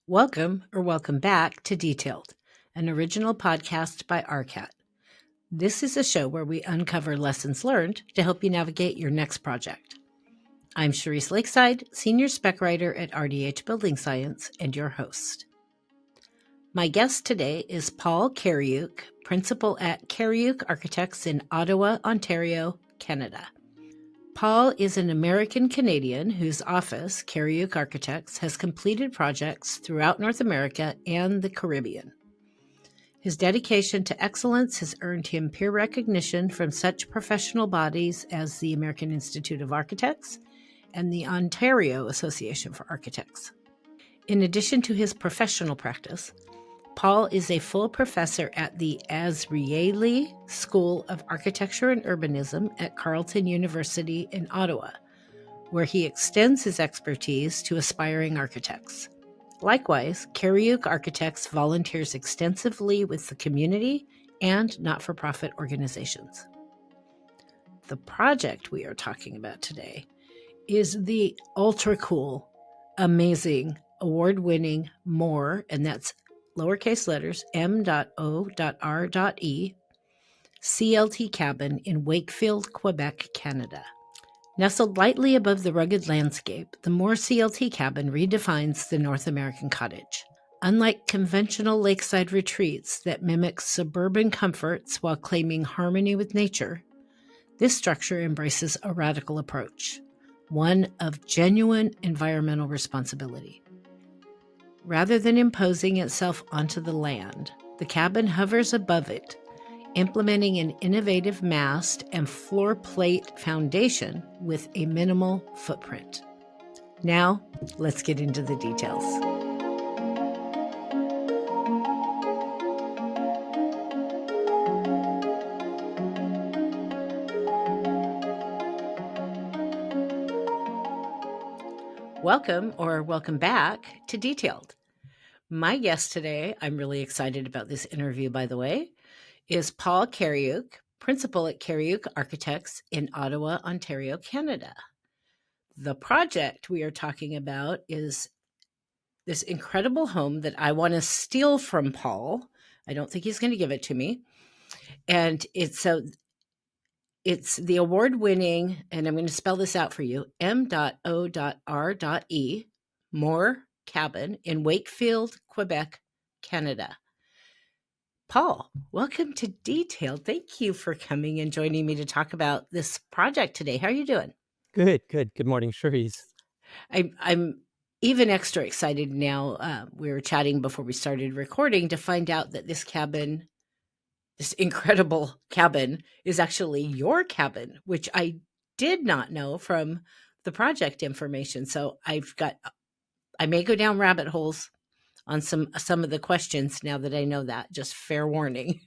Welcome back to Detailed, an original podcast by RCAT. This is a show where we uncover lessons learned to help you navigate your next project. I'm Cherise Lakeside, Senior Spec Writer at RDH Building Science, and your host. My guest today is Paul Kariouk, Principal at Kariouk Architects in Ottawa, Ontario, Canada. Paul is an American-Canadian whose office, Kariouk Architects, has completed projects throughout North America and the Caribbean. His dedication to excellence has earned him peer recognition from such professional bodies as the American Institute of Architects and the Ontario Association for Architects. In addition to his professional practice, Paul is a full professor at the Azrieli School of Architecture and Urbanism at Carleton University in Ottawa, where he extends his expertise to aspiring architects. Likewise, Kariouk Architects volunteers extensively with the community and not-for-profit organizations. The project we are talking about today is the ultra-cool, amazing, award-winning m.o.r.e, and that's lowercase letters, m.o.r.e, CLT Cabin in Wakefield, Quebec, Canada. Nestled lightly above the rugged landscape, the m.o.r.e CLT Cabin redefines the North American cottage. Unlike conventional lakeside retreats that mimic suburban comforts while claiming harmony with nature, this structure embraces a radical approach, one of genuine environmental responsibility. Rather than imposing itself onto the land, the cabin hovers above it, implementing an innovative mast and floor plate foundation with a minimal footprint. Now, let's get into the details. Welcome back to Detailed. My guest today, I'm really excited about this interview, by the way, is Paul Kariouk, Principal at Kariouk Architects in Ottawa, Ontario, Canada. The project we are talking about is this incredible home that I want to steal from Paul. I don't think he's going to give it to me. And it's the award-winning, and I'm going to spell this out for you, m.o.r.e, m.o.r.e Cabin in Wakefield, Quebec, Canada. Paul, welcome to Detailed. Thank you for coming and joining me to talk about this project today. How are you doing? Good. Good morning, Cherise. I'm even extra excited now. We were chatting before we started recording to find out that this cabin, this incredible cabin, is actually your cabin, which I did not know from the project information. So I may go down rabbit holes on some of the questions now that I know that. Just fair warning.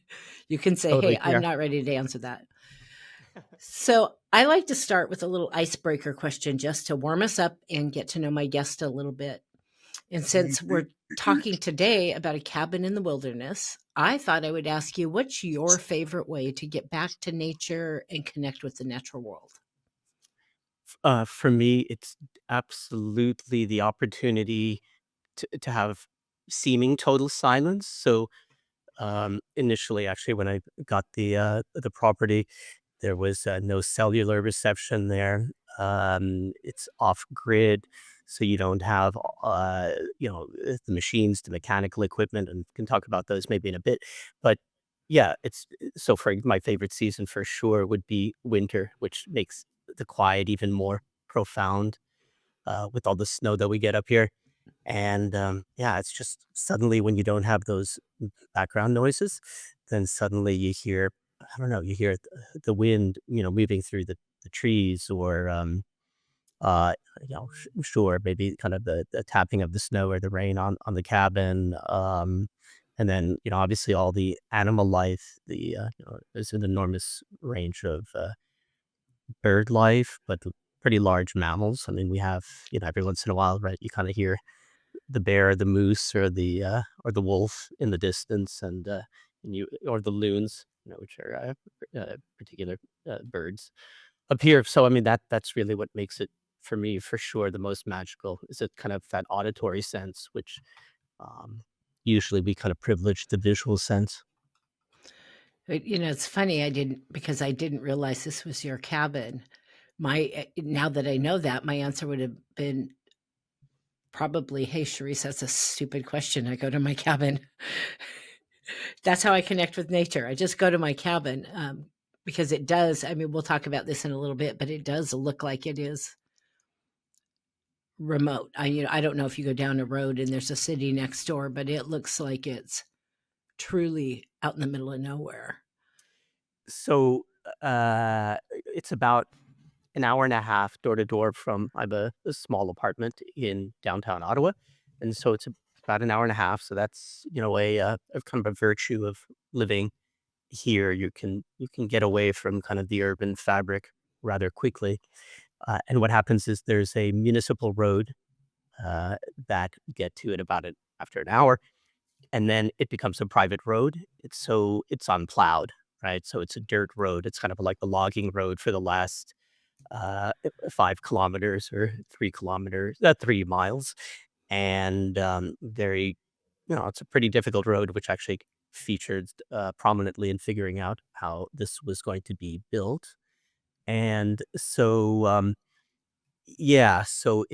You can say, Totally hey, fair. I'm not ready to answer that. So I like to start with a little icebreaker question just to warm us up and get to know my guest a little bit. And since we're talking today about a cabin in the wilderness, I thought I would ask you, what's your favorite way to get back to nature and connect with the natural world? For me, it's absolutely the opportunity to have seeming total silence. So initially, actually, when I got the property, there was no cellular reception there. It's off grid, so you don't have the machines, the mechanical equipment, and can talk about those maybe in a bit. But yeah, it's so for my favorite season for sure would be winter, which makes the quiet even more profound with all the snow that we get up here. And yeah, it's just suddenly when you don't have those background noises, then suddenly you hear, I don't know, you hear the wind, moving through the trees or, sure, maybe kind of the tapping of the snow or the rain on the cabin. And then, obviously all the animal life, there's an enormous range of bird life, but pretty large mammals. I mean, we have, every once in a while, right, you kind of hear the bear, the moose, or the wolf in the distance, or the loons, which are particular birds up here. So I mean that's really what makes it for me for sure the most magical is it kind of that auditory sense, which Um, Usually we kind of privilege the visual sense. It's funny, because I didn't realize this was your cabin. Now that I know that, my answer would have been probably, "Hey, Cherise, that's a stupid question. I go to my cabin." That's how I connect with nature. I just go to my cabin, because it does I mean, we'll talk about this in a little bit, but it does look like it is remote. I don't know if you go down a road and there's a city next door, but it looks like it's truly out in the middle of nowhere. So, it's about an hour and a half door to door from I have a small apartment in downtown Ottawa, and so it's about an hour and a half, so that's, a kind of a virtue of living here. You can get away from kind of the urban fabric rather quickly, and what happens is there's a municipal road, uh, that you get to it about it after an hour, and then it becomes a private road. It's unplowed, right? So it's a dirt road. It's kind of like a logging road for the last 5 kilometers or 3 kilometers, 3 miles, and very, it's a pretty difficult road, which actually featured prominently in figuring out how this was going to be built, and so yeah, so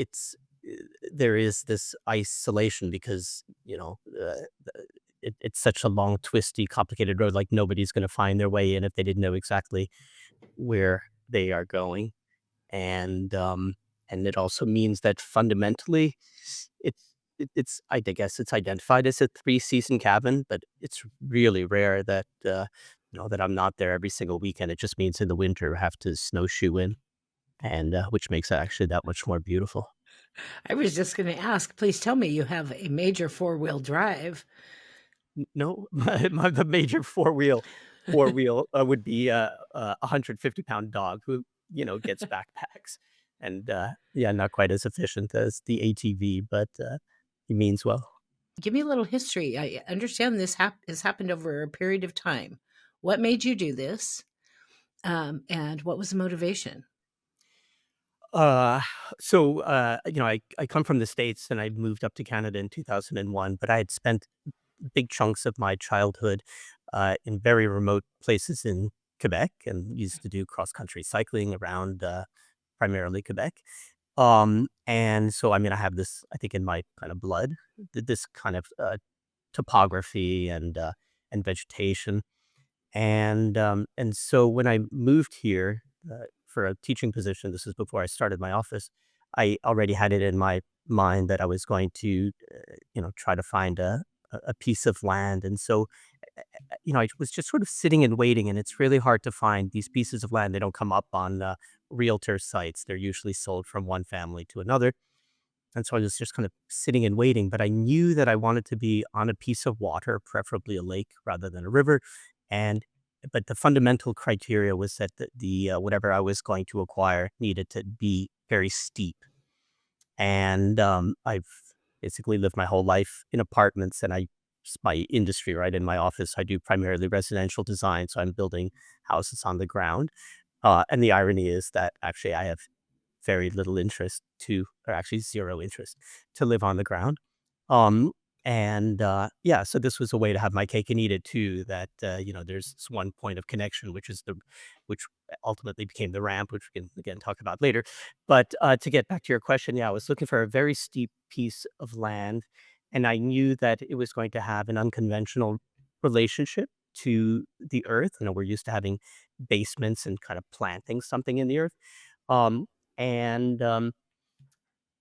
there is this isolation because, it's such a long, twisty, complicated road, like, nobody's gonna find their way in if they didn't know exactly where they are going, and, um, and it also means that fundamentally, I guess it's identified as a three-season cabin, but it's really rare that, that I'm not there every single weekend. It just means in the winter, I have to snowshoe in, and, which makes it actually that much more beautiful. I was just gonna ask, please tell me you have a major four-wheel drive. No, the major four-wheel, would be a 150-pound dog who, gets backpacks and, yeah, not quite as efficient as the ATV, but, he means well. Give me a little history. I understand this has happened over a period of time. What made you do this? And what was the motivation? Uh, so, I come from the States and I moved up to Canada in 2001, but I had spent big chunks of my childhood, in very remote places in Quebec and used to do cross-country cycling around, primarily Quebec. And so, I mean, I have this, I think, in my kind of blood, this kind of, topography and vegetation. And so when I moved here, for a teaching position, this is before I started my office, I already had it in my mind that I was going to, try to find a piece of land. And so, I was just sort of sitting and waiting, and it's really hard to find these pieces of land. They don't come up on realtor sites. They're usually sold from one family to another. And so I was just kind of sitting and waiting, but I knew that I wanted to be on a piece of water, preferably a lake rather than a river. And but the fundamental criteria was that whatever I was going to acquire needed to be very steep. And I've basically lived my whole life in apartments, and it's my industry, right? In my office, I do primarily residential design, so I'm building houses on the ground. And the irony is that actually I have very little interest or actually zero interest to live on the ground. Um, yeah, so this was a way to have my cake and eat it too. That there's this one point of connection, which ultimately became the ramp, which we can again talk about later. But to get back to your question, yeah, I was looking for a very steep piece of land, and I knew that it was going to have an unconventional relationship to the earth. We're used to having basements and kind of planting something in the earth. Um, and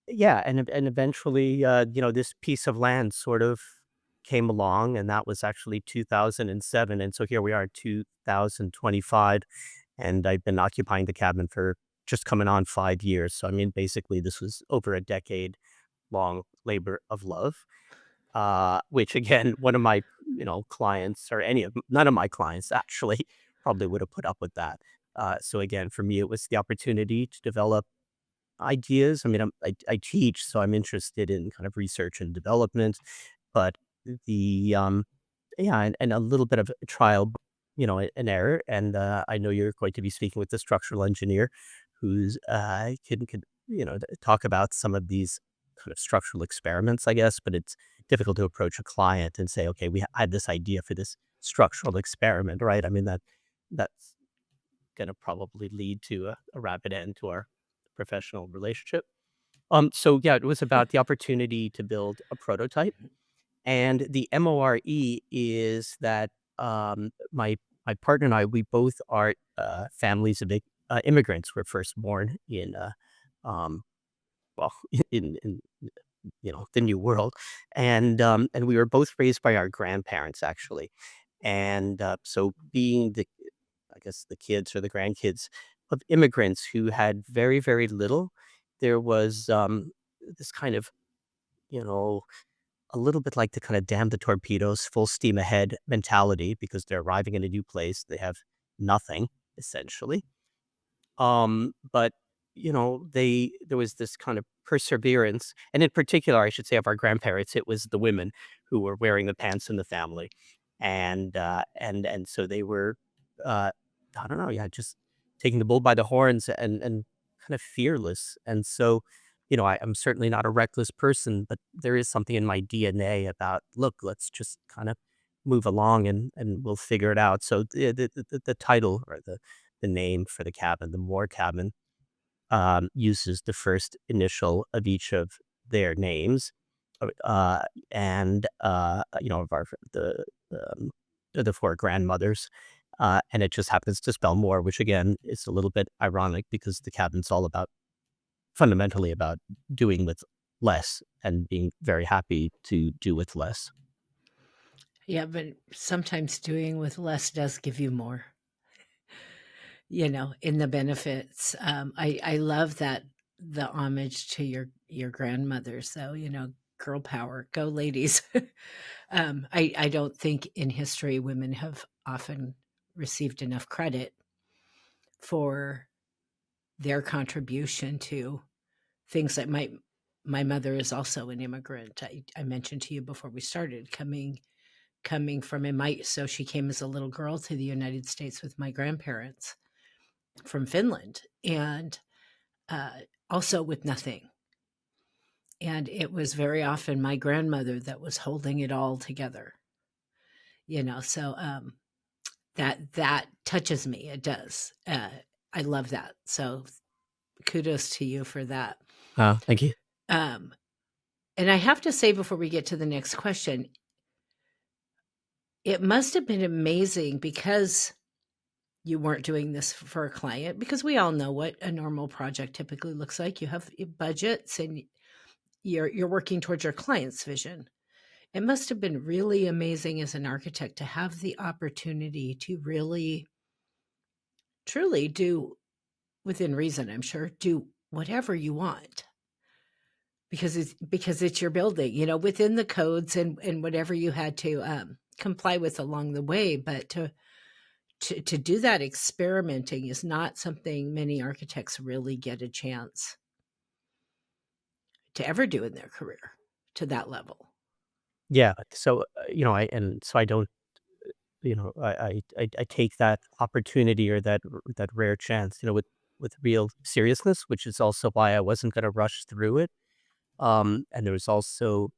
Yeah, and eventually, this piece of land sort of came along, and that was actually 2007, and so here we are, 2025, and I've been occupying the cabin for just coming on 5 years. So I mean, basically, this was over a decade-long labor of love, which again, one of my, clients or none of my clients actually probably would have put up with that. So again, for me, it was the opportunity to develop ideas. I mean, I teach, so I'm interested in kind of research and development, but the yeah, and a little bit of trial, and error. And I know you're going to be speaking with the structural engineer, who's can talk about some of these kind of structural experiments, I guess. But it's difficult to approach a client and say, okay, I had this idea for this structural experiment, right? I mean, that's going to probably lead to a rapid end to our professional relationship. So yeah, it was about the opportunity to build a prototype, and the MORE is that my partner and I, we both are families of immigrants. We're first born in um, well, in the New World, and we were both raised by our grandparents actually, and so being I guess the kids or the grandkids of immigrants who had very very little, there was this kind of you know a little bit like the kind of damn the torpedoes, full steam ahead mentality because they're arriving in a new place, they have nothing essentially. But, there was this kind of perseverance, and in particular, I should say, of our grandparents, it was the women who were wearing the pants in the family. And so they were, uh, I don't know, yeah, just taking the bull by the horns and kind of fearless. And so, I'm certainly not a reckless person, but there is something in my DNA about, look, let's just kind of move along and we'll figure it out. So the title or the name for the cabin, the Moore cabin, uses the first initial of each of their names, and of um, the four grandmothers, and it just happens to spell more, which again is a little bit ironic because the cabin's all about fundamentally about doing with less and being very happy to do with less. Yeah, but sometimes doing with less does give you more, in the benefits. I love that, the homage to your grandmother. So, girl power, go ladies. I don't think in history women have often received enough credit for their contribution to things that my mother is also an immigrant. I mentioned to you before we started, coming from so she came as a little girl to the United States with my grandparents from Finland, and uh, also with nothing. And it was very often my grandmother that was holding it all together. So that touches me. It does. I love that. So kudos to you for that. Thank you. Um, and I have to say before we get to the next question, it must have been amazing because you weren't doing this for a client, because we all know what a normal project typically looks like. You have budgets and you're working towards your client's vision. It must have been really amazing as an architect to have the opportunity to really truly do, within reason, I'm sure, do whatever you want, because it's your building, within the codes and whatever you had to comply with along the way. But to do that experimenting is not something many architects really get a chance to ever do in their career to that level. Yeah. So I don't. I take that opportunity or that rare chance, with real seriousness, which is also why I wasn't going to rush through it. And there was also,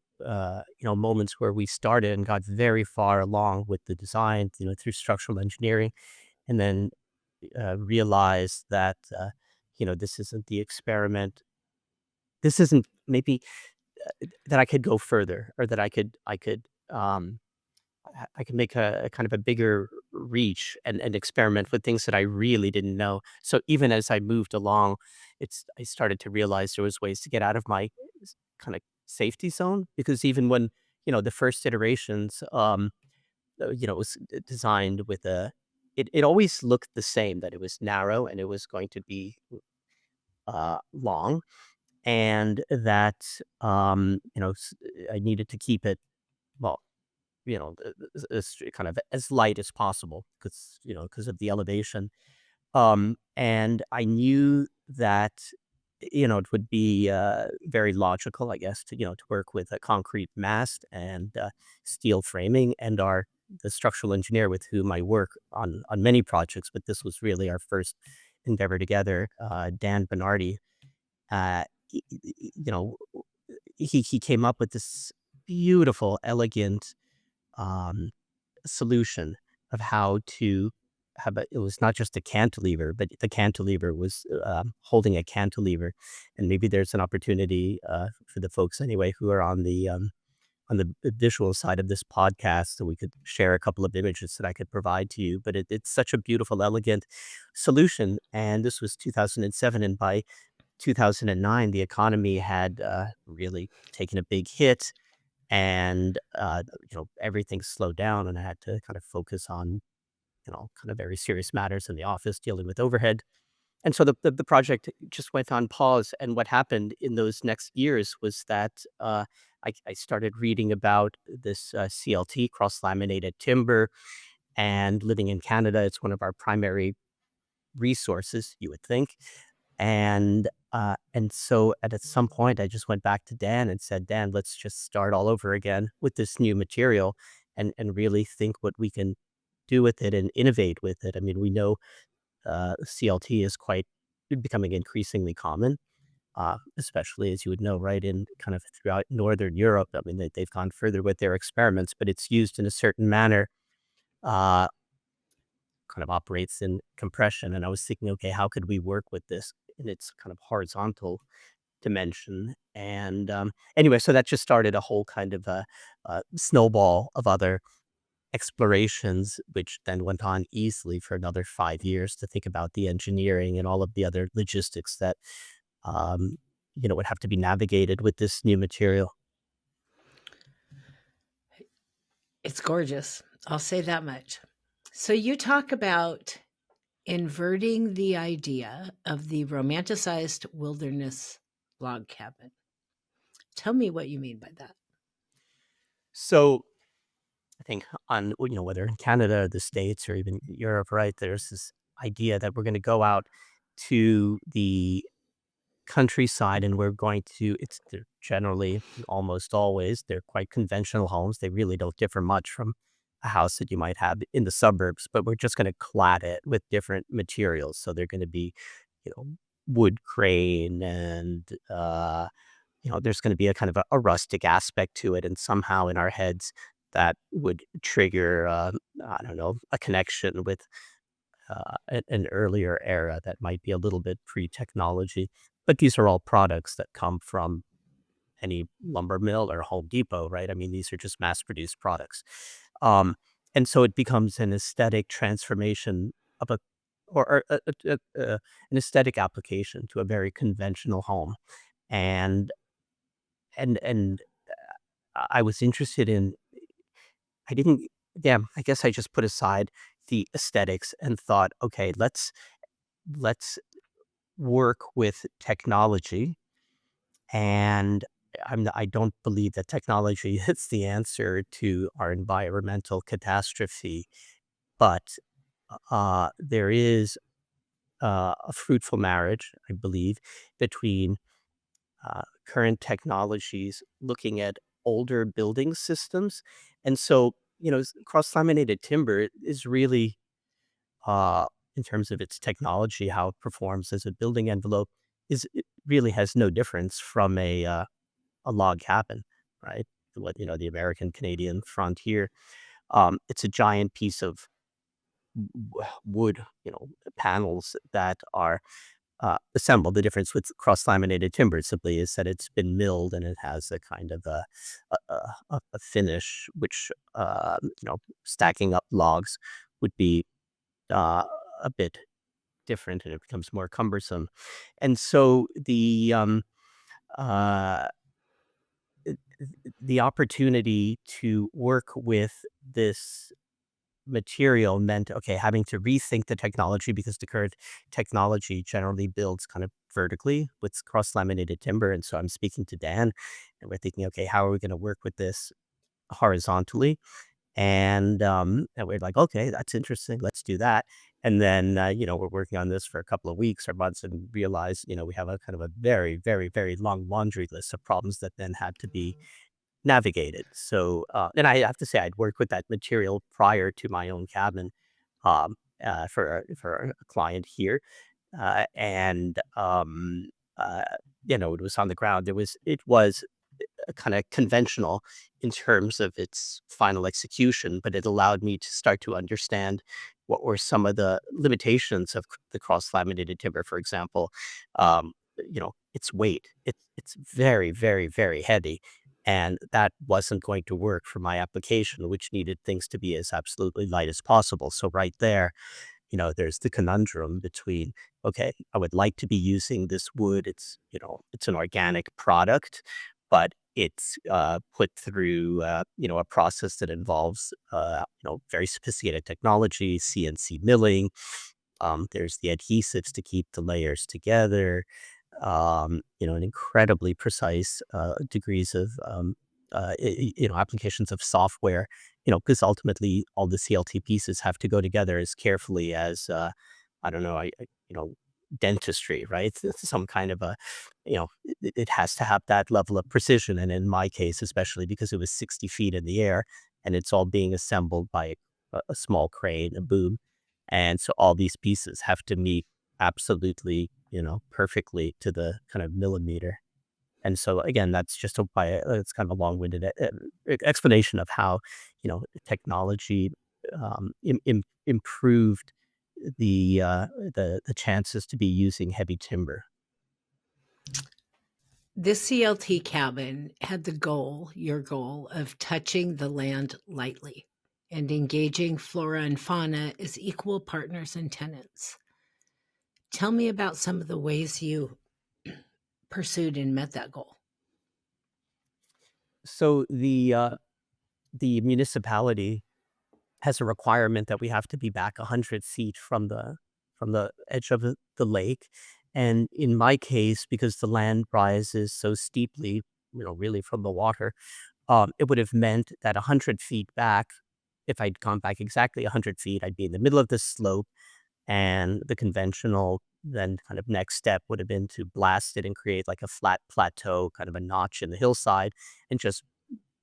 moments where we started and got very far along with the design, through structural engineering, and then realized that, this isn't the experiment. This isn't maybe that I could go further or that I could make a kind of a bigger reach and experiment with things that I really didn't know. So even as I moved along, I started to realize there was ways to get out of my kind of safety zone because even when, the first iterations, it was designed with it always looked the same, that it was narrow and it was going to be long, and that, I needed to keep it, well, as kind of as light as possible because of the elevation. And I knew that, it would be very logical, I guess, to work with a concrete mast and steel framing, and the structural engineer with whom I work on many projects, but this was really our first endeavor together, Dan Bernardi. Uh, y- y- you know, he came up with this. beautiful, elegant um, solution of how to have it was not just a cantilever, but the cantilever was holding a cantilever. And maybe there's an opportunity for the folks anyway who are on the visual side of this podcast, so we could share a couple of images that I could provide to you. But it's such a beautiful, elegant solution. And this was 2007, and by 2009, the economy had really taken a big hit, and everything slowed down, and I had to kind of focus on kind of very serious matters in the office, dealing with overhead. And so the project just went on pause, and what happened in those next years was that, I started reading about this, CLT, cross-laminated timber, and living in Canada, it's one of our primary resources, you would think. And so at some point, I just went back to Dan and said, "Dan, let's just start all over again with this new material and really think what we can do with it and innovate with it." I mean, we know CLT is quite becoming increasingly common, especially as you would know, right, in kind of throughout Northern Europe. I mean, they've gone further with their experiments, but it's used in a certain manner, uh, kind of operates in compression. And I was thinking, okay, how could we work with this in its kind of horizontal dimension? And anyway, so that just started a whole kind of snowball of other explorations, which then went on easily for another 5 years to think about the engineering and all of the other logistics that, um, would have to be navigated with this new material. It's gorgeous. I'll say that much. So you talk about inverting the idea of the romanticized wilderness log cabin. Tell me what you mean by that. So I think on, whether in Canada, the States, or even Europe, right, there's this idea that we're going to go out to the countryside, and we're going to they're generally, almost always, they're quite conventional homes. They really don't differ much from a house that you might have in the suburbs, but we're just going to clad it with different materials. So they're going to be, you know, wood grain, and there's going to be a kind of a rustic aspect to it, and somehow in our heads that would trigger, I don't know, a connection with an earlier era that might be a little bit pre-technology. But these are all products that come from any lumber mill or Home Depot, right? I mean, these are just mass-produced products. Um, and so it becomes an aesthetic transformation of an aesthetic application to a very conventional home. And and I was interested in I didn't yeah, I guess I just put aside the aesthetics and thought, okay, let's work with technology. And I don't believe that technology is the answer to our environmental catastrophe, but there is a fruitful marriage, I believe, between current technologies looking at older building systems. And so, cross laminated timber is really, uh, in terms of its technology, how it performs as a building envelope, it really has no difference from a log cabin, right? What, the American Canadian frontier. It's a giant piece of wood, panels that are assembled. The difference with cross-laminated timber simply is that it's been milled, and it has a kind of a finish, which, stacking up logs would be uh, a bit different, and it becomes more cumbersome. And so uh, the opportunity to work with this material meant, okay, having to rethink the technology, because the current technology generally builds kind of vertically with cross-laminated timber. And so I'm speaking to Dan, and we're thinking, okay, how are we going to work with this horizontally? And we're like, okay, that's interesting. Let's do that. And then, we're working on this for a couple of weeks or months, and realize, we have a kind of a very, very, very long laundry list of problems that then had to be navigated. So, and I have to say, I'd worked with that material prior to my own cabin, for a client here, and uh, it was on the ground. It was kind of conventional in terms of its final execution, but it allowed me to start to understand what were some of the limitations of the cross-laminated timber, for example. Its weight. It's very, very, very heavy, and that wasn't going to work for my application, which needed things to be as absolutely light as possible. So right there, there's the conundrum between, okay, I would like to be using this wood. It's an organic product, but it's put through, a process that involves, very sophisticated technology, CNC milling. There's the adhesives to keep the layers together, and incredibly precise degrees of, applications of software, because ultimately all the CLT pieces have to go together as carefully as, I don't know, dentistry, right? It's some kind of it has to have that level of precision. And in my case, especially because it was 60 feet in the air and it's all being assembled by a small crane, a boom. And so all these pieces have to meet absolutely, perfectly to the kind of millimeter. And so again, that's just it's kind of a long-winded explanation of how, technology improved the chances to be using heavy timber. This CLT cabin had your goal of touching the land lightly and engaging flora and fauna as equal partners and tenants. Tell me about some of the ways you pursued and met that goal. So the municipality has a requirement that we have to be back 100 feet from the edge of the lake. And in my case, because the land rises so steeply, really from the water, it would have meant that 100 feet back, if I'd gone back exactly 100 feet, I'd be in the middle of the slope. And the conventional then kind of next step would have been to blast it and create like a flat plateau, kind of a notch in the hillside, and just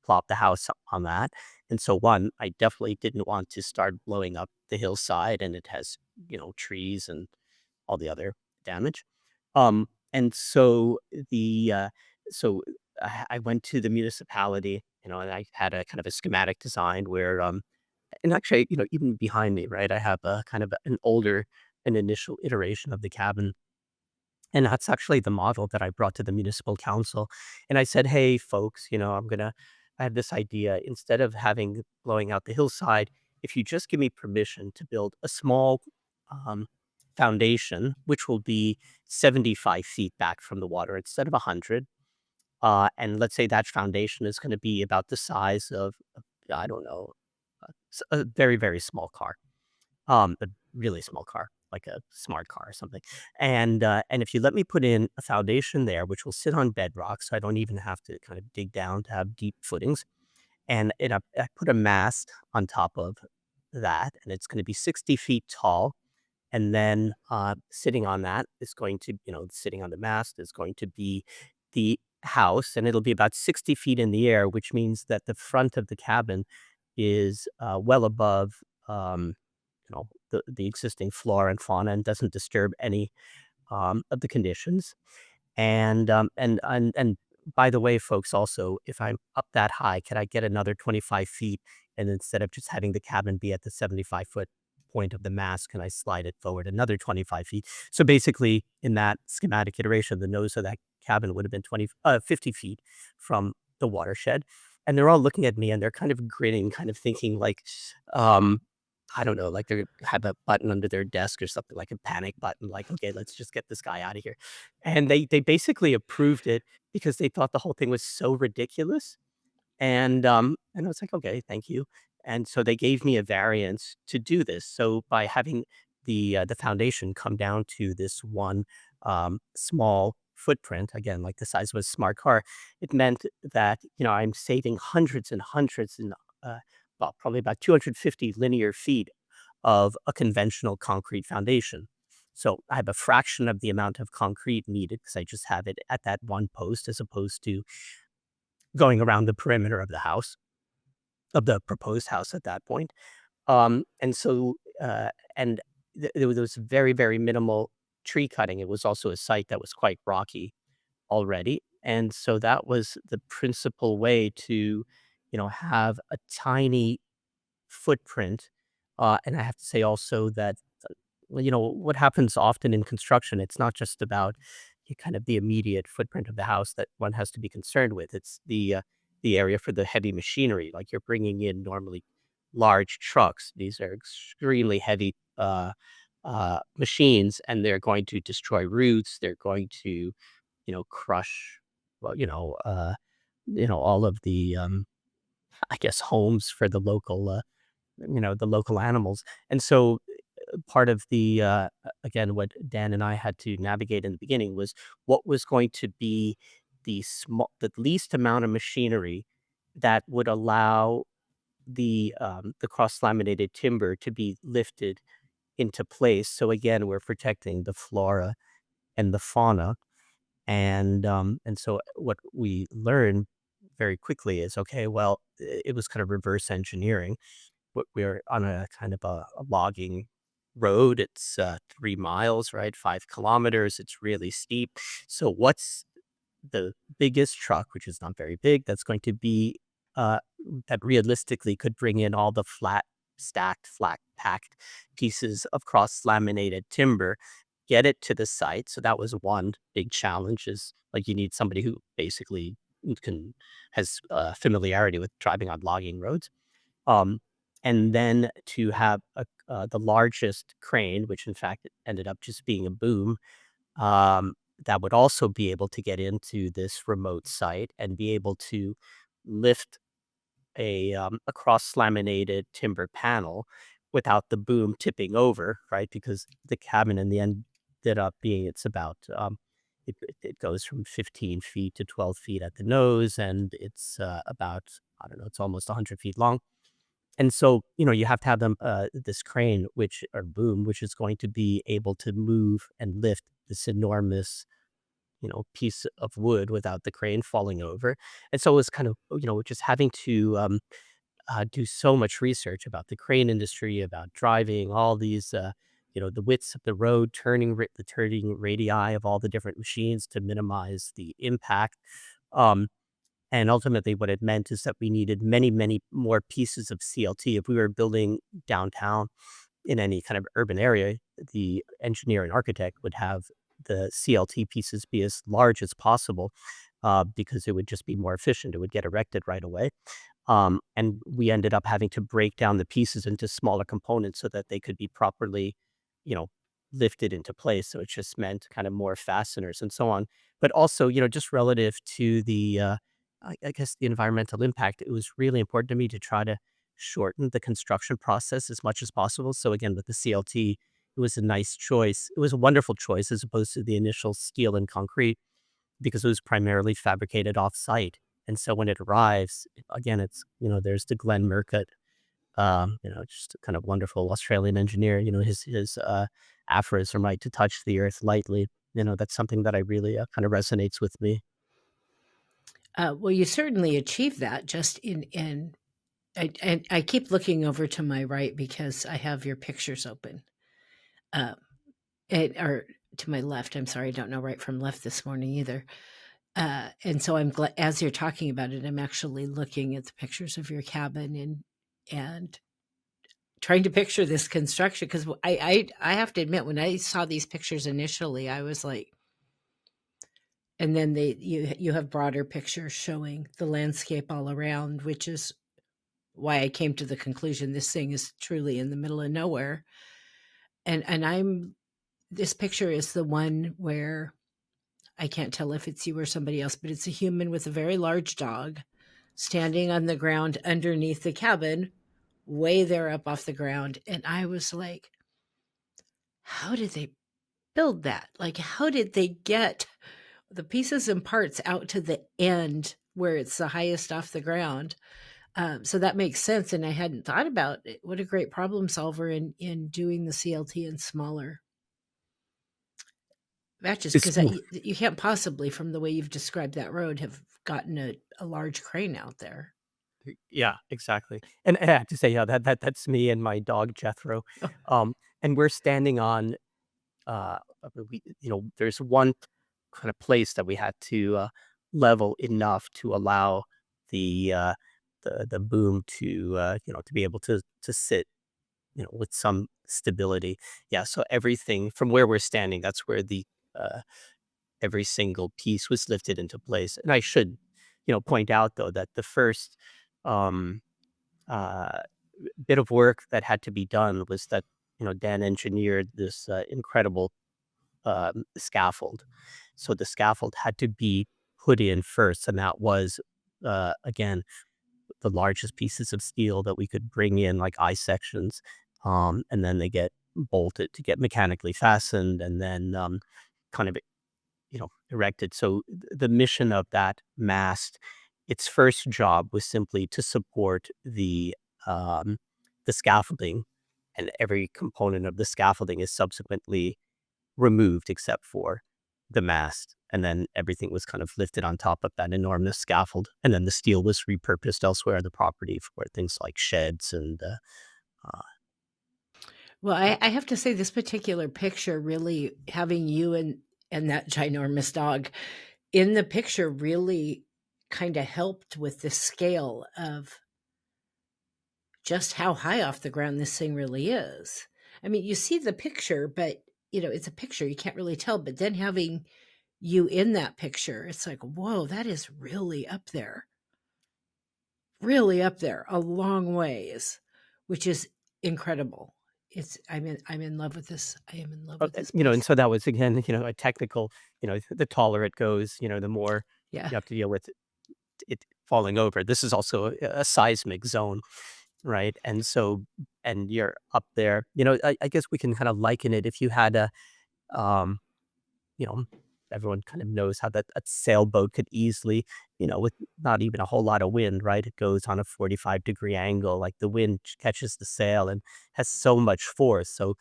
plop the house on that. And so one, I definitely didn't want to start blowing up the hillside, and it has, trees and all the other damage. And so the so I went to the municipality, and I had a kind of a schematic design where and actually, even behind me, right, I have a kind of an initial iteration of the cabin, and that's actually the model that I brought to the municipal council. And I said, "Hey, folks, I have this idea. Instead of having blowing out the hillside, if you just give me permission to build a small um, foundation, which will be 75 feet back from the water instead of 100, and let's say that foundation is going to be about the size of, I don't know, a very, very small car, a really small car, like a smart car or something. And if you let me put in a foundation there, which will sit on bedrock, so I don't even have to kind of dig down to have deep footings, and I put a mast on top of that, and it's going to be 60 feet tall. And then sitting on that is going to, sitting on the mast is going to be the house, and it'll be about 60 feet in the air, which means that the front of the cabin is well above, um, the existing flora and fauna, and doesn't disturb any of the conditions. And by the way, folks, also, if I'm up that high, can I get another 25 feet? And instead of just having the cabin be at the 75-foot point of the mast, can I slide it forward another 25 feet? So basically, in that schematic iteration, the nose of that cabin would have been 50 feet from the watershed. And they're all looking at me and they're kind of grinning, kind of thinking like, um, I don't know, like they have a button under their desk or something, like a panic button, like, okay, let's just get this guy out of here. And they basically approved it because they thought the whole thing was so ridiculous. And I was like, "Okay, thank you." And so they gave me a variance to do this. So by having the foundation come down to this one, small footprint, again, like the size of a smart car, it meant that, I'm saving hundreds and hundreds and, well, probably about 250 linear feet of a conventional concrete foundation. So I have a fraction of the amount of concrete needed because I just have it at that one post as opposed to going around the perimeter of the house, of the proposed house at that point. And so, and there was very, very minimal tree cutting. It was also a site that was quite rocky already. And so that was the principal way to, have a tiny footprint. And I have to say also that, what happens often in construction, it's not just about kind of the immediate footprint of the house that one has to be concerned with. It's the area for the heavy machinery. Like you're bringing in normally large trucks. These are extremely heavy machines, and they're going to destroy roots. They're going to, crush, well, all of the, I guess, homes for the local animals. And so part of the, again, what Dan and I had to navigate in the beginning was what was going to be the least amount of machinery that would allow the cross-laminated timber to be lifted into place. So again, we're protecting the flora and the fauna. And so what we learned very quickly is, okay, well, it was kind of reverse engineering. We're on a kind of a logging road. It's 3 miles, right? 5 kilometers. It's really steep. So what's the biggest truck, which is not very big, that's going to be uh, that realistically could bring in all the flat packed pieces of cross laminated timber, get it to the site. So that was one big challenge. Is like you need somebody who basically can has familiarity with driving on logging roads. Um, and then to have the largest crane, which in fact ended up just being a boom, um, that would also be able to get into this remote site and be able to lift a cross-laminated timber panel without the boom tipping over, right? Because the cabin in the end ended up being it's about, it goes from 15 feet to 12 feet at the nose, and it's, about, I don't know, it's almost 100 feet long. And so, you have to have this crane, or boom, which is going to be able to move and lift this enormous, piece of wood without the crane falling over. And so it was kind of, just having to do so much research about the crane industry, about driving all these, the widths of the road, the turning radii of all the different machines to minimize the impact. Um, and ultimately, what it meant is that we needed many, many more pieces of CLT. If we were building downtown in any kind of urban area, the engineer and architect would have the CLT pieces be as large as possible, because it would just be more efficient. It would get erected right away. And we ended up having to break down the pieces into smaller components so that they could be properly, you know, lifted into place. So it just meant kind of more fasteners and so on. But also, just relative to I guess, the environmental impact, it was really important to me to try to shorten the construction process as much as possible. So again, with the CLT, it was a nice choice. It was a wonderful choice as opposed to the initial steel and concrete because it was primarily fabricated off-site. And so when it arrives, again, there's the Glenn Murcutt, just a kind of wonderful Australian engineer, his aphorism, right, to touch the earth lightly. That's something that I really kind of resonates with me. Well, you certainly achieved that just in I keep looking over to my right because I have your pictures open. Uh, or to my left, I'm sorry, I don't know right from left this morning either. And so I'm glad as you're talking about it, I'm actually looking at the pictures of your cabin and trying to picture this construction because I have to admit when I saw these pictures initially, I was like, and then you have broader pictures showing the landscape all around, which is why I came to the conclusion this thing is truly in the middle of nowhere. And I'm this picture is the one where I can't tell if it's you or somebody else, but it's a human with a very large dog standing on the ground underneath the cabin, way there up off the ground. And I was like, how did they build that? Like, how did they get the pieces and parts out to the end where it's the highest off the ground? So that makes sense. And I hadn't thought about it. What a great problem solver in doing the CLT in smaller batches It's because you can't possibly, from the way you've described that road, have gotten a large crane out there. Yeah, exactly. And I have to say, yeah, that's me and my dog Jethro. Oh, And we're standing on there's one kind of place that we had to level enough to allow the the boom to to be able to sit with some stability. Yeah, so everything from where we're standing, that's where the uh, every single piece was lifted into place. And I should point out though that the first um, uh, bit of work that had to be done was that Dan engineered this incredible scaffold. So the scaffold had to be put in first, and that was again the largest pieces of steel that we could bring in, like eye sections, and then they get bolted to get mechanically fastened, and then kind of erected. So the mission of that mast, its first job was simply to support um, the scaffolding, and every component of the scaffolding is subsequently removed except for the mast. And then everything was kind of lifted on top of that enormous scaffold. And then the steel was repurposed elsewhere on the property for things like sheds and uh, Well, I have to say this particular picture really having you and that ginormous dog in the picture really kind of helped with the scale of just how high off the ground this thing really is. I mean, you see the picture, but it's a picture. You can't really tell. But then having you in that picture, it's like, whoa, that is really up there, a long ways, which is incredible. I'm in love with this. I am in love with this and piece. so that was again, a technical, the taller it goes, the more Yeah. you have to deal with it falling over. This is also a seismic zone, right? And so, and you're up there, I guess we can kind of liken it if you had um, you know, everyone kind of knows how that a sailboat could easily, with not even a whole lot of wind, right? It goes on a 45-degree angle, like the wind catches the sail and has so much force. So,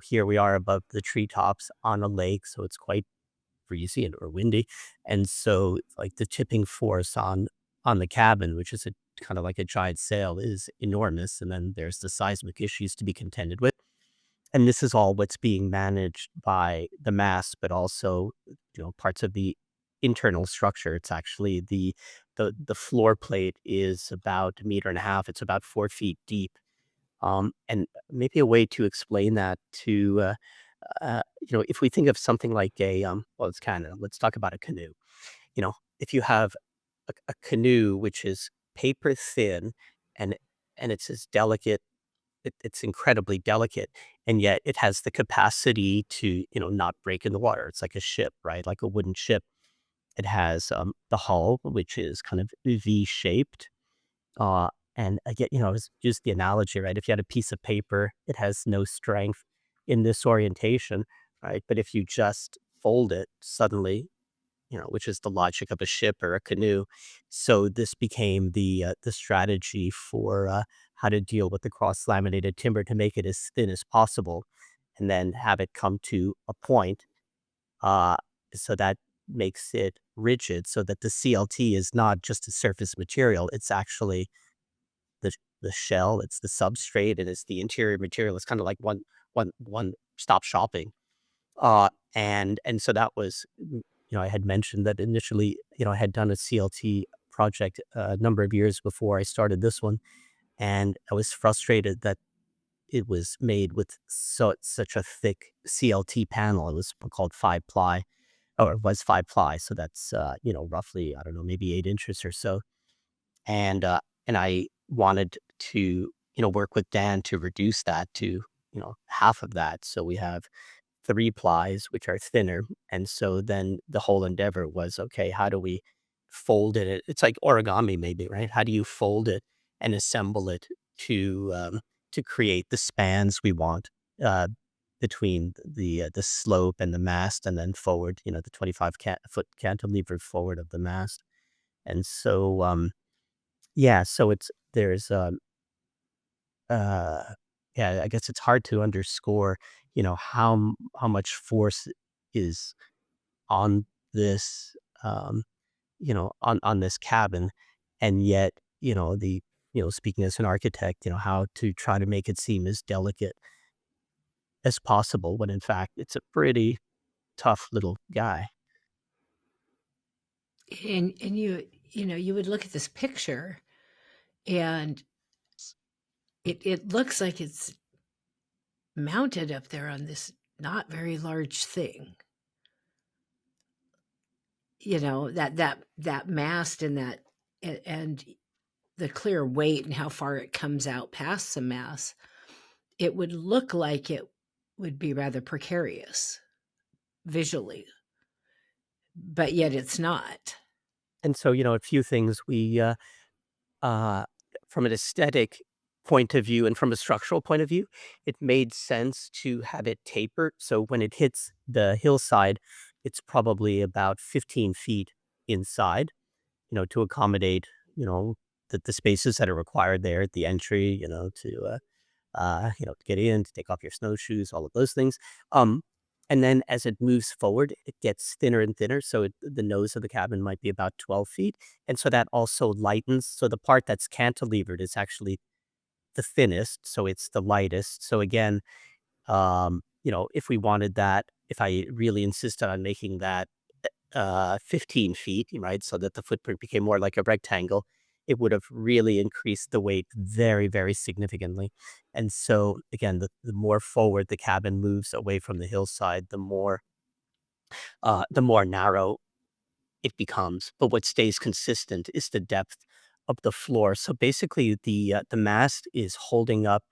here we are above the treetops on a lake, so it's quite breezy or windy. And so like the tipping force on the cabin, which is a kind of like a giant sail, is enormous. And then there's the seismic issues to be contended with. And this is all what's being managed by the mast, but also, parts of the internal structure. It's actually the floor plate is about a meter and a half. It's about 4 feet deep. And maybe a way to explain that to if we think of something like well, it's kind of, let's talk about a canoe. If you have a canoe which is paper thin and it's as delicate, it's incredibly delicate, and yet it has the capacity to not break in the water. It's like a ship, right? Like a wooden ship. It has the hull, which is kind of V shaped. Uh, and again, it's just the analogy, right? If you had a piece of paper, it has no strength in this orientation, right? But if you just fold it suddenly, which is the logic of a ship or a canoe. So this became the strategy for how to deal with the cross laminated timber to make it as thin as possible, and then have it come to a point. Uh, so that makes it rigid, so that the CLT is not just a surface material; it's actually the shell, it's the substrate, and it's the interior material. It's kind of like one stop shopping. And so that was, I had mentioned that initially, I had done a CLT project a number of years before I started this one, and I was frustrated that it was made with such a thick CLT panel. It was called 5 ply, or it was 5 ply. So that's roughly, I don't know, maybe 8 inches or so. And I wanted to work with Dan to reduce that to half of that. So we have 3 plies, which are thinner. And so then the whole endeavor was, okay, how do we fold it? It's like origami, maybe, right? How do you fold it and assemble it to create the spans we want uh, between the slope and the mast, and then forward, the 25-foot cantilever forward of the mast. And so, yeah, so there's uh, yeah, I guess it's hard to underscore, how much force is on this, on this cabin, and yet, speaking as an architect, how to try to make it seem as delicate as possible when in fact it's a pretty tough little guy. And you would look at this picture, and it looks like it's mounted up there on this not very large thing. That mast and and the clear weight and how far it comes out past the mast, it would look like it would be rather precarious visually, but yet it's not. And so, a few things uh, from an aesthetic point of view and from a structural point of view, it made sense to have it tapered. So when it hits the hillside, it's probably about 15 feet inside, to accommodate, you know, the spaces that are required there at the entry, to get in, to take off your snowshoes, all of those things. Um, and then as it moves forward, it gets thinner and thinner. So the nose of the cabin might be about 12 feet. And so that also lightens. So the part that's cantilevered is actually the thinnest. So it's the lightest. So again, if we wanted that, if I really insisted on making that 15 feet, right? So that the footprint became more like a rectangle, it would have really increased the weight very, very significantly. And so again, the more forward the cabin moves away from the hillside, the more narrow it becomes, but what stays consistent is the depth of the floor. So basically, the mast is holding up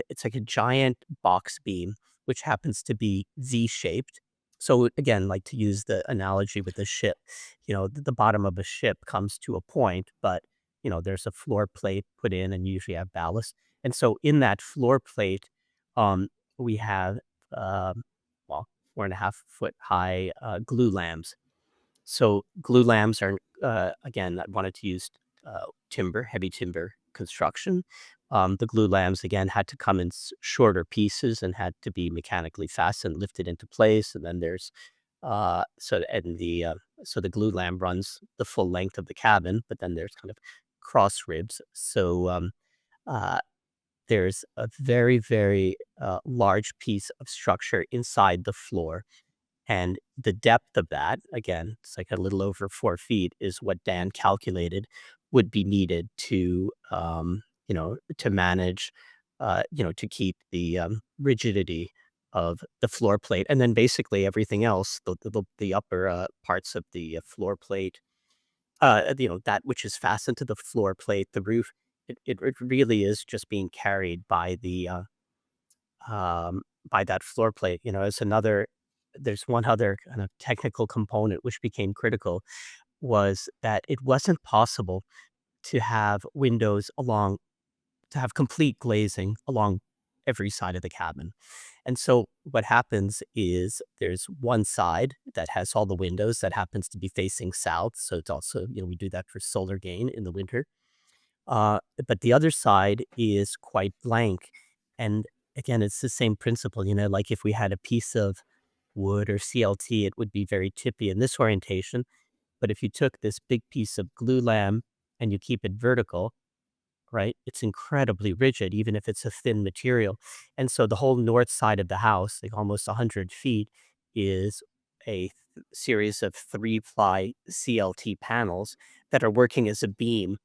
it's like a giant box beam, which happens to be Z-shaped. So again, like to use the analogy with the ship, the bottom of a ship comes to a point, but there's a floor plate put in, and you usually have ballast. And so in that floor plate, um, we have well 4.5 foot high glue lambs. So glue lambs are, again, I wanted to use heavy timber construction. The glue lambs, again, had to come in shorter pieces and had to be mechanically fastened, lifted into place. And then there's, so the glue lamb runs the full length of the cabin, but then there's kind of cross ribs. So uh, there's a very, very large piece of structure inside the floor, and the depth of that, again, it's like a little over 4 feet is what Dan calculated would be needed to manage, to keep the, rigidity of the floor plate. And then basically everything else, the upper, parts of the, floor plate, that which is fastened to the floor plate, the roof, it really is just being carried um, by that floor plate. There's one other kind of technical component which became critical, was that it wasn't possible to have to have complete glazing along every side of the cabin. And so what happens is there's one side that has all the windows that happens to be facing south. So it's also, we do that for solar gain in the winter. But the other side is quite blank. And again, it's the same principle, like if we had a piece of wood or CLT, it would be very tippy in this orientation. But if you took this big piece of glue lam and you keep it vertical, right, it's incredibly rigid, even if it's a thin material. And so the whole north side of the house, like almost 100 feet, is a series of 3-ply CLT panels that are working as a beam,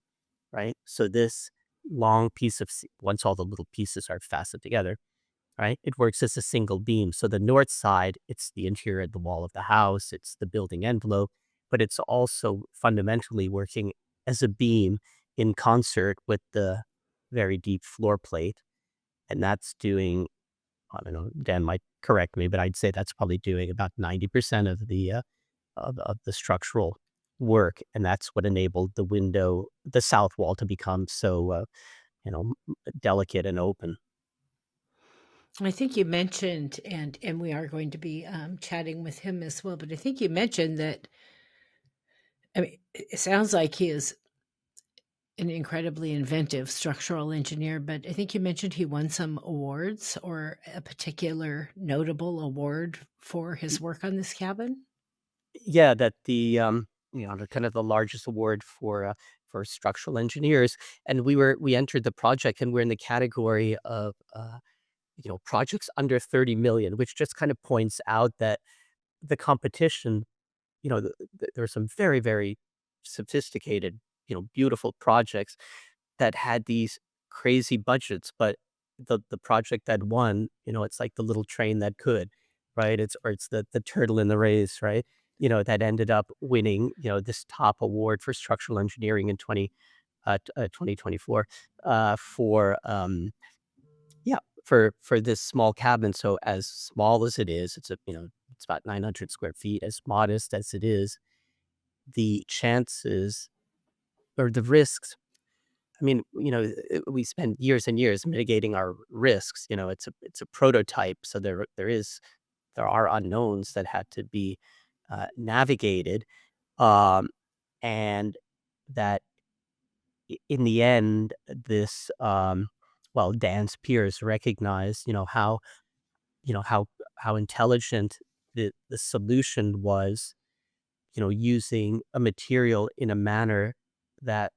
right? So this long piece of once all the little pieces are fastened together, right, it works as a single beam. So the north side, it's the interior of the wall of the house, it's the building envelope, but it's also fundamentally working as a beam in concert with the very deep floor plate. And that's doing, I don't know, Dan might correct me, but I'd say that's probably doing about 90% of the structural work. And that's what enabled the south wall to become so, delicate and open. I think you mentioned, and we are going to be chatting with him as well. But I think you mentioned that. I mean, it sounds like he is an incredibly inventive structural engineer. But I think you mentioned he won some awards or a particular notable award for his work on this cabin. Yeah, that the kind of the largest award for structural engineers, and we entered the project, and we're in the category of projects under 30 million, which just kind of points out that the competition there were some very, very sophisticated, beautiful projects that had these crazy budgets, but the project that won, it's like the little train that could, right? It's the turtle in the race, right? That ended up winning, this top award for structural engineering in 2024, for, yeah, for this small cabin. So as small as it is, it's about 900 square feet, as modest as it is, the chances or the risks, I mean, we spend years and years mitigating our risks. It's a prototype, so there are unknowns that had to be navigated, um, and that in the end, Dan's peers recognized, how intelligent the solution was, using a material in a manner that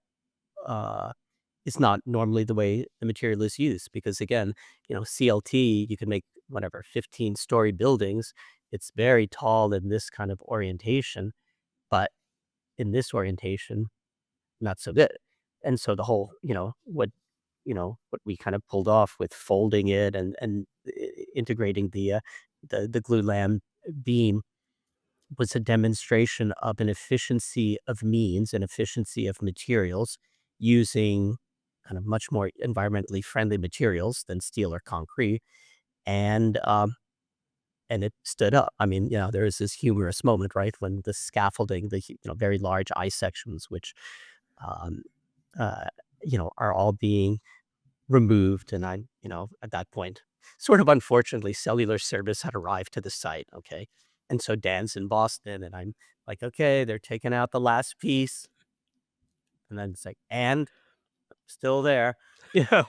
uh, is not normally the way the material is used. Because again, CLT, you can make whatever 15-story buildings. It's very tall in this kind of orientation, but in this orientation, not so good. And so the whole, what we kind of pulled off with folding it and integrating the glue lam beam was a demonstration of an efficiency of means and efficiency of materials using kind of much more environmentally friendly materials than steel or concrete. And, and it stood up. I mean, there is this humorous moment, right? When the scaffolding, very large I sections, which, um, uh, are all being removed. And at that point, sort of unfortunately, cellular service had arrived to the site. Okay. And so Dan's in Boston, and I'm like, okay, they're taking out the last piece. And then it's like, and still there. You know,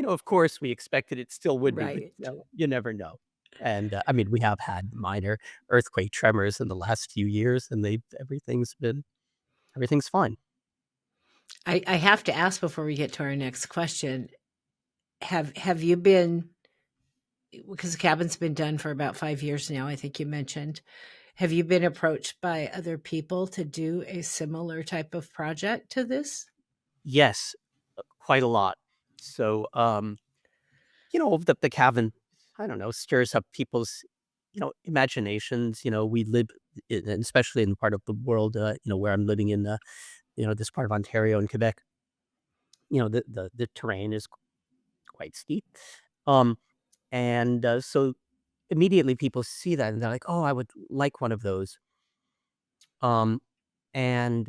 of course we expected it still would be, but Right. you never know. And I mean, we have had minor earthquake tremors in the last few years, and everything's fine. I have to ask before we get to our next question, have you been, because the cabin's been done for about 5 years now, I think you mentioned, have you been approached by other people to do a similar type of project to this? Yes, quite a lot. So, the cabin, I don't know, stirs up people's, imaginations. We live, especially in the part of the world, where I'm living in, this part of Ontario and Quebec. The terrain is quite steep, um, and so immediately people see that and they're like, "Oh, I would like one of those." Um, and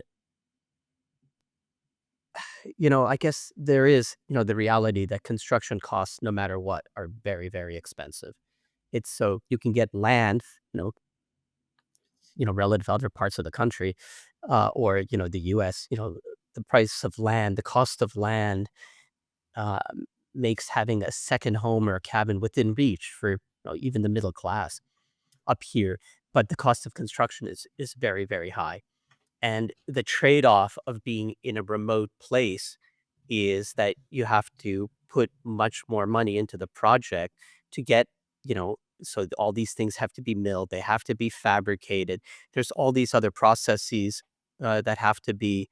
I guess there is, the reality that construction costs, no matter what, are very, very expensive. It's so you can get land, you know, relative to other parts of the country, or, the US, the price of land, the cost of land, uh, makes having a second home or a cabin within reach for, even the middle class up here. But the cost of construction is very, very high. And the trade-off of being in a remote place is that you have to put much more money into the project to get, so all these things have to be milled, they have to be fabricated. There's all these other processes that have to be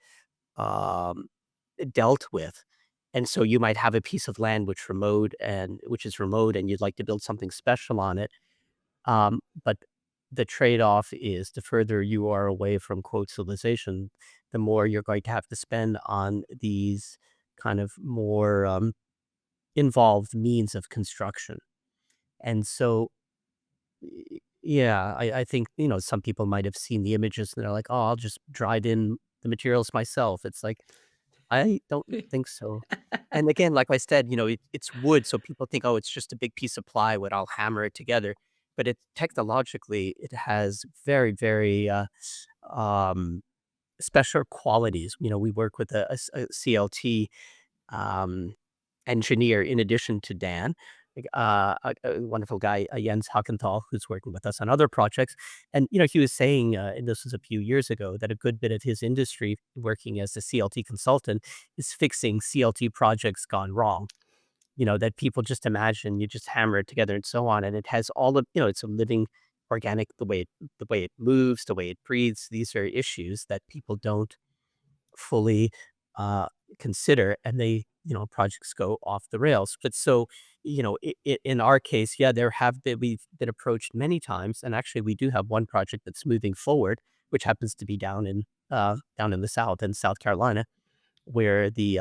um, dealt with. And so you might have a piece of land which is remote, and you'd like to build something special on it, but the trade-off is the further you are away from, quote, civilization, the more you're going to have to spend on these kind of more, involved means of construction. And so, yeah, I think, some people might have seen the images and they're like, "Oh, I'll just drive in the materials myself." It's like, I don't think so. And again, like I said, it's wood, so people think, "Oh, it's just a big piece of plywood, I'll hammer it together." But it has very, very, um, special qualities. We work with a CLT, um, engineer in addition to Dan, like, a wonderful guy, Jens Hackenthal, who's working with us on other projects. And, he was saying, and this was a few years ago, that a good bit of his industry, working as a CLT consultant, is fixing CLT projects gone wrong. That people just imagine you just hammer it together and so on. And it has all of, it's a living organic, the way it moves, the way it breathes. These are issues that people don't fully uh, consider, and projects go off the rails. But so, in our case, yeah, we've been approached many times, and actually, we do have one project that's moving forward, which happens to be down in the South, in South Carolina, where the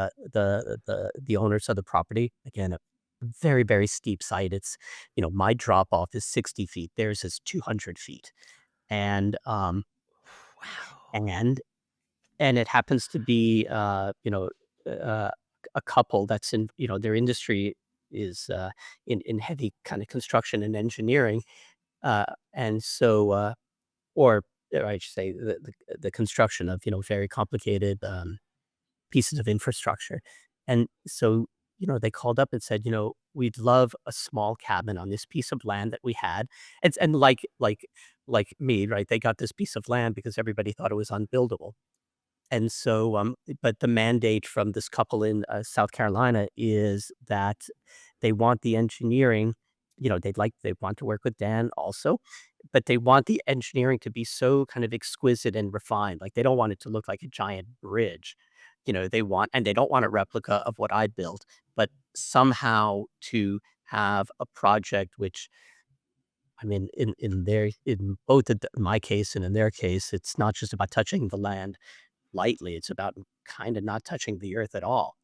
owners of the property, again, a very, very steep site. It's, my drop off is 60 feet. Theirs is 200 feet. And, Wow. and, and it happens to be, uh, a couple that's in, their industry is, in heavy kind of construction and engineering. Uh, and so, or I should say the construction of, very complicated, pieces of infrastructure. And so, they called up and said, we'd love a small cabin on this piece of land that we had. And like me, right? They got this piece of land because everybody thought it was unbuildable. And so, but the mandate from this couple in South Carolina is that they want the engineering, they want to work with Dan also, but they want the engineering to be so kind of exquisite and refined. Like they don't want it to look like a giant bridge. And they don't want a replica of what I built, but somehow to have a project which, I mean, in both my case and in their case, it's not just about touching the land lightly. It's about kind of not touching the earth at all.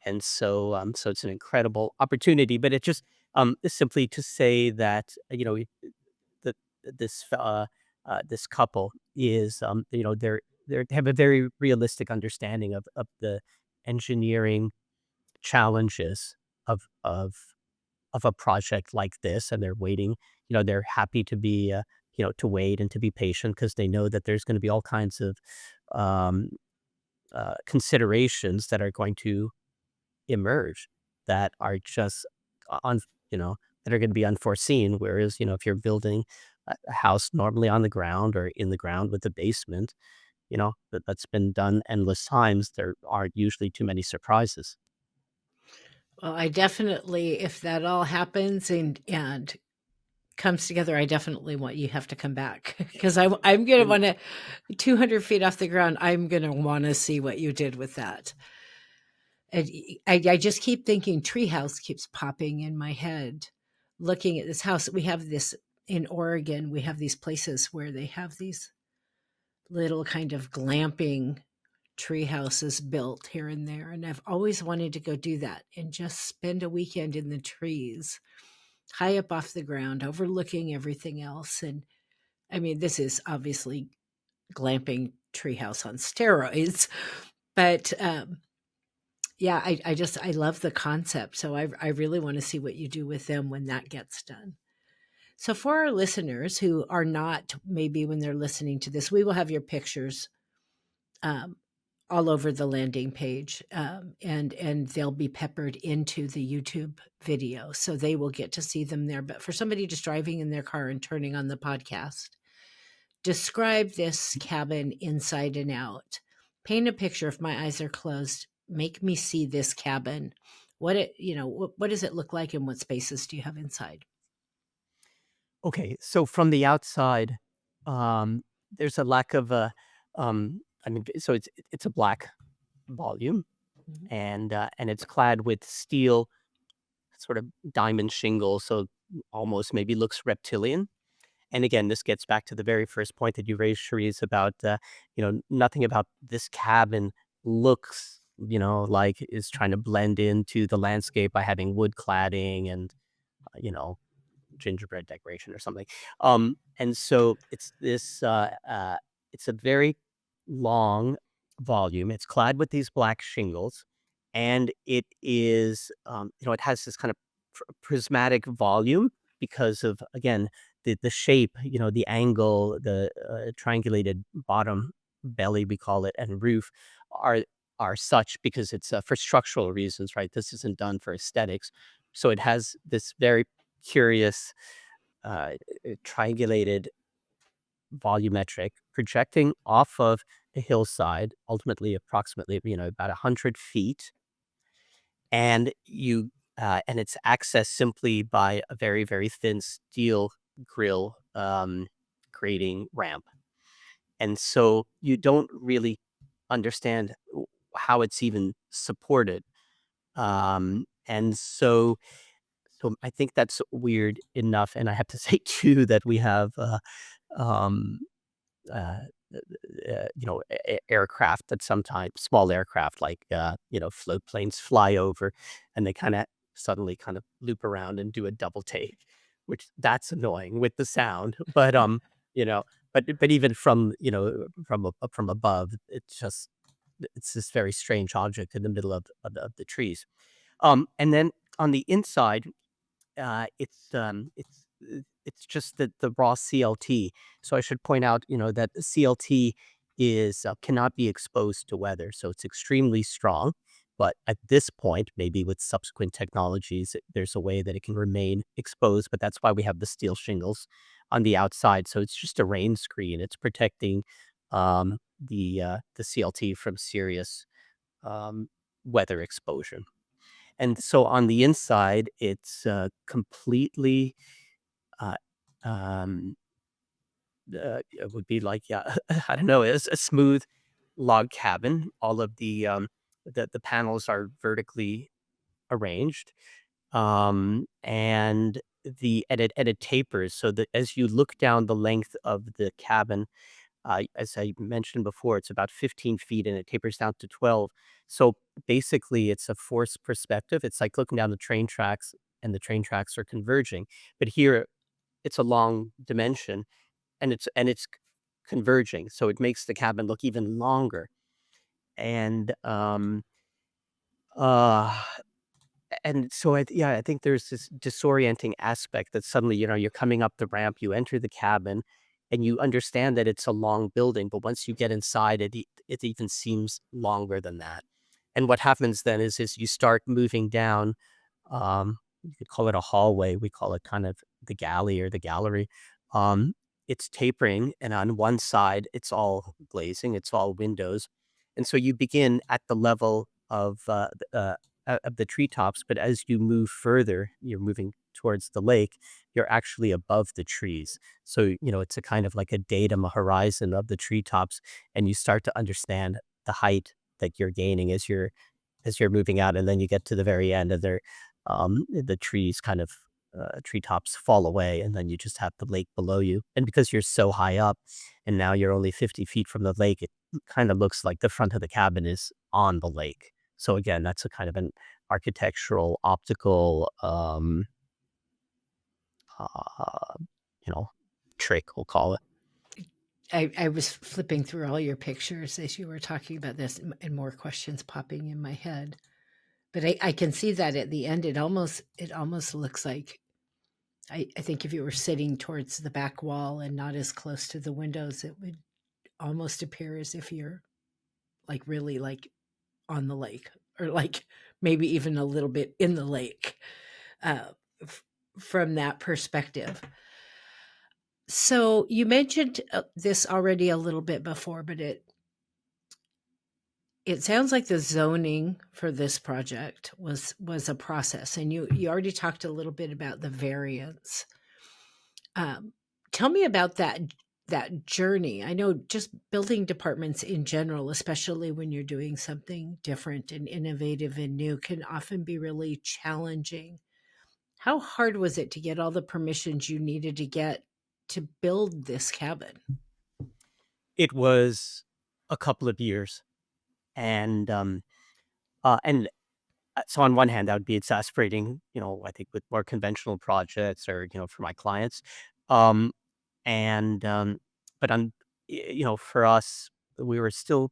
And so, so it's an incredible opportunity, but it just, is simply to say that, that this couple is, they have a very realistic understanding of the engineering challenges of, of, of a project like this. And they're waiting, they're happy to be, to wait and to be patient because they know that there's going to be all kinds of, um, considerations that are going to emerge that are just on, that are going to be unforeseen. Whereas, if you're building a house normally on the ground or in the ground with a basement, that's been done endless times, there aren't usually too many surprises. Well, I definitely, if that all happens and comes together, I definitely want you have to come back because I'm gonna Mm. want to 200 feet off the ground. I'm gonna want to see what you did with that. And I just keep thinking treehouse keeps popping in my head. Looking at this house, we have this in Oregon. We have these places where they have these little kind of glamping tree houses built here and there. And I've always wanted to go do that and just spend a weekend in the trees, high up off the ground, overlooking everything else. And I mean, this is obviously glamping treehouse on steroids, but yeah, I love the concept. So I really want to see what you do with them when that gets done. So for our listeners who are not, maybe when they're listening to this, we will have your pictures um, all over the landing page, and they'll be peppered into the YouTube video, so they will get to see them there. But for somebody just driving in their car and turning on the podcast, describe this cabin inside and out. Paint a picture. If my eyes are closed, make me see this cabin. What does it look like, and what spaces do you have inside? Okay, so from the outside, um, there's a lack of a, I mean, so it's a black volume, Mhm. and it's clad with steel, sort of diamond shingle, so almost maybe looks reptilian. And again, this gets back to the very first point that you raised, Cherise, about, nothing about this cabin looks, like is trying to blend into the landscape by having wood cladding and, you know, gingerbread decoration or something. And so it's a very long volume. It's clad with these black shingles, and it is, it has this kind of prismatic volume because of, again, the shape, the angle, the triangulated bottom belly, we call it, and roof are are such because it's for structural reasons, right? This isn't done for aesthetics. So it has this very curious, triangulated volumetric projecting off of a hillside, ultimately approximately, about 100 feet. And and it's accessed simply by a very, very thin steel grill um, grading ramp. And so you don't really understand how it's even supported. And so I think that's weird enough. And I have to say too that we have um, uh, aircraft that sometimes small aircraft like, float planes fly over and they kind of suddenly kind of loop around and do a double take, which that's annoying with the sound. You know, but even from above, it's this very strange object in the middle of the trees. And then on the inside, it's just the raw CLT. So I should point out, that the CLT is cannot be exposed to weather, so it's extremely strong. But at this point, maybe with subsequent technologies, there's a way that it can remain exposed. But that's why we have the steel shingles on the outside. So it's just a rain screen. It's protecting the CLT from serious um, weather exposure. And so on the inside, it's completely, uh, um, it would be like, yeah, I don't know, it's a smooth log cabin. All of the panels are vertically arranged, and it tapers so that as you look down the length of the cabin, as I mentioned before, it's about 15 feet and it tapers down to 12. So basically, it's a forced perspective. It's like looking down the train tracks and the train tracks are converging. But here, it's a long dimension and it's converging. So it makes the cabin look even longer. And uh, and so I think there's this disorienting aspect that suddenly, you're coming up the ramp, you enter the cabin, and you understand that it's a long building, but once you get inside, it even seems longer than that. And what happens then is you start moving down, you could call it a hallway, we call it kind of the galley or the gallery. Um, it's tapering, and on one side, it's all glazing, it's all windows. And so you begin at the level of the treetops, but as you move further, you're moving towards the lake, you're actually above the trees. So, it's a kind of like a datum, a horizon of the treetops, and you start to understand the height that you're gaining as you're moving out, and then you get to the very end of the trees kind of treetops fall away, and then you just have the lake below you. And because you're so high up, and now you're only 50 feet from the lake, it kind of looks like the front of the cabin is on the lake. So again, that's a kind of an architectural, optical, uh, you know, trick, we'll call it. I was flipping through all your pictures as you were talking about this and more questions popping in my head. But I can see that at the end, it almost looks like I think if you were sitting towards the back wall and not as close to the windows, it would almost appear as if you're like really like on the lake or like maybe even a little bit in the lake uh, f- from that perspective. So you mentioned this already a little bit before, but it sounds like the zoning for this project was a process, and you already talked a little bit about the variance. Um, Tell me about that journey. I know just building departments in general, especially when you're doing something different and innovative and new, can often be really challenging. How hard was it to get all the permissions you needed to get to build this cabin? It was a couple of years, and, so on one hand, that would be exasperating, I think with more conventional projects or, for my clients. Um, and, but for us, we were still,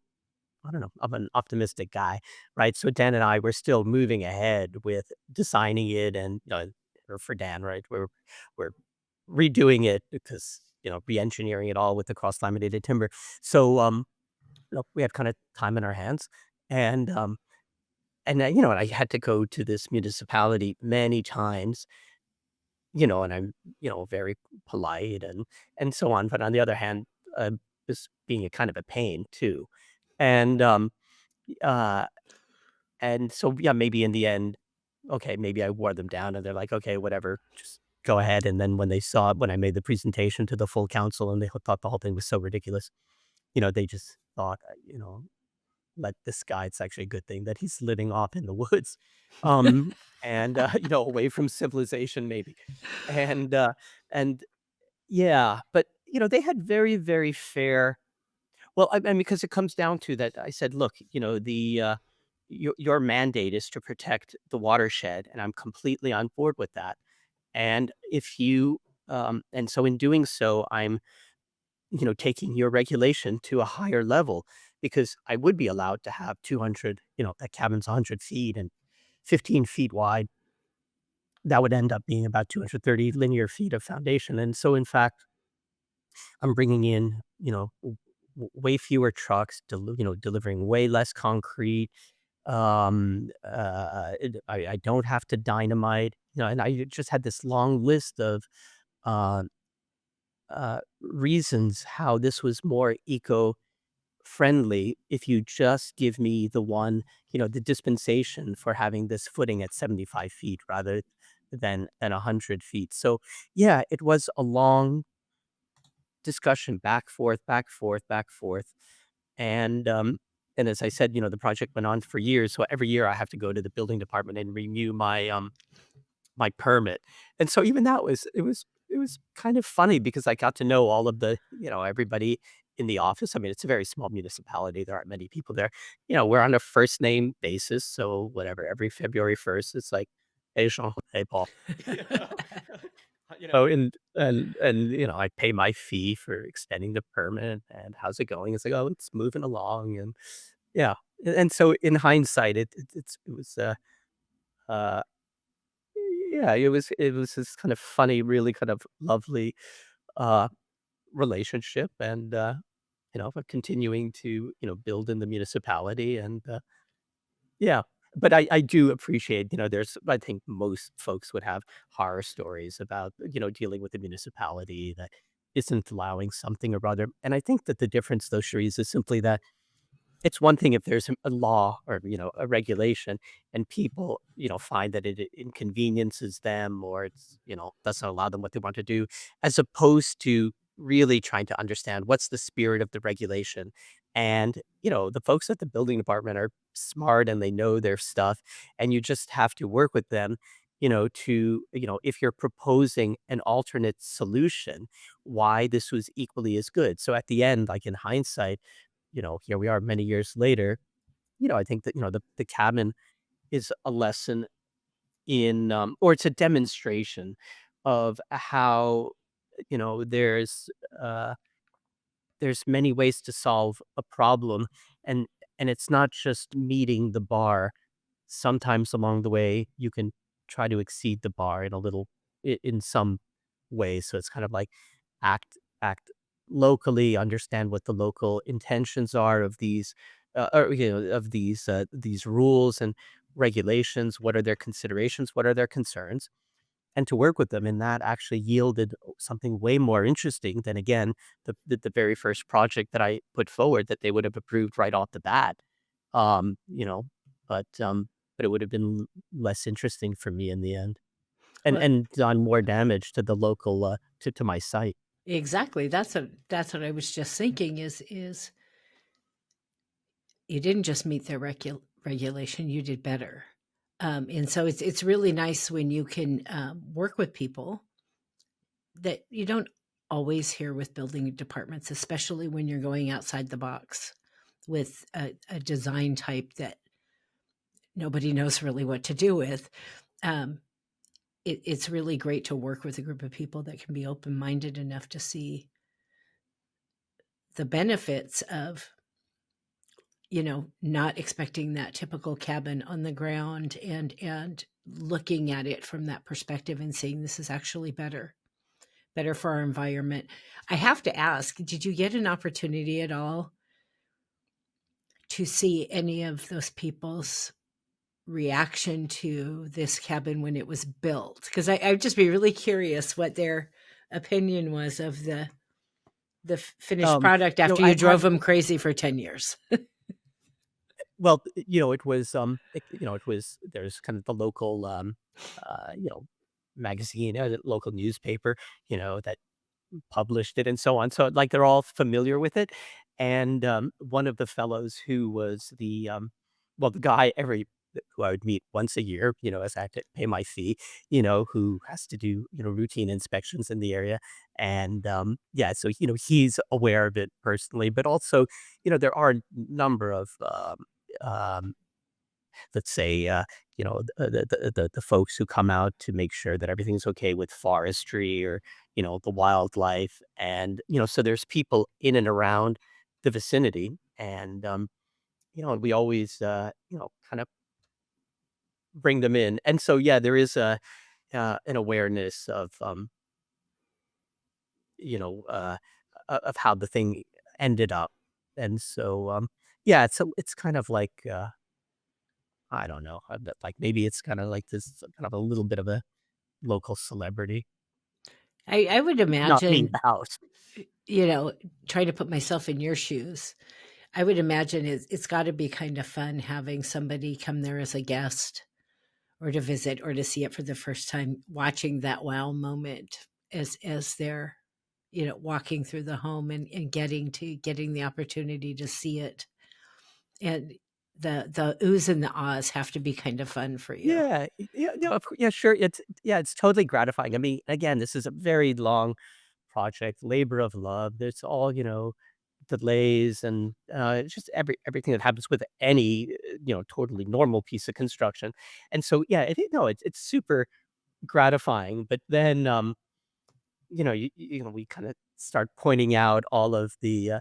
I don't know, I'm an optimistic guy, right? So Dan and I were still moving ahead with designing it and, or for Dan, right? We're redoing it because, re-engineering it all with the cross-laminated timber. So, we had kind of time in our hands, and, I had to go to this municipality many times, and I'm, very polite and so on. But on the other hand, just being a kind of a pain too. And, uh, and so, yeah, maybe in the end, okay, maybe I wore them down and they're like, okay, whatever, just go ahead. And then when they saw it, when I made the presentation to the full council and they thought the whole thing was so ridiculous, they just thought, let this guy, it's actually a good thing that he's living off in the woods, um, and, away from civilization maybe. And, and yeah, but, they had very, very fair, well, I mean, because it comes down to that. I said, look, your mandate is to protect the watershed, and I'm completely on board with that. And if you, and so in doing so, I'm, taking your regulation to a higher level because I would be allowed to have 200, that cabin's 100 feet and 15 feet wide. That would end up being about 230 linear feet of foundation. And so, in fact, I'm bringing in, way fewer trucks, delivering way less concrete. I don't have to dynamite, and I just had this long list of uh, reasons how this was more eco friendly if you just give me the dispensation for having this footing at 75 feet rather than 100 feet. So, yeah, it was a long discussion, back, forth, back, forth, back, forth. And as I said, the project went on for years. So every year I have to go to the building department and renew my permit. And so even that it was kind of funny because I got to know all of everybody in the office. I mean, it's a very small municipality. There aren't many people there. We're on a first name basis. So whatever, every February 1st, it's like, hey, Sean, hey, Paul. You know, and I pay my fee for extending the permit. And how's it going? It's like, oh, it's moving along. And yeah. And so in hindsight, it was uh yeah, it was this kind of funny, really kind of lovely, uh, relationship and, for continuing to, build in the municipality and, yeah. But I do appreciate, I think most folks would have horror stories about, dealing with the municipality that isn't allowing something or other. And I think that the difference, though, Cherise, is simply that it's one thing if there's a law or, a regulation and people, find that it inconveniences them or doesn't allow them what they want to do, as opposed to really trying to understand what's the spirit of the regulation. And, the folks at the building department are smart and they know their stuff. And you just have to work with them, if you're proposing an alternate solution, why this was equally as good. So at the end, like in hindsight, here we are many years later, I think that, the cabin is a lesson or it's a demonstration of how, uh, there's many ways to solve a problem. And, and it's not just meeting the bar. Sometimes along the way, you can try to exceed the bar in some ways. So it's kind of like act locally, understand what the local intentions are of these rules and regulations. What are their considerations? What are their concerns? And to work with them, and that actually yielded something way more interesting than, again, the very first project that I put forward that they would have approved right off the bat. Um, you know, but it would have been less interesting for me in the end, and Well, and done more damage to the local to my site. exactly. That's what I was just thinking is you didn't just meet their regulation, you did better. And so it's really nice when you can work with people that you don't always hear with building departments, especially when you're going outside the box with a design type that nobody knows really what to do with. Um, it's really great to work with a group of people that can be open minded enough to see the benefits of not expecting that typical cabin on the ground and looking at it from that perspective and saying this is actually better for our environment. I have to ask, did you get an opportunity at all to see any of those people's reaction to this cabin when it was built? Because I'd just be really curious what their opinion was of the finished Um, product after you I drove had them crazy for 10 years. well, it was there's kind of the local uh, you know magazine, the local newspaper, that published it and so on. So, like, they're all familiar with it. And, one of the fellows who was the guy who I would meet once a year, as I had to pay my fee, who has to do, routine inspections in the area. And, yeah, so, he's aware of it personally, but also, there are a number of, um let's say, the folks who come out to make sure that everything's okay with forestry or, the wildlife. And, so there's people in and around the vicinity. And, and we always, kind of bring them in. And so, yeah, there is an awareness of, you know, uh, of how the thing ended up. And so, yeah, it's kind of like, I don't know, like maybe it's kind of like this kind of a little bit of a local celebrity, I would not being imagine, the house. you know, trying to put myself in your shoes. I would imagine it's got to be kind of fun having somebody come there as a guest or to visit or to see it for the first time, watching that wow moment as they're, walking through the home and getting the opportunity to see it. And the oohs and the ahs have to be kind of fun for you. Yeah, yeah, no, yeah, sure. It's totally gratifying. I mean, again, this is a very long project, labor of love. There's all, delays and it's just everything that happens with any totally normal piece of construction. And so, yeah, no, it's super gratifying. But then, we kinda start pointing out all of the,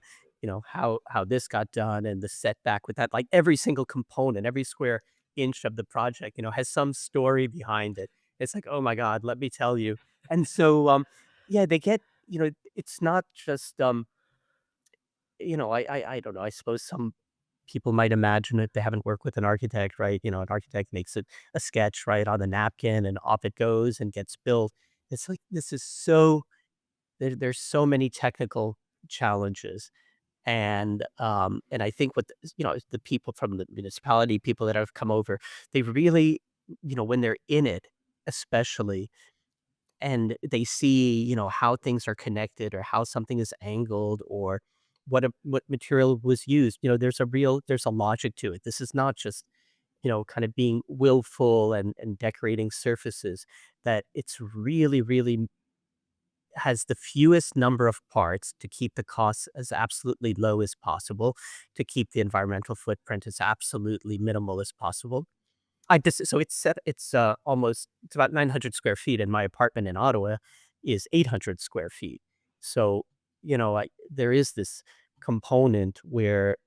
how this got done and the setback with that, like, every single component, every square inch of the project, has some story behind it. It's like, "Oh my god, let me tell you." And so, yeah, they get it's not just, I don't know, I suppose some people might imagine it, they haven't worked with an architect, right? An architect makes a sketch, right, on the napkin, and off it goes and gets built. It's like, this is there's so many technical challenges. And I think what the people from the municipality, people that have come over, they really, when they're in it, especially, and they see, how things are connected or how something is angled or what material was used, there's a logic to it. This is not just, kind of being willful and decorating surfaces, that it's really, really has the fewest number of parts to keep the costs as absolutely low as possible, to keep the environmental footprint as absolutely minimal as possible. I just so it's about 900 square feet, and my apartment in Ottawa is 800 square feet. So, there is this component where,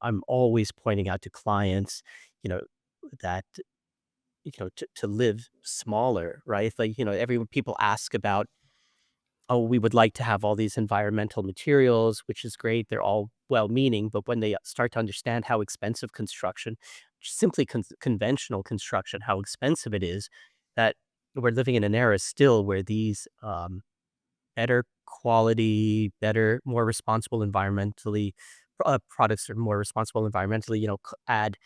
I'm always pointing out to clients, you know, that, to live smaller, right? Like, people ask about, "Oh, we would like to have all these environmental materials," which is great. They're all well-meaning, but when they start to understand how expensive construction, simply conventional construction, how expensive it is, that we're living in an era still where these, better quality, better, more responsible environmentally, products are more responsible environmentally, add,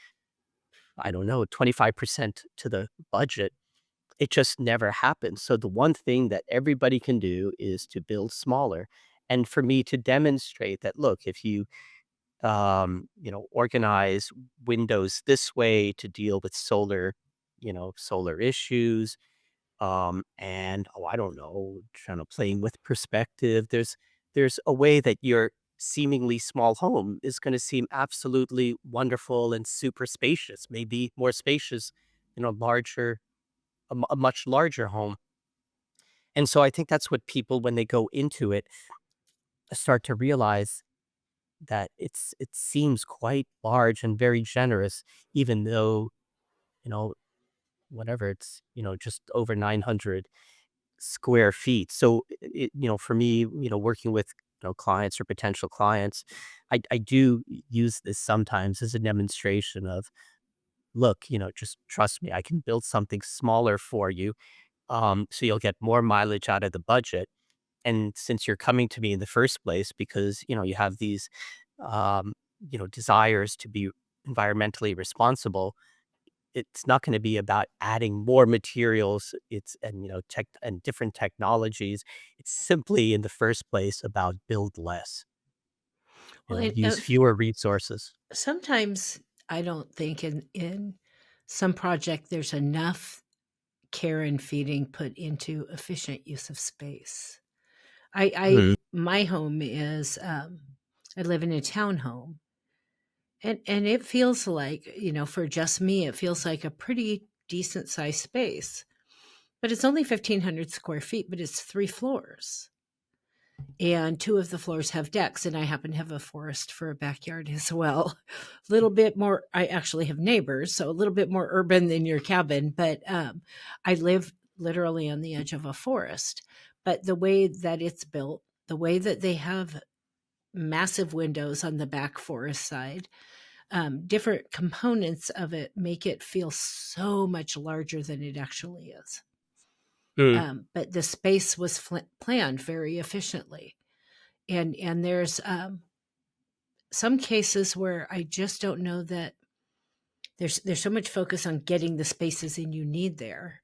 I don't know, 25% to the budget. It just never happens. So the one thing that everybody can do is to build smaller. And for me to demonstrate that, look, if you, organize windows this way to deal with solar issues, and I don't know, kind of playing with perspective. There's a way that your seemingly small home is going to seem absolutely wonderful and super spacious, maybe more spacious, larger, a much larger home. And so I think that's what people, when they go into it, start to realize that it seems quite large and very generous, even though, you know, whatever, it's, just over 900 square feet. So, for me, working with, clients or potential clients, I do use this sometimes as a demonstration of, look, just trust me, I can build something smaller for you. So you'll get more mileage out of the budget. And since you're coming to me in the first place because, you have these, desires to be environmentally responsible, it's not gonna be about adding more materials, it's and, tech and different technologies. It's simply, in the first place, about build less, Well, use fewer resources. sometimes I don't think in some project there's enough care and feeding put into efficient use of space. Mhm, My home is, I live in a townhome, and it feels like, for just me, it feels like a pretty decent sized space, but it's only 1,500 square feet, but it's 3 floors. And 2 of the floors have decks, and I happen to have a forest for a backyard as well. A little bit more, I actually have neighbors, so a little bit more urban than your cabin, but, I live literally on the edge of a forest. But the way that it's built, the way that they have massive windows on the back forest side, different components of it make it feel so much larger than it actually is. mm, But the space was planned very efficiently. And there's some cases where I just don't know that there's so much focus on getting the spaces in you need there,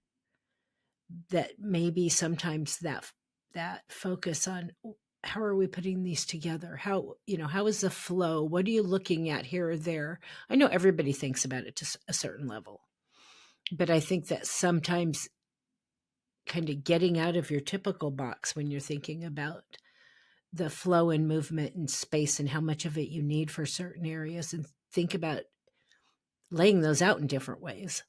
that maybe sometimes that focus on how are we putting these together, how is the flow, what are you looking at here or there. I know everybody thinks about it to a certain level, but I think that sometimes kind of getting out of your typical box when you're thinking about the flow and movement and space and how much of it you need for certain areas, and think about laying those out in different ways,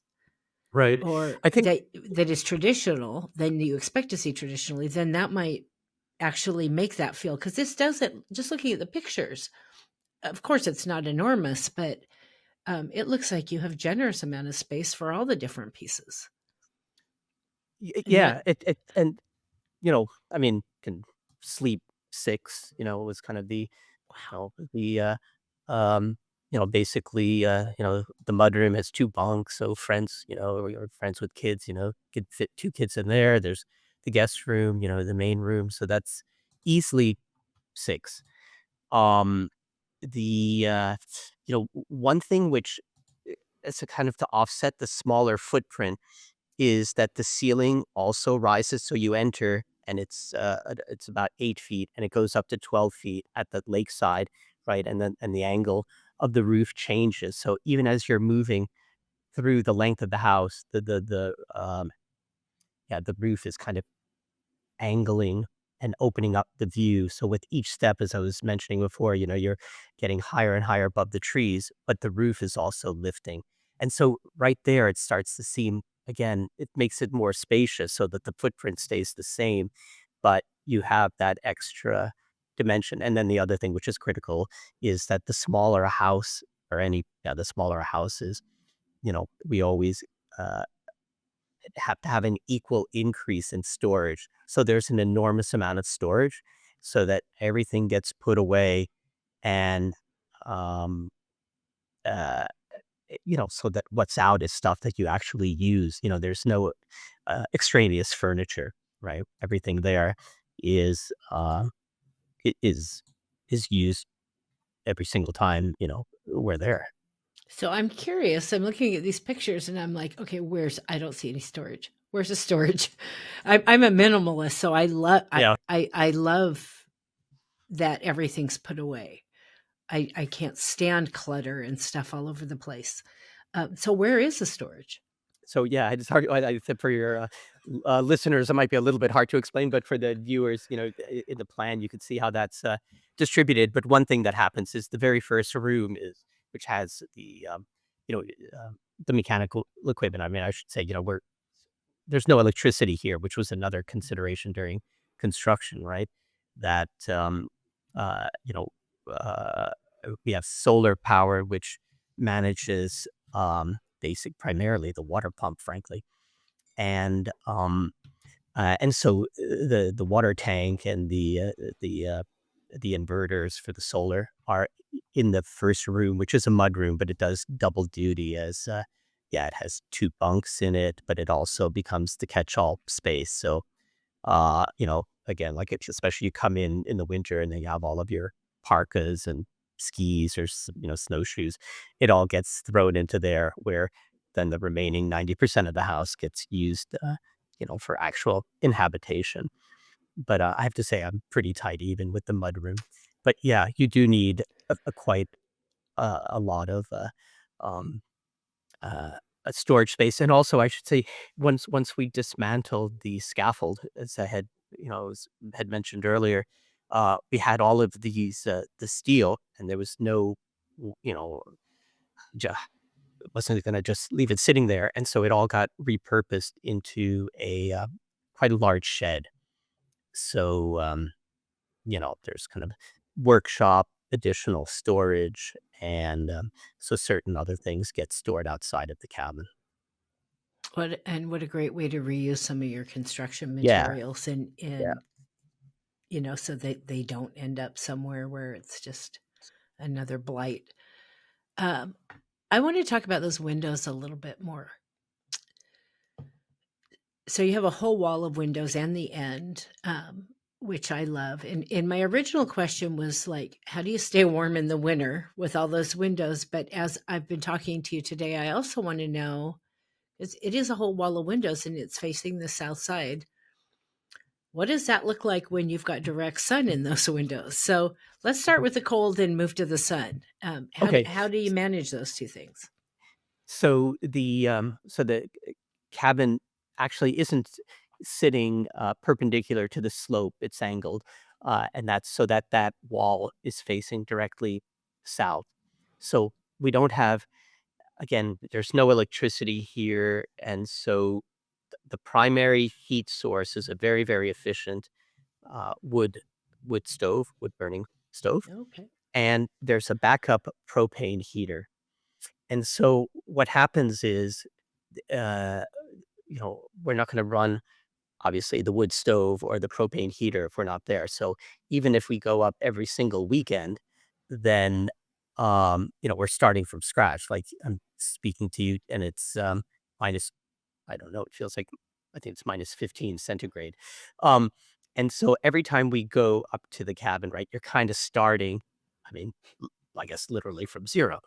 right. or I think that is traditional than you expect to see traditionally, then that might actually make that feel, because this doesn't, just looking at the pictures, of course it's not enormous, but it looks like you have generous amount of space for all the different pieces. And that, yeah, I mean, can sleep 6, was kind of wow. the, basically, the mudroom has 2 bunks, so friends, or friends with kids, could fit 2 kids in there. There's the guest room, the main room, so that's easily 6. Um, one thing which, is a kind of to offset the smaller footprint is that the ceiling also rises. So you enter and it's about 8 feet and it goes up to 12 feet at the lakeside, right? And the angle of the roof changes. So even as you're moving through the length of the house, the roof is kind of angling and opening up the view. So with each step, as I was mentioning before, you're getting higher and higher above the trees, but the roof is also lifting. And so right there, it starts to seem, again, it makes it more spacious so that the footprint stays the same, but you have that extra dimension. And then the other thing, which is critical, is that the smaller a house the smaller a house is, we always, uh, have to have an equal increase in storage. So there's an enormous amount of storage so that everything gets put away and, um, uh, so that what's out is stuff that you actually use. There's no extraneous furniture, right? Everything there is, i- is, is used every single time, we're there. So I'm curious. I'm looking at these pictures and I'm like, okay, I don't see any storage. Where's the storage? I'm a minimalist, so Yeah. I love that everything's put away. I can't stand clutter and stuff all over the place. So where is the storage? So, yeah, it's hard I said for your, listeners, it might be a little bit hard to explain, but for the viewers, in the plan, you could see how that's, distributed. But one thing that happens is the very first room is which has you know, the mechanical equipment. I mean, I should say, there's no electricity here, which was another consideration during construction, right? That, you know, uh, we have solar power, which manages, primarily the water pump, frankly. And so the water tank and the inverters for the solar are in the first room, which is a mud room, but it does double duty as, yeah, it has 2 bunks in it, but it also becomes the catch-all space. So, again, like, it's especially you come in the winter and then you have all of your parkas and skis or snowshoes. It all gets thrown into there where then the remaining 90% of the house gets used, for actual inhabitation. But I have to say I'm pretty tight even with the mudroom. But yeah, you do need a quite a lot of um, uh, a storage space, and also I should say once we dismantled the scaffold, as I had had mentioned earlier, we had all of these the steel, and there was no w- you know ju- wasn't going to just leave it sitting there, and so it all got repurposed into a quite a large shed. So there's kind of workshop, additional storage, and so certain other things get stored outside of the cabin. What a great way to reuse some of your construction Yeah, materials yeah. so that they don't end up somewhere where it's just another blight. Um, I want to talk about those windows a little bit more. So you have a whole wall of windows and the end, which I love. And my original question was like, how do you stay warm in the winter with all those windows? But as I've been talking to you today, I also want to know, because it is a whole wall of windows and it's facing the south side. What does that look like when you've got direct sun in those windows? So let's start with the cold and move to the sun. Okay. How do you manage those two things? So the cabin actually isn't sitting perpendicular to the slope; it's angled, and that's so that that wall is facing directly south. So we don't have again. There's no electricity here, and so the primary heat source is a very very efficient wood burning stove, Okay. and there's a backup propane heater. And so what happens is, uh, we're not going to run obviously the wood stove or the propane heater if we're not there. So even if we go up every single weekend, then we're starting from scratch. Like I'm speaking to you, and it's minus. I don't know. It feels like I think it's minus 15 centigrade. Um, and so every time we go up to the cabin, right, you're kind of starting. I mean, I guess literally from zero.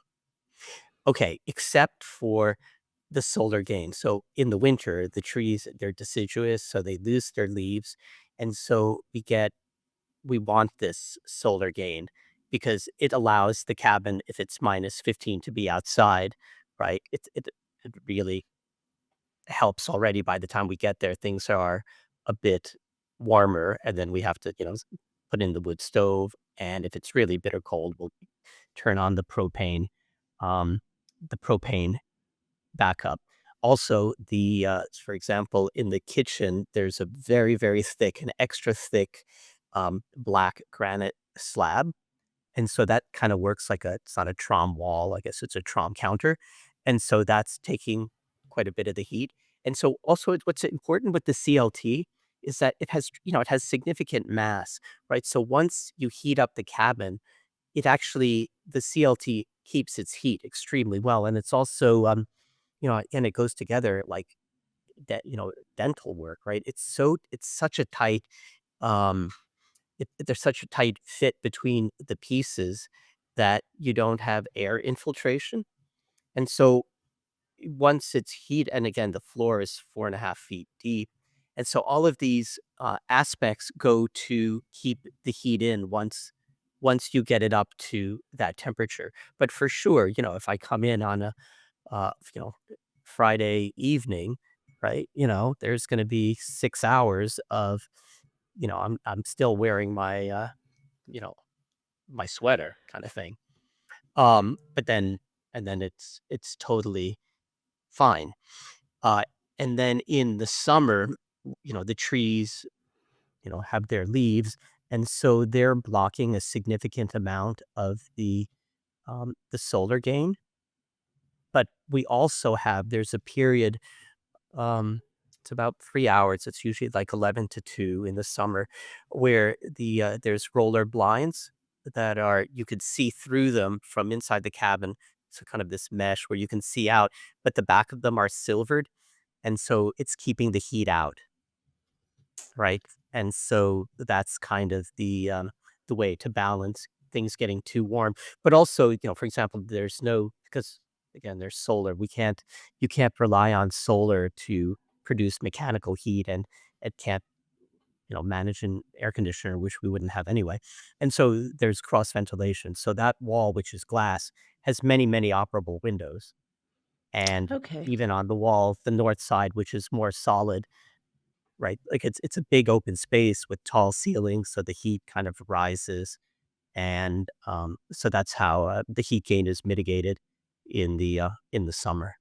Okay, except for the solar gain. So in the winter, the trees, they're deciduous, so they lose their leaves. And so we want this solar gain because it allows the cabin, if it's minus 15, to be outside, right? It really helps already by the time we get there. Things are a bit warmer, and then we have to, put in the wood stove. And if it's really bitter cold, we'll turn on the propane backup. Also, for example, in the kitchen, there's a very, very thick, an extra thick, black granite slab, and so that kinda works like it's not a trom wall, I guess it's a trom counter, and so that's taking quite a bit of the heat, and so also what's important with the CLT is that it has significant mass, right? So once you heat up the cabin, the CLT keeps its heat extremely well, and it's also, and it goes together like dental work, right? It's such a tight, um, there's such a tight fit between the pieces that you don't have air infiltration. And so once it's heat, and again, the floor is 4.5 feet deep. And so all of these aspects go to keep the heat in once you get it up to that temperature. But for sure, if I come in on a uh, you know, Friday evening, right? There's going to be 6 hours of, I'm still wearing you know, my sweater kind of thing. But then, and then it's totally fine. Uh, and then in the summer, the trees, have their leaves, and so they're blocking a significant amount of the solar gain. But we also there's a period. It's about 3 hours. It's usually like 11 to 2 in the summer where there's roller blinds that are you could see through them from inside the cabin. So kind of this mesh where you can see out, but the back of them are silvered, and so it's keeping the heat out, right? And so that's kind of the way to balance things getting too warm. But also, for example, there's no because again, there's solar. You can't rely on solar to produce mechanical heat, and it can't, manage an air conditioner, which we wouldn't have anyway. And so there's cross ventilation. So that wall, which is glass, has many, many operable windows. And Okay. even on the wall, the north side, which is more solid, right? Like it's a big open space with tall ceilings, so the heat kind of rises, and so that's how the heat gain is mitigated in the summer.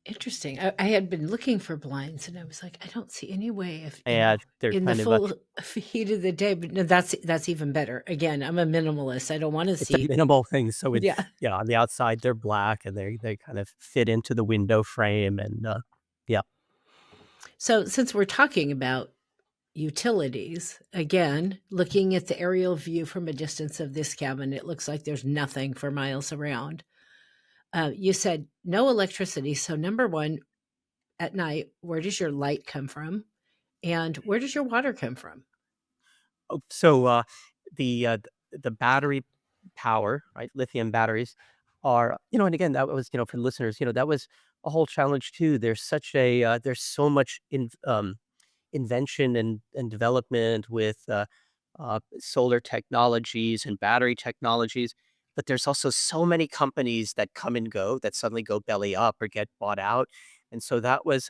Interesting. I had been looking for blinds and I was like, I don't see any way of, And they're in the kind of full heat of the day. But no, that's even better. Again, I'm a minimalist. I don't want to it's a see. minimal thing. So it, Yeah. yeah, on the outside they're black, and they kind of fit into the window frame, and yeah. So since we're talking about utilities, again, looking at the aerial view from a distance of this cabin, it looks like there's nothing for miles around. You said no electricity. So number one, at night, where does your light come from? And where does your water come from? Oh, so the uh, the battery power, right? Lithium batteries are, and again, that was, for listeners, that was a whole challenge too. There's so much invention and development with solar technologies and battery technologies, but there's also so many companies that come and go that suddenly go belly up or get bought out. And so that was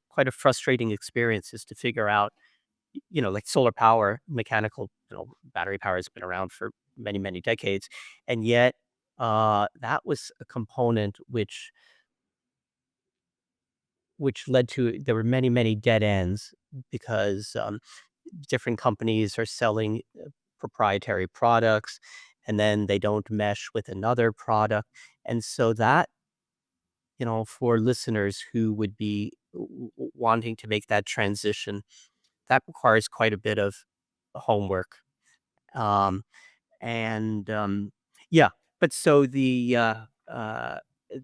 quite a frustrating experience, is to figure out, like solar power, mechanical, battery power has been around for many, many decades. And yet, that was a component which led to, there were many, many dead ends, because different companies are selling proprietary products, and then they don't mesh with another product. And so that, for listeners who would be wanting to make that transition, that requires quite a bit of homework. Um, and yeah, but so the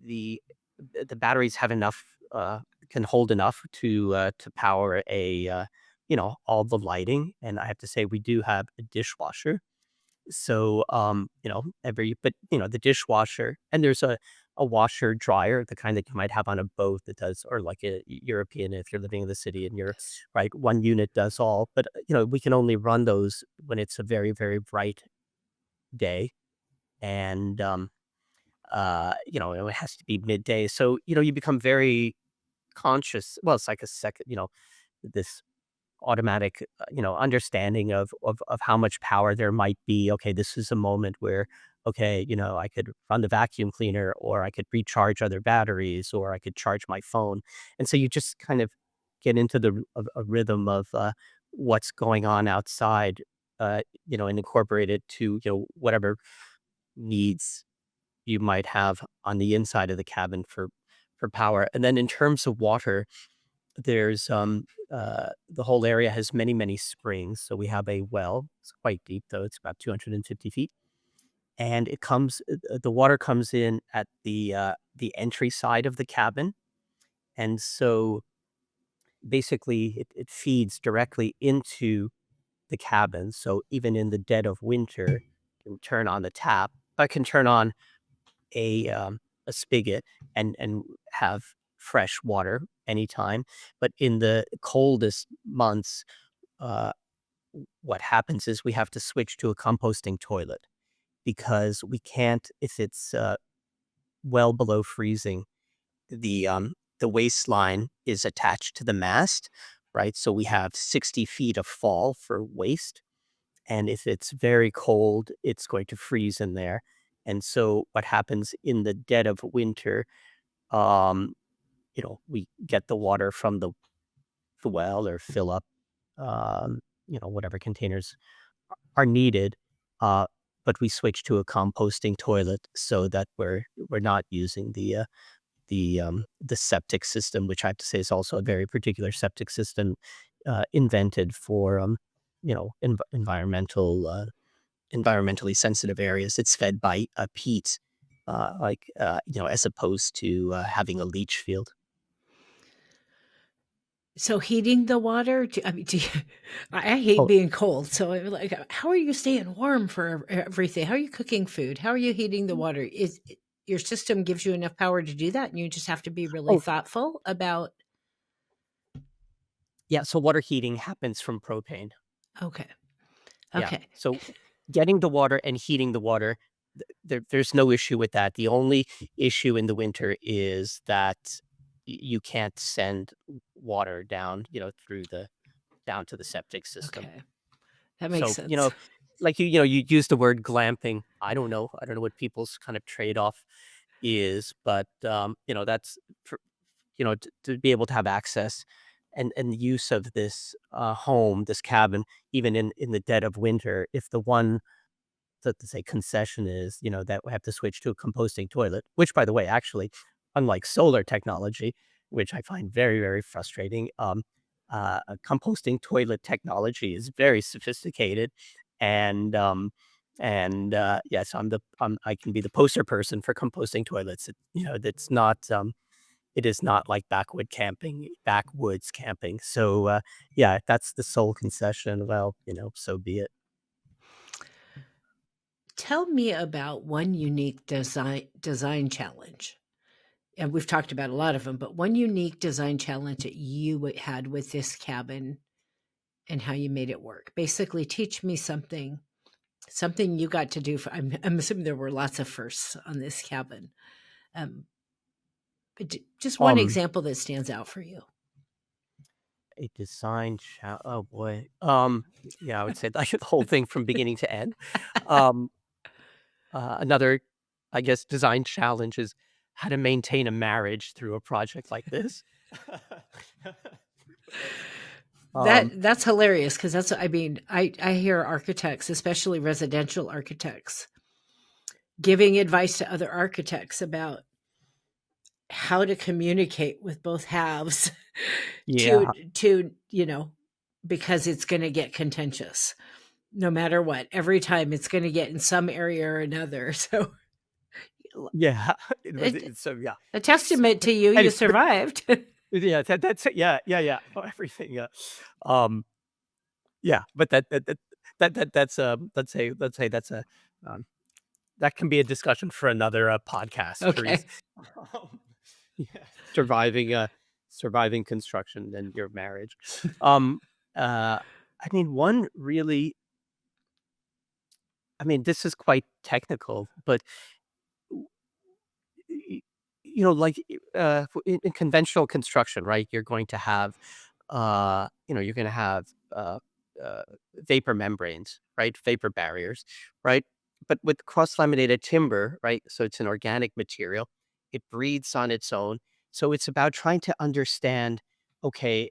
the batteries have enough, can hold enough to power all the lighting. And I have to say, we do have a dishwasher. So the dishwasher, and there's a washer dryer, the kind that you might have on a boat that does, or like a European, if you're living in the city and you're right, one unit does all. But we can only run those when it's a very, very bright day. And it has to be midday. So you become very conscious. Well, it's like a second, this automatic, understanding of how much power there might be. Okay, this is a moment where, okay, I could run the vacuum cleaner, or I could recharge other batteries, or I could charge my phone. And so you just kind of get into a rhythm of what's going on outside, and incorporate it to, whatever needs you might have on the inside of the cabin for power. And then in terms of water, there's the whole area has many, many springs. So we have a well. It's quite deep, though. It's about 250 feet, and the water comes in at the entry side of the cabin. And so basically it feeds directly into the cabin. So even in the dead of winter, you can turn on the tap. I can turn on a a spigot and have fresh water anytime. But in the coldest months, uh, what happens is we have to switch to a composting toilet, because we can't, if it's well below freezing. The waistline is attached to the mast, right? So we have 60 feet of fall for waste. And if it's very cold, it's going to freeze in there. And so what happens in the dead of winter, um, we get the water from the well, or fill up, whatever containers are needed. Uh, but we switch to a composting toilet, so that we're not using the septic system, which I have to say is also a very particular septic system, invented for environmentally sensitive areas. It's fed by peat, as opposed to having a leach field. So heating the water, I mean, I hate Oh, being cold. So I'm like, how are you staying warm for everything? How are you cooking food? How are you heating the water? your system gives you enough power to do that, and you just have to be really Oh, thoughtful about. yeah, so water heating happens from propane. Okay. Yeah, Okay. so getting the water and heating the water, there's no issue with that. The only issue in the winter is that you can't send water down, through the down to the septic system. Okay. That makes So, sense. like you use the word glamping. I don't know what people's kind of trade-off is, but that's for, to be able to have access and use of this home, this cabin, even in the dead of winter, if the one that to say concession is, that we have to switch to a composting toilet, which by the way, actually, unlike solar technology, which I find very, very frustrating, composting toilet technology is very sophisticated. And, yes, I can be the poster person for composting toilets. That's not, it is not like backwoods camping. So, yeah, if that's the sole concession, well, so be it. Tell me about one unique design challenge. And we've talked about a lot of them, but one unique design challenge that you had with this cabin and how you made it work. Basically, teach me something you got to do. I'm assuming there were lots of firsts on this cabin. Um, but just one Um, example that stands out for you. A design oh boy. Yeah, I would say like the whole thing from beginning to end. Um, Another, I guess, design challenge is how to maintain a marriage through a project like this. Um, That's hilarious because I mean, I hear architects, especially residential architects, giving advice to other architects about how to communicate with both halves to yeah, because it's going to get contentious no matter what. Every time it's going to get in some area or another. So yeah. it, So yeah. a S testament to you. You but survived. yeah, that's it. Yeah, yeah, yeah. Oh, everything. Yeah. Um, yeah, but that's let's say that's a um that can be a discussion for another, podcast, Cherise. Okay. Um, yeah, surviving construction and your marriage. Um, I mean, one really this is quite technical, but y like, in conventional construction, right, you're gonna have, uh, vapor membranes, right, vapor barriers, right? But with cross-laminated timber, right, so it's an organic material, it breathes on its own, so it's about trying to understand, okay,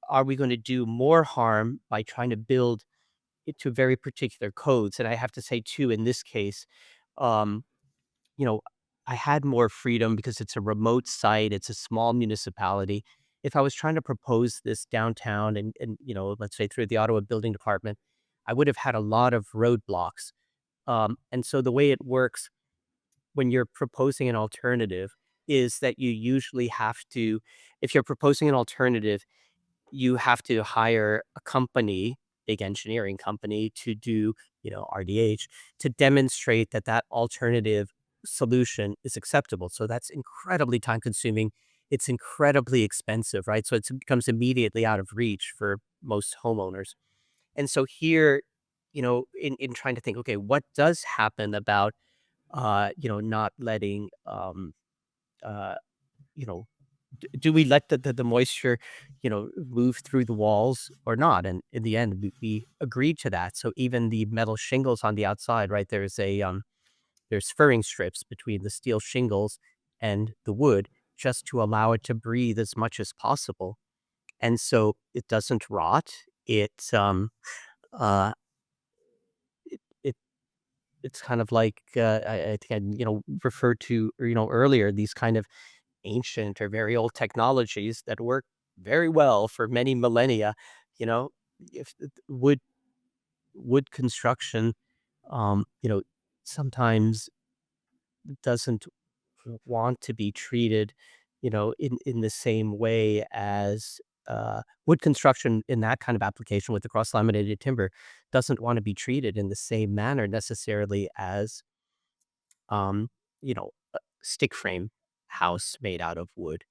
are we gonna do more harm by trying to build it to very particular codes? And I have to say too, in this case, um you know, I had more freedom because it's a remote site, it's a small municipality. If I was trying to propose this downtown and let's say through the Ottawa Building Department, I would have had a lot of roadblocks. And so the way it works when you're proposing an alternative is that you usually have to, if you're proposing an alternative, you have to hire a company, big engineering company to do, RDH to demonstrate that that alternative solution is acceptable. So that's incredibly time consuming. It's incredibly expensive, right? So it becomes immediately out of reach for most homeowners. And so here, in trying to think, okay, what does happen about, not letting, uh, you know, do we let the moisture, move through the walls or not? And in the end, we agreed to that. So even the metal shingles on the outside, right? There's furring strips between the steel shingles and the wood just to allow it to breathe as much as possible. And so it doesn't rot. Uh, it it's kind of like I think I referred to earlier these kind of ancient or very old technologies that work very well for many millennia, you know, if wood construction, sometimes doesn't want to be treated, in the same way as wood construction in that kind of application with the cross laminated timber doesn't want to be treated in the same manner necessarily as um, you know, stick frame house made out of wood.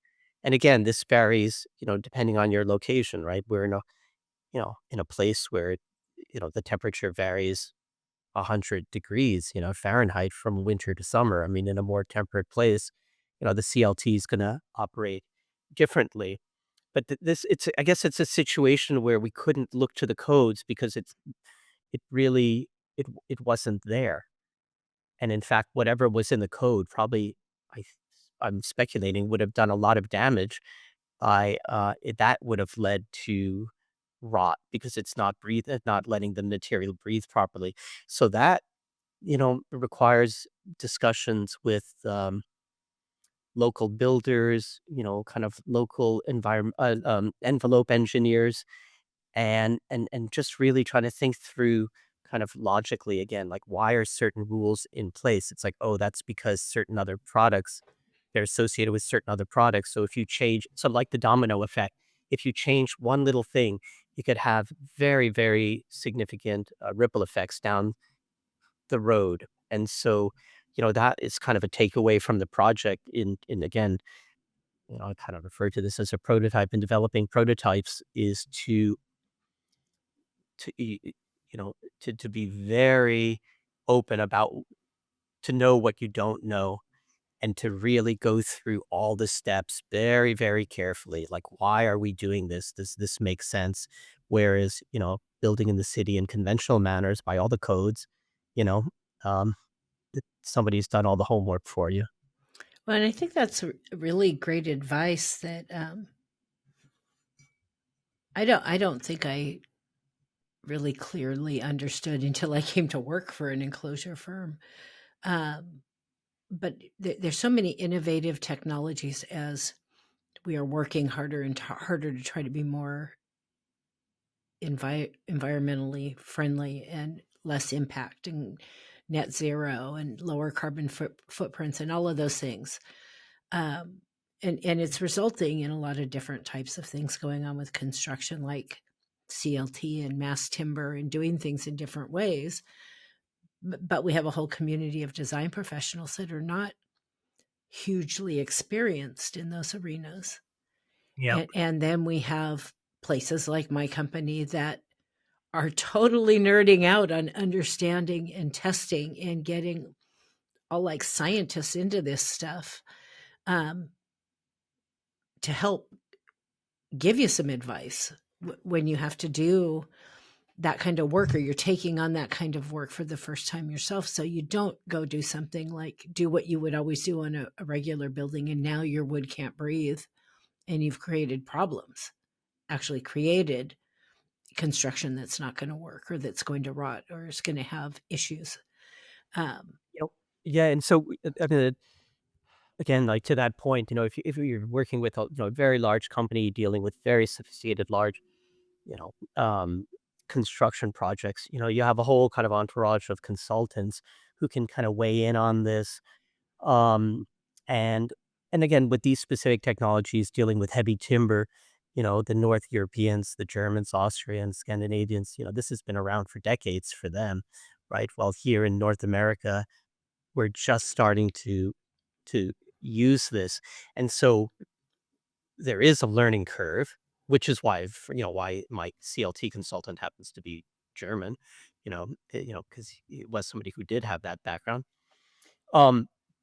And again, this varies, depending on your location, right? We're in a place where, the temperature varies 100 degrees, Fahrenheit from winter to summer. I mean, in a more temperate place, the CLT is going to operate differently. But I guess it's a situation where we couldn't look to the codes because it really, it wasn't there. And in fact, whatever was in the code probably, I, th- I'm speculating, would have done a lot of damage. That would have led to rot because it's not letting the material breathe properly. So that, requires discussions with, local builders, kind of local envelope engineers, and just really trying to think through kind of logically again, like why are certain rules in place? It's like, oh, that's because certain other products, they're associated with certain other products. So if you change, so like the domino effect, if you change one little thing, you could have very, very significant ripple effects down the road. And so, that is kind of a takeaway from the project in again, I kind of refer to this as a prototype, and developing prototypes is to y- y- you know to be very open about, to know what you don't know, and to really go through all the steps very, very carefully. Like, why are we doing this? Does this make sense? Whereas, building in the city in conventional manners by all the codes, you know, um, somebody's done all the homework for you. Well, and I think that's really great advice that I don't think I really clearly understood until I came to work for an enclosure firm. Um, but there's so many innovative technologies as we are working harder and harder to try to be more environmentally friendly and less impact and net zero and lower carbon footprints and all of those things. Um, and it's resulting in a lot of different types of things going on with construction, like CLT and mass timber, and doing things in different ways. But we have a whole community of design professionals that are not hugely experienced in those arenas. Yep. And then we have places like my company that are totally nerding out on understanding and testing and getting all like scientists into this stuff, um, to help give you some advice when you have to do that kind of work, or you're taking on that kind of work for the first time yourself, so you don't go do something like do what you would always do on a regular building, and now your wood can't breathe and you've created problems, actually created construction that's not going to work or that's going to rot or is going to have issues. um, You know, yeah, and so I mean, again, like to that point, if you're working with a very large company dealing with very sophisticated, large, you know, um, construction projects, you have a whole kind of entourage of consultants who can kind of weigh in on this. Um, and and again, with these specific technologies dealing with heavy timber, the North Europeans, the Germans, Austrians, Scandinavians, this has been around for decades for them, right? While here in North America, we're just starting to use this. And so there is a learning curve, which is why my CLT consultant happens to be German, because he was somebody who did have that background.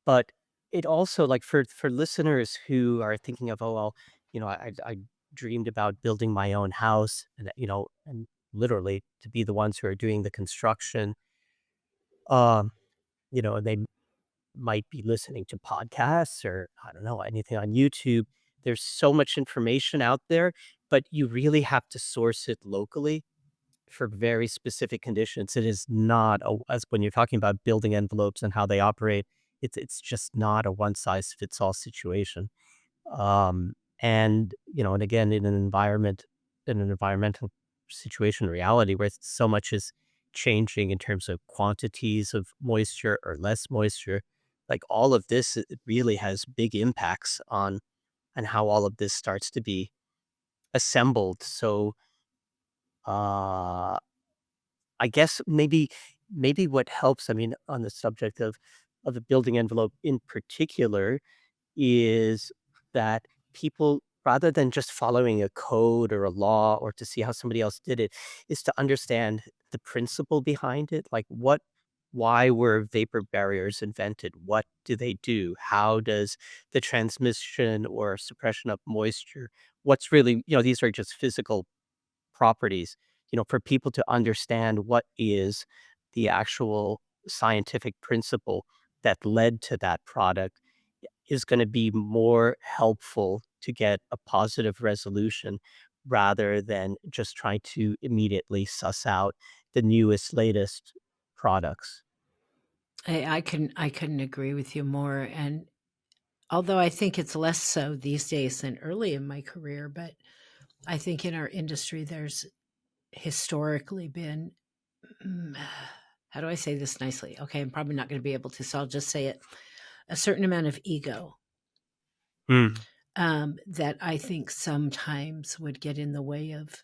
But it also, like, for listeners who are thinking of, oh well, I dreamed about building my own house, and literally to be the ones who are doing the construction. Um, and they might be listening to podcasts or, I don't know, anything on YouTube. There's so much information out there, but you really have to source it locally for very specific conditions. It is not as when you're talking about building envelopes and how they operate, it's just not a one size fits all situation. And again, in an environmental situation, reality where so much is changing in terms of quantities of moisture or less moisture, like all of this, it really has big impacts on how all of this starts to be assembled. So, uh, I guess maybe what helps, I mean, on the subject of the building envelope in particular is that people, rather than just following a code or a law or to see how somebody else did it, is to understand the principle behind it. Like why were vapor barriers invented? What do they do? How does the transmission or suppression of moisture, what's really, these are just physical properties, for people to understand what is the actual scientific principle that led to that product is going to be more helpful to get a positive resolution rather than just trying to immediately suss out the newest, latest products. I couldn't agree with you more. And although I think it's less so these days than early in my career, but I think in our industry there's historically been how do I say this nicely? Okay, I'm probably not going to be able to, so I'll just say it. A certain amount of ego Mm. that I think sometimes would get in the way of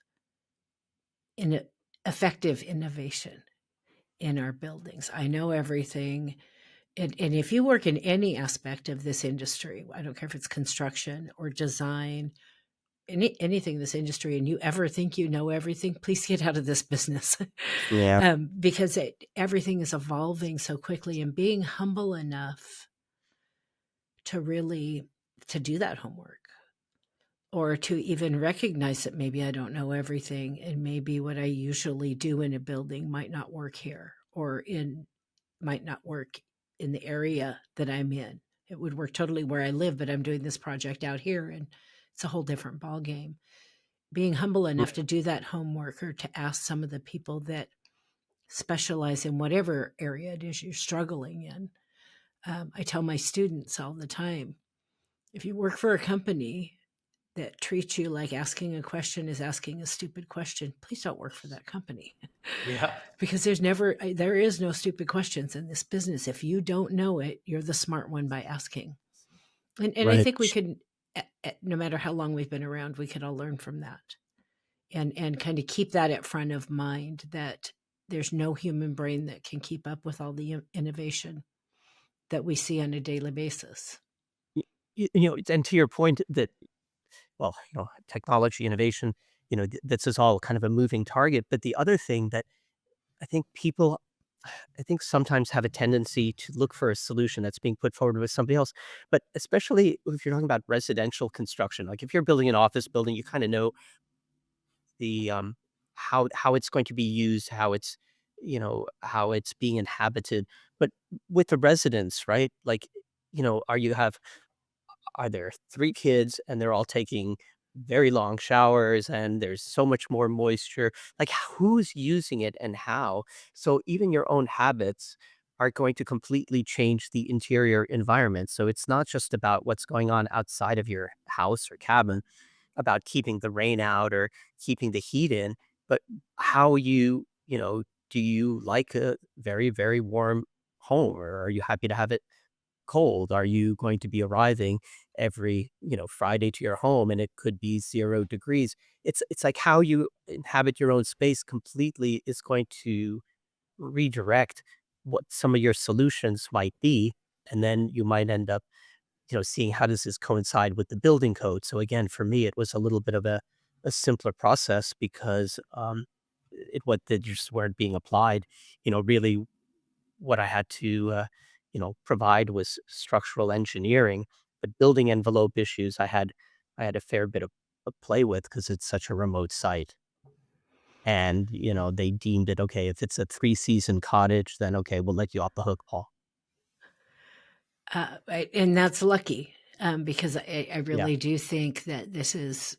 in effective innovation in our buildings. I know everything. And if you work in any aspect of this industry, I don't care if it's construction or design, anything in this industry, and you ever think you know everything, please get out of this business. Yeah. Because everything is evolving so quickly, and being humble enough to really to do that homework, or to even recognize that maybe I don't know everything, and maybe what I usually do in a building might not work here, or in might not work in the area that I'm in. It would work totally where I live, but I'm doing this project out here, and it's a whole different ball game. Being humble enough to do that homework, or to ask some of the people that specialize in whatever area it is you're struggling in. I tell my students all the time, if you work for a company that treats you like asking a question is asking a stupid question, please don't work for that company. Yeah. Because there is no stupid questions in this business. If you don't know it, you're the smart one by asking. And I Right. think we could, no matter how long we've been around, we could all learn from that, and kind of keep that at front of mind, that there's no human brain that can keep up with all the innovation that we see on a daily basis. And to your point that, well, technology innovation, this is all kind of a moving target. But the other thing that I think people, I think sometimes have a tendency to look for a solution that's being put forward with somebody else. But especially if you're talking about residential construction, like if you're building an office building, you kind of know the how it's going to be used, how it's being inhabited. But with the residents, right? Like, are there 3 kids and they're all taking very long showers and there's so much more moisture? Like, who's using it and how? So even your own habits are going to completely change the interior environment. So it's not just about what's going on outside of your house or cabin, about keeping the rain out or keeping the heat in, but how do you like a very, very warm home, or are you happy to have it cold? Are you going to be arriving every, Friday to your home and it could be 0 degrees? It's like how you inhabit your own space completely is going to redirect what some of your solutions might be. And then you might end up, seeing how does this coincide with the building code. So again, for me, it was a little bit of a simpler process because what they just weren't being applied. Really what I had to, provide was structural engineering, but building envelope issues, I had a fair bit of play with because it's such a remote site. And, they deemed it okay. If it's a 3-season cottage, then okay, we'll let you off the hook, Paul. And that's lucky, because I Yeah. really do think that this is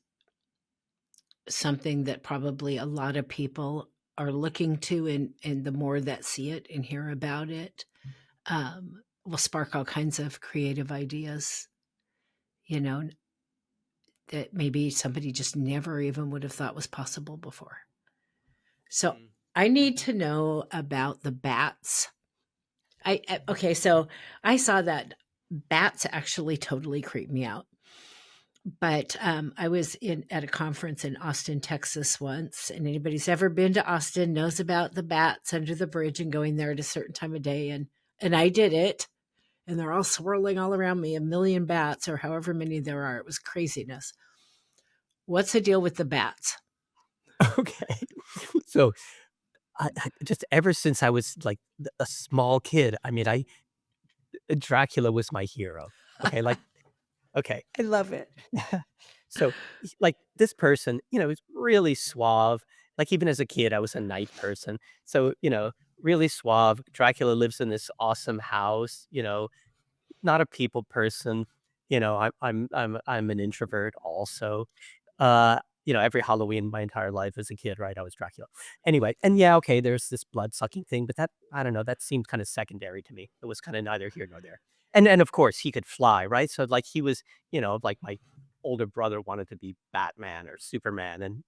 something that probably a lot of people are looking to, and the more that see it and hear about it, will spark all kinds of creative ideas, you know, that maybe somebody just never even would have thought was possible before. So Mm. I need to know about the bats. Okay, so I saw that bats actually totally creep me out. But I was in at a conference in Austin, Texas once, and anybody's ever been to Austin knows about the bats under the bridge and going there at a certain time of day, and I did it. and they're all swirling all around me, a million bats or however many there are. It was craziness. What's the deal with the bats? Okay. So I just ever since I was like a small kid, I mean, Dracula was my hero. Okay. Like, okay. I love it. So, like this person, is really suave. Like even as a kid, I was a night person. So, really suave. Dracula lives in this awesome house. Not a people person. I'm an introvert also. Every Halloween my entire life as a kid, right? I was Dracula. Anyway, and yeah, okay, there's this blood sucking thing, but that I don't know, that seemed kind of secondary to me. It was kind of neither here nor there. And of course he could fly, right? So like he was, like my older brother wanted to be Batman or Superman, and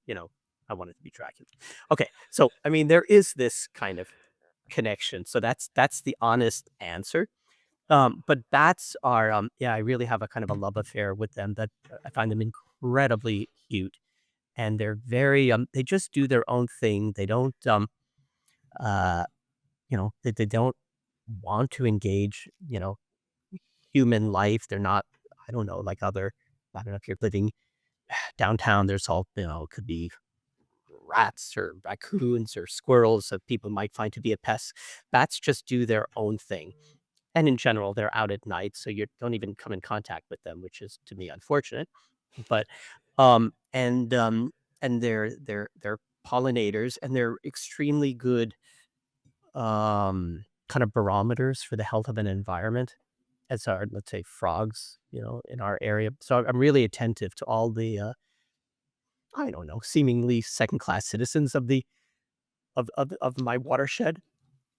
I wanted to be Dracula. Okay, so I mean there is this kind of connection. So that's the honest answer. But bats are, yeah, I really have a kind of a love affair with them that I find them incredibly cute. And they're very, they just do their own thing. They don't, uh, they don't want to engage, human life. They're not, I don't know, like I don't know if you're living downtown, there's all, could be rats or raccoons or squirrels that people might find to be a pest. Bats just do their own thing. And in general, they're out at night, so you don't even come in contact with them, which is to me unfortunate. But um, and um, and they're pollinators, and they're extremely good kind of barometers for the health of an environment, as are, let's say, frogs, in our area. So I'm really attentive to all the I don't know, seemingly second class citizens of the of my watershed,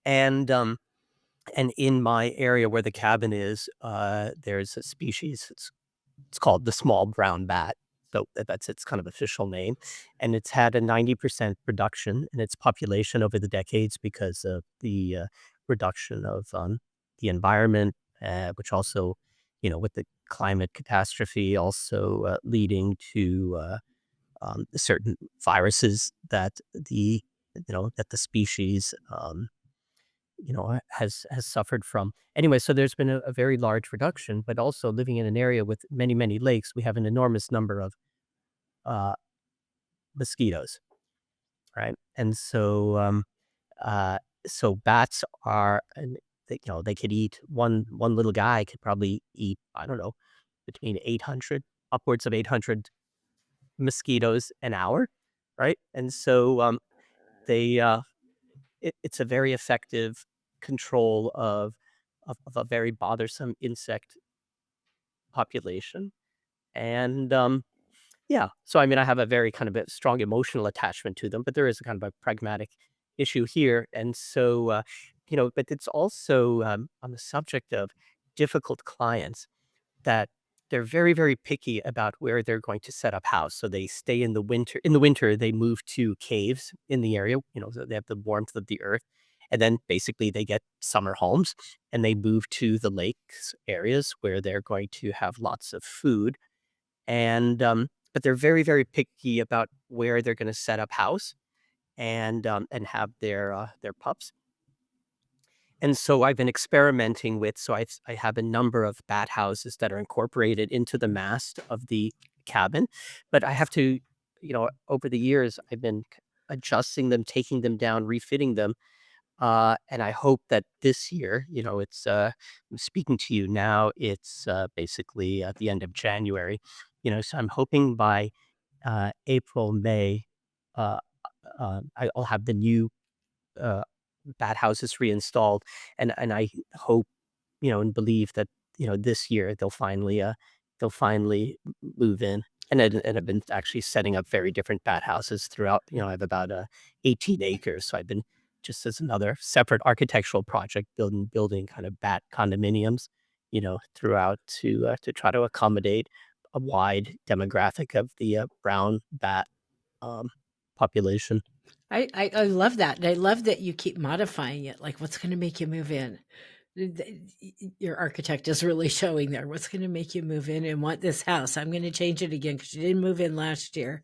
and and in my area where the cabin is, there's a species. It's called the small brown bat. So that's its kind of official name, and it's had a 90% reduction in its population over the decades because of the reduction of the environment, which also, with the climate catastrophe, also leading to certain viruses that the species has suffered from. Anyway, so there's been a very large reduction, but also living in an area with many, many lakes, we have an enormous number of uh, mosquitoes, right? And uh, so bats are, and they could eat one little guy could probably eat, I don't know, between 800, upwards of 800 mosquitoes an hour, right? And so they it's a very effective control of a very bothersome insect population. And yeah, so I mean, I have a very kind of a strong emotional attachment to them, but there is a kind of a pragmatic issue here. And so, but it's also on the subject of difficult clients that they're very, very picky about where they're going to set up house. So they stay in the winter. In the winter, they move to caves in the area, so they have the warmth of the earth. And then basically they get summer homes and they move to the lakes areas where they're going to have lots of food. And but they're very, very picky about where they're going to set up house and have their pups. And so I've been experimenting with, so I have a number of bat houses that are incorporated into the mast of the cabin, but I have to, over the years, I've been adjusting them, taking them down, refitting them. And I hope that this year, I'm speaking to you now, it's basically at the end of January, so I'm hoping by April, May, uh, I'll have the new uh, bat houses reinstalled, and I hope, and believe that, this year they'll finally move in. And I've been actually setting up very different bat houses throughout. I have about 18 acres, so I've been just as another separate architectural project building kind of bat condominiums, throughout to try to accommodate a wide demographic of the brown bat um, population. I love that. And I love that you keep modifying it. Like, what's going to make you move in? Your architect is really showing there. What's going to make you move in and want this house? I'm going to change it again because you didn't move in last year.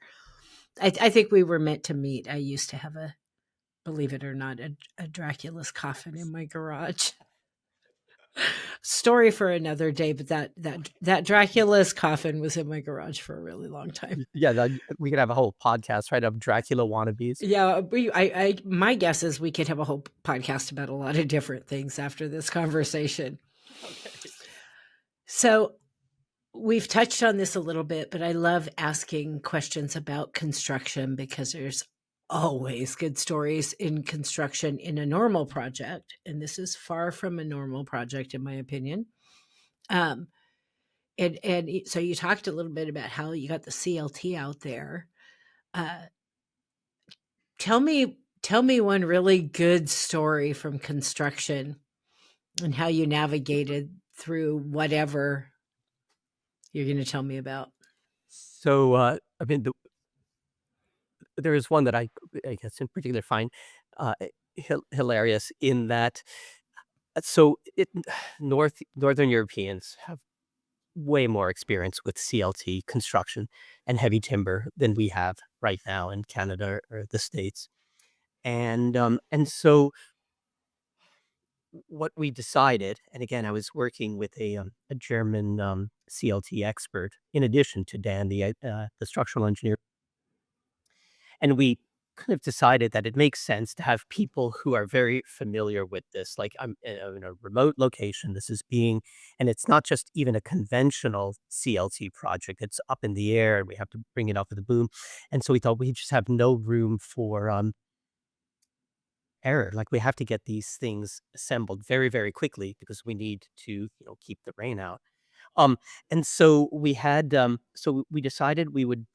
I think we were meant to meet. I used to have believe it or not, a Dracula's coffin in my garage. Story for another day, but that Dracula's coffin was in my garage for a really long time. Yeah, we could have a whole podcast, right, of Dracula wannabes. Yeah, my guess is we could have a whole podcast about a lot of different things after this conversation. Okay. So we've touched on this a little bit, but I love asking questions about construction because there's always good stories in construction in a normal project. And this is far from a normal project, in my opinion. Um, so you talked a little bit about how you got the CLT out there. Uh, tell me one really good story from construction and how you navigated through whatever you're going to tell me about. So, I mean, there is one that I guess in particular find hilarious in that. So, Northern Europeans have way more experience with CLT construction and heavy timber than we have right now in Canada or the States. And so what we decided, and again, I was working with a German CLT expert in addition to Dan, the structural engineer, and we kind of decided that it makes sense to have people who are very familiar with this. Like I'm in a remote location. And it's not just even a conventional CLT project. It's up in the air, and we have to bring it up with a boom. And so we thought we just have no room for error. Like we have to get these things assembled very, very quickly because we need to, keep the rain out. Um, and so we decided we would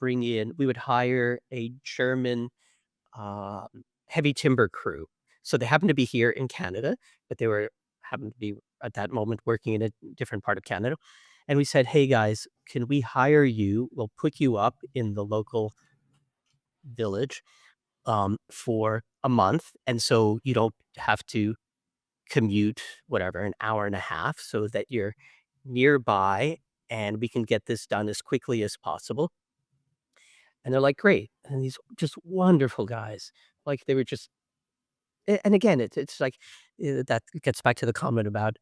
hire a German um, heavy timber crew. So they happened to be here in Canada, but they happened to be at that moment working in a different part of Canada. And we said, "Hey guys, can we hire you? We'll put you up in the local village for a month, and so you don't have to commute whatever an hour and a half, so that you're nearby, and we can get this done as quickly as possible." And they're like, "Great." And these just wonderful guys, like they were just and again, it's like, that gets back to the comment about,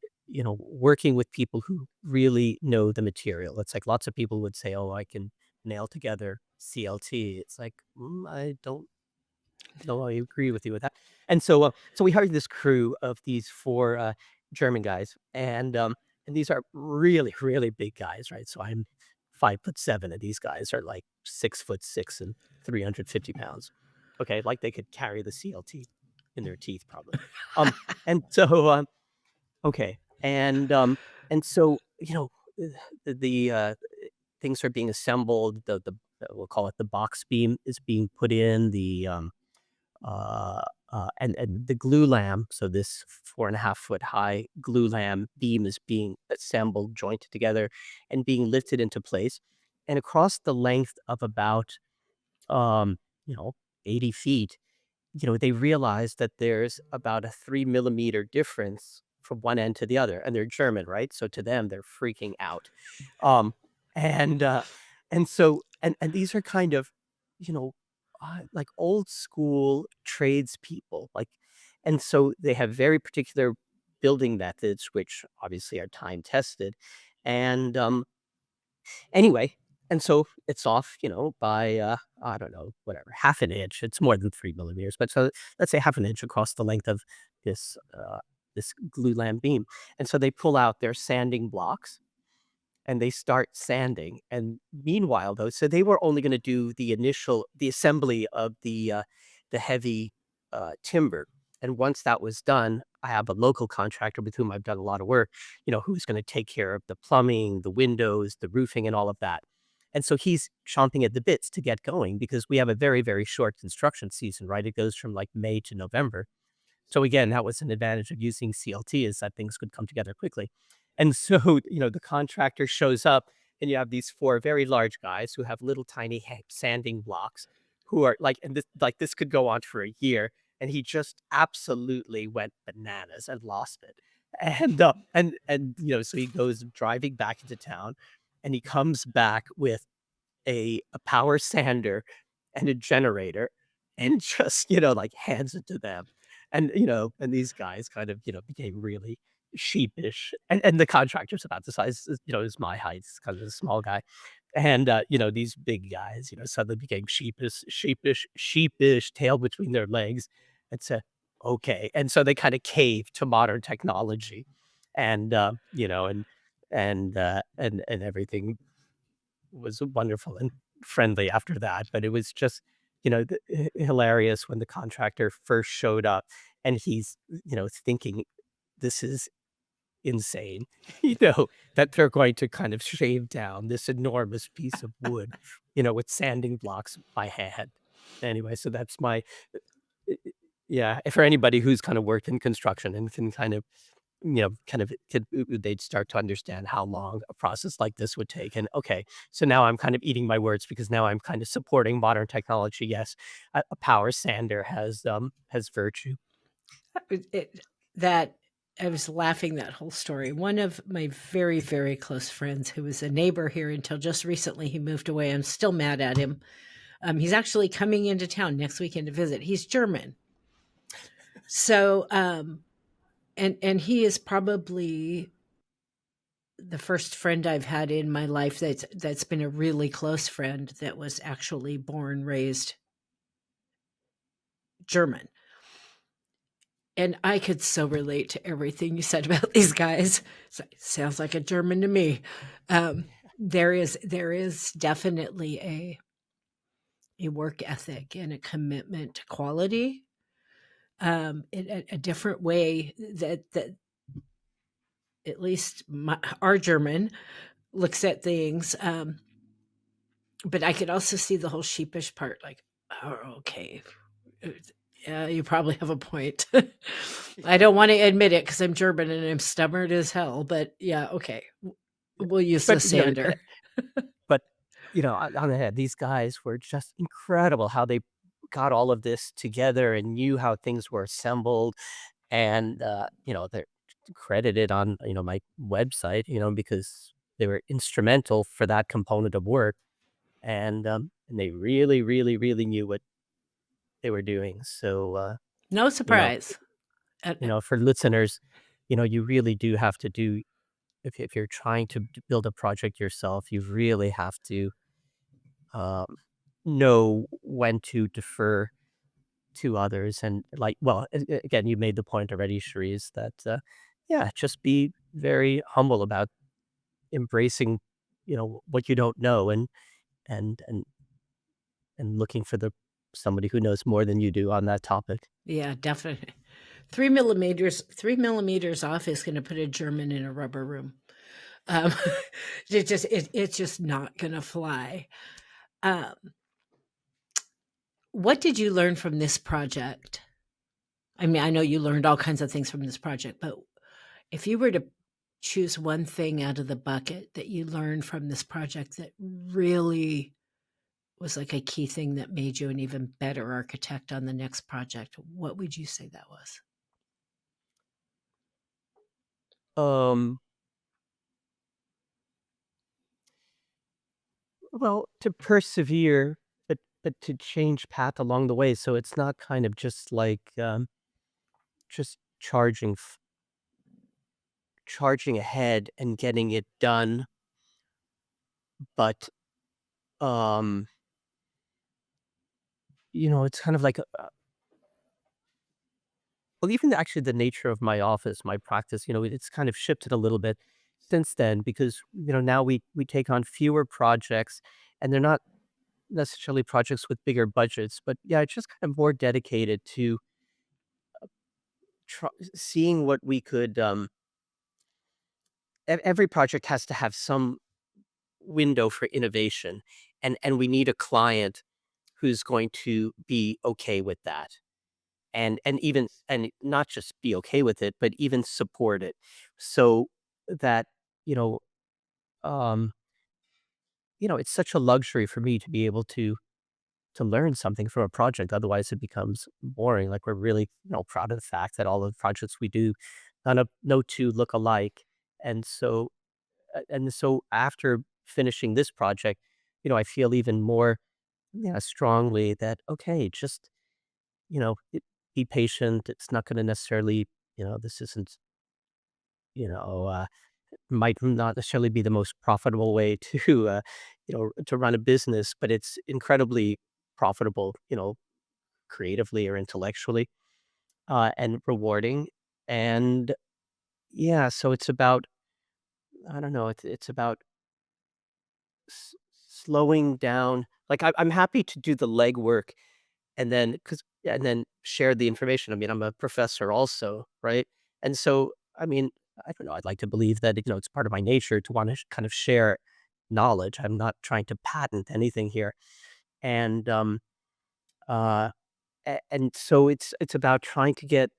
working with people who really know the material. It's like lots of people would say, "Oh, I can nail together CLT." It's like, I don't know I agree with you with that. And so we hired this crew of these 4, German guys, and these are really, really big guys, right? So I'm 5'7", and these guys are like 6'6" and 350 pounds. Okay, like they could carry the CLT in their teeth probably. And so, okay, and so, the things are being assembled, we'll call it the box beam is being put in, uh, and the glue lamb, so this 4.5-foot high glue lamb beam is being assembled, jointed together, and being lifted into place. And across the length of about, um, you know, 80 feet, they realize that there's about a 3 millimeter difference from one end to the other, and they're German, right? So to them, they're freaking out. Um, and and these are kind of, you know, like old school tradespeople, like, and so they have very particular building methods, which obviously are time tested, and anyway, and so it's off, by, I don't know, whatever, half an inch. It's more than 3 millimeters, but so let's say half an inch across the length of this, this glue lamp beam. And so they pull out their sanding blocks and they start sanding. And meanwhile, though, so they were only going to do the assembly of the heavy timber. And once that was done, I have a local contractor with whom I've done a lot of work, who's going to take care of the plumbing, the windows, the roofing, and all of that. And so he's chomping at the bits to get going because we have a very, very short construction season, right? It goes from like May to November. So again, that was an advantage of using CLT is that things could come together quickly. And so, the contractor shows up and you have these 4 very large guys who have little tiny sanding blocks who are like, and this could go on for a year. And he just absolutely went bananas and lost it. So he goes driving back into town and he comes back with a power sander and a generator and just, like hands it to them. And these guys kind of, became really sheepish, and the contractor's about the size, as my height, kind of a small guy. And, these big guys, suddenly became sheepish, tail between their legs, and said, "Okay." And so they kinda caved to modern technology, and, and everything was wonderful and friendly after that. But it was just, hilarious when the contractor first showed up, and he's, thinking, "This is insane," that they're going to kind of shave down this enormous piece of wood, with sanding blocks by hand. Anyway, so that's my uh, uh, yeah, for anybody who's kind of worked in construction and can kind of, they'd start to understand how long a process like this would take. And okay, so now I'm kind of eating my words because now I'm kind of supporting modern technology. Yes, a power sander has virtue. That I was laughing that whole story. One of my very, very close friends who was a neighbor here until just recently, he moved away. I'm still mad at him. He's actually coming into town next weekend to visit. He's German. So, and he is probably the first friend I've had in my life that's been a really close friend that was actually born, raised German. And I could so relate to everything you said about these guys. Sounds like a German to me. There is definitely a work ethic and a commitment to quality, in a different way that at least our German looks at things. But I could also see the whole sheepish part, like, oh, okay, yeah, you probably have a point. I don't want to admit it because I'm German and I'm stubborn as hell. But yeah, okay, we'll use the But sander. But, on the head, these guys were just incredible how they got all of this together and knew how things were assembled. And, they're credited on, my website, because they were instrumental for that component of work. And they really, really, really knew what they were doing. So, No you know, surprise. for listeners, you really do have to do, if you're trying to build a project yourself, you really have to um, know when to defer to others. And like, well, again, you made the point already, Cherise, that yeah, just be very humble about embracing, what you don't know, and and and looking for the somebody who knows more than you do on that topic. Yeah, definitely. 3 millimeters, 3 millimeters off is going to put a German in a rubber room. Um, it's just not going to fly. Um, what did you learn from this project? I mean, I know you learned all kinds of things from this project, but if you were to choose one thing out of the bucket that you learned from this project that really was like a key thing that made you an even better architect on the next project, what would you say that was? Um, well, to persevere, but to change path along the way, so it's not kind of just like just charging ahead and getting it done, but um, it's kind of like well, even actually the nature of my office, my practice, it's kind of shifted a little bit since then because, now we take on fewer projects and they're not necessarily projects with bigger budgets, but yeah, it's just kind of more dedicated to seeing what we could, every project has to have some window for innovation, and we need a client who's going to be okay with that. And even and not just be okay with it, but even support it. So that, you know, um, it's such a luxury for me to be able to learn something from a project. Otherwise, it becomes boring. Like we're really, proud of the fact that all of the projects we do, no two look alike. And so and so after finishing this project, I feel even more, yeah, strongly that okay, just be patient. It's not going to necessarily, this isn't might not necessarily be the most profitable way to, to run a business, but it's incredibly profitable, creatively or intellectually, and rewarding. And yeah, so it's about, I don't know, it's about s slowing down. Like, I'm happy to do the legwork and then share the information. I mean, I'm a professor also, right? And so, I mean, I don't know, I'd like to believe that, it's part of my nature to wanna kind of share knowledge. I'm not trying to patent anything here. And, uh, and so it's about trying to get,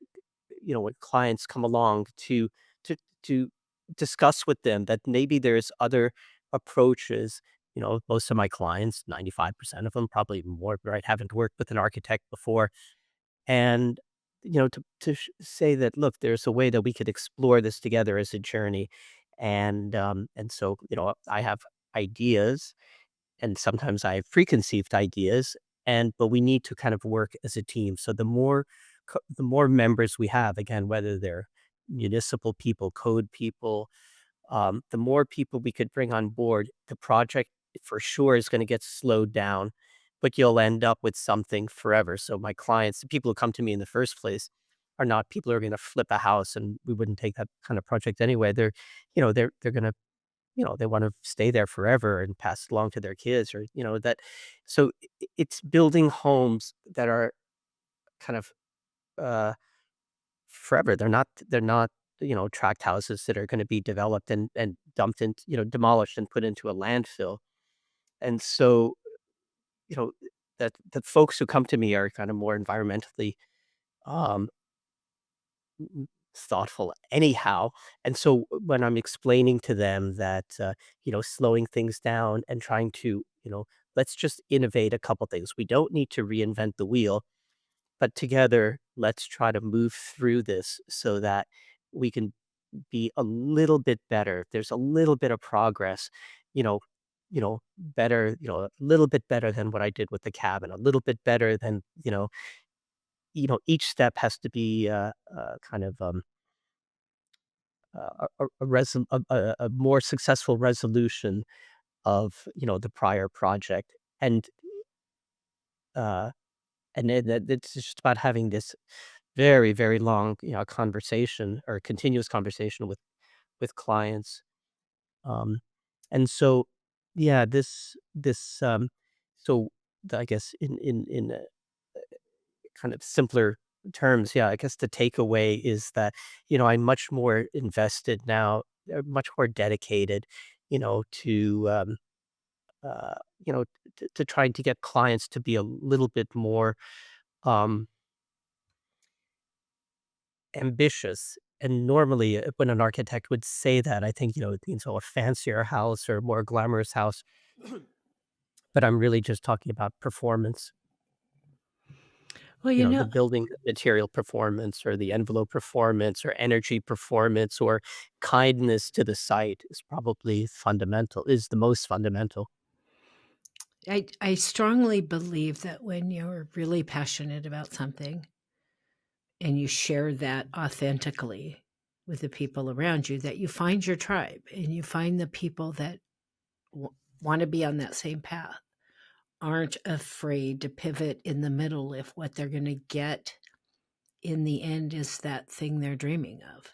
when clients come along to to discuss with them that maybe there's other approaches. Most of my clients, 95% of them, probably more, right, haven't worked with an architect before. And, say that, look, there's a way that we could explore this together as a journey. And so, I have ideas, and sometimes I have preconceived ideas, but we need to kind of work as a team. So the more members we have, again, whether they're municipal people, code people, the more people we could bring on board, the project for sure is going to get slowed down, but you'll end up with something forever. So my clients, the people who come to me in the first place, are not people who are going to flip a house, and we wouldn't take that kind of project anyway. They're going to, they want to stay there forever and pass it along to their kids, or that. So it's building homes that are kind of uh, forever. They're not tract houses that are going to be developed and dumped in, demolished and put into a landfill. And so, you know that the folks who come to me are kind of more environmentally um, thoughtful anyhow. And so when I'm explaining to them that, slowing things down and trying to, let's just innovate a couple things. We don't need to reinvent the wheel, but together, let's try to move through this so that we can be a little bit better. There's a little bit of progress, you know, better, a little bit better than what I did with the cabin, a little bit better than, each step has to be kind of a more successful resolution of, the prior project. And uh, it's just about having this very, very long, conversation or continuous conversation with clients. Um, and so, yeah, so I guess in kind of simpler terms, yeah, I guess the takeaway is that, I'm much more invested now, much more dedicated, to, uh, to trying to get clients to be a little bit more, um, ambitious. And normally, when an architect would say that, I think, it means, a fancier house or more glamorous house, but I'm really just talking about performance. Well, The building material performance or the envelope performance or energy performance or kindness to the site is probably fundamental, is the most fundamental. I strongly believe that when you're really passionate about something and you share that authentically with the people around you, that you find your tribe and you find the people that want to be on that same path, aren't afraid to pivot in the middle if what they're going to get in the end is that thing they're dreaming of.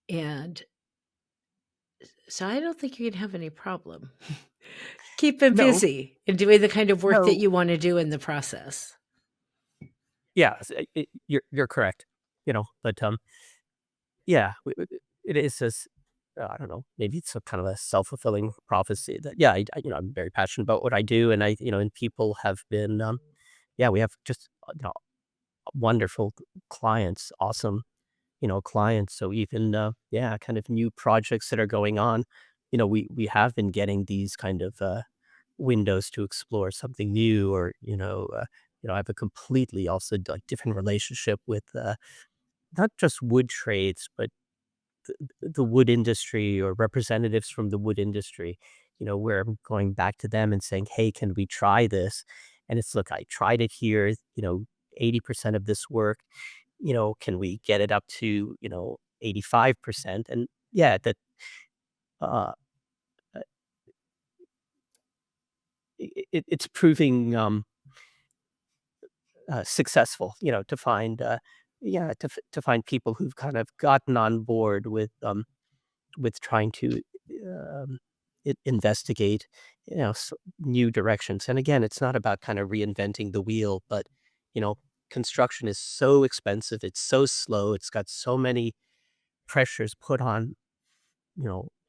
And so I don't think you'd have any problem keeping No, busy and doing the kind of work that no. you want to do in the process. Yeah, you're correct. But yeah, it is this. I don't know. Maybe it's a kind of a self-fulfilling prophecy that, yeah, I'm very passionate about what I do, and and people have been, yeah, we have just, wonderful clients, awesome, clients. So even, yeah, kind of new projects that are going on, we have been getting these kind of windows to explore something new, or I have a completely also like different relationship with not just wood trades, but the wood industry or representatives from the wood industry, where I'm going back to them and saying, hey, can we try this? And it's, look, I tried it here, 80% of this work, can we get it up to, 85%. And yeah, that uh, uh, it's proving successful, to find yeah, to find people who've kind of gotten on board with trying to um, investigate, new directions. And again, it's not about kind of reinventing the wheel, but you know, construction is so expensive, it's so slow, it's got so many pressures put on,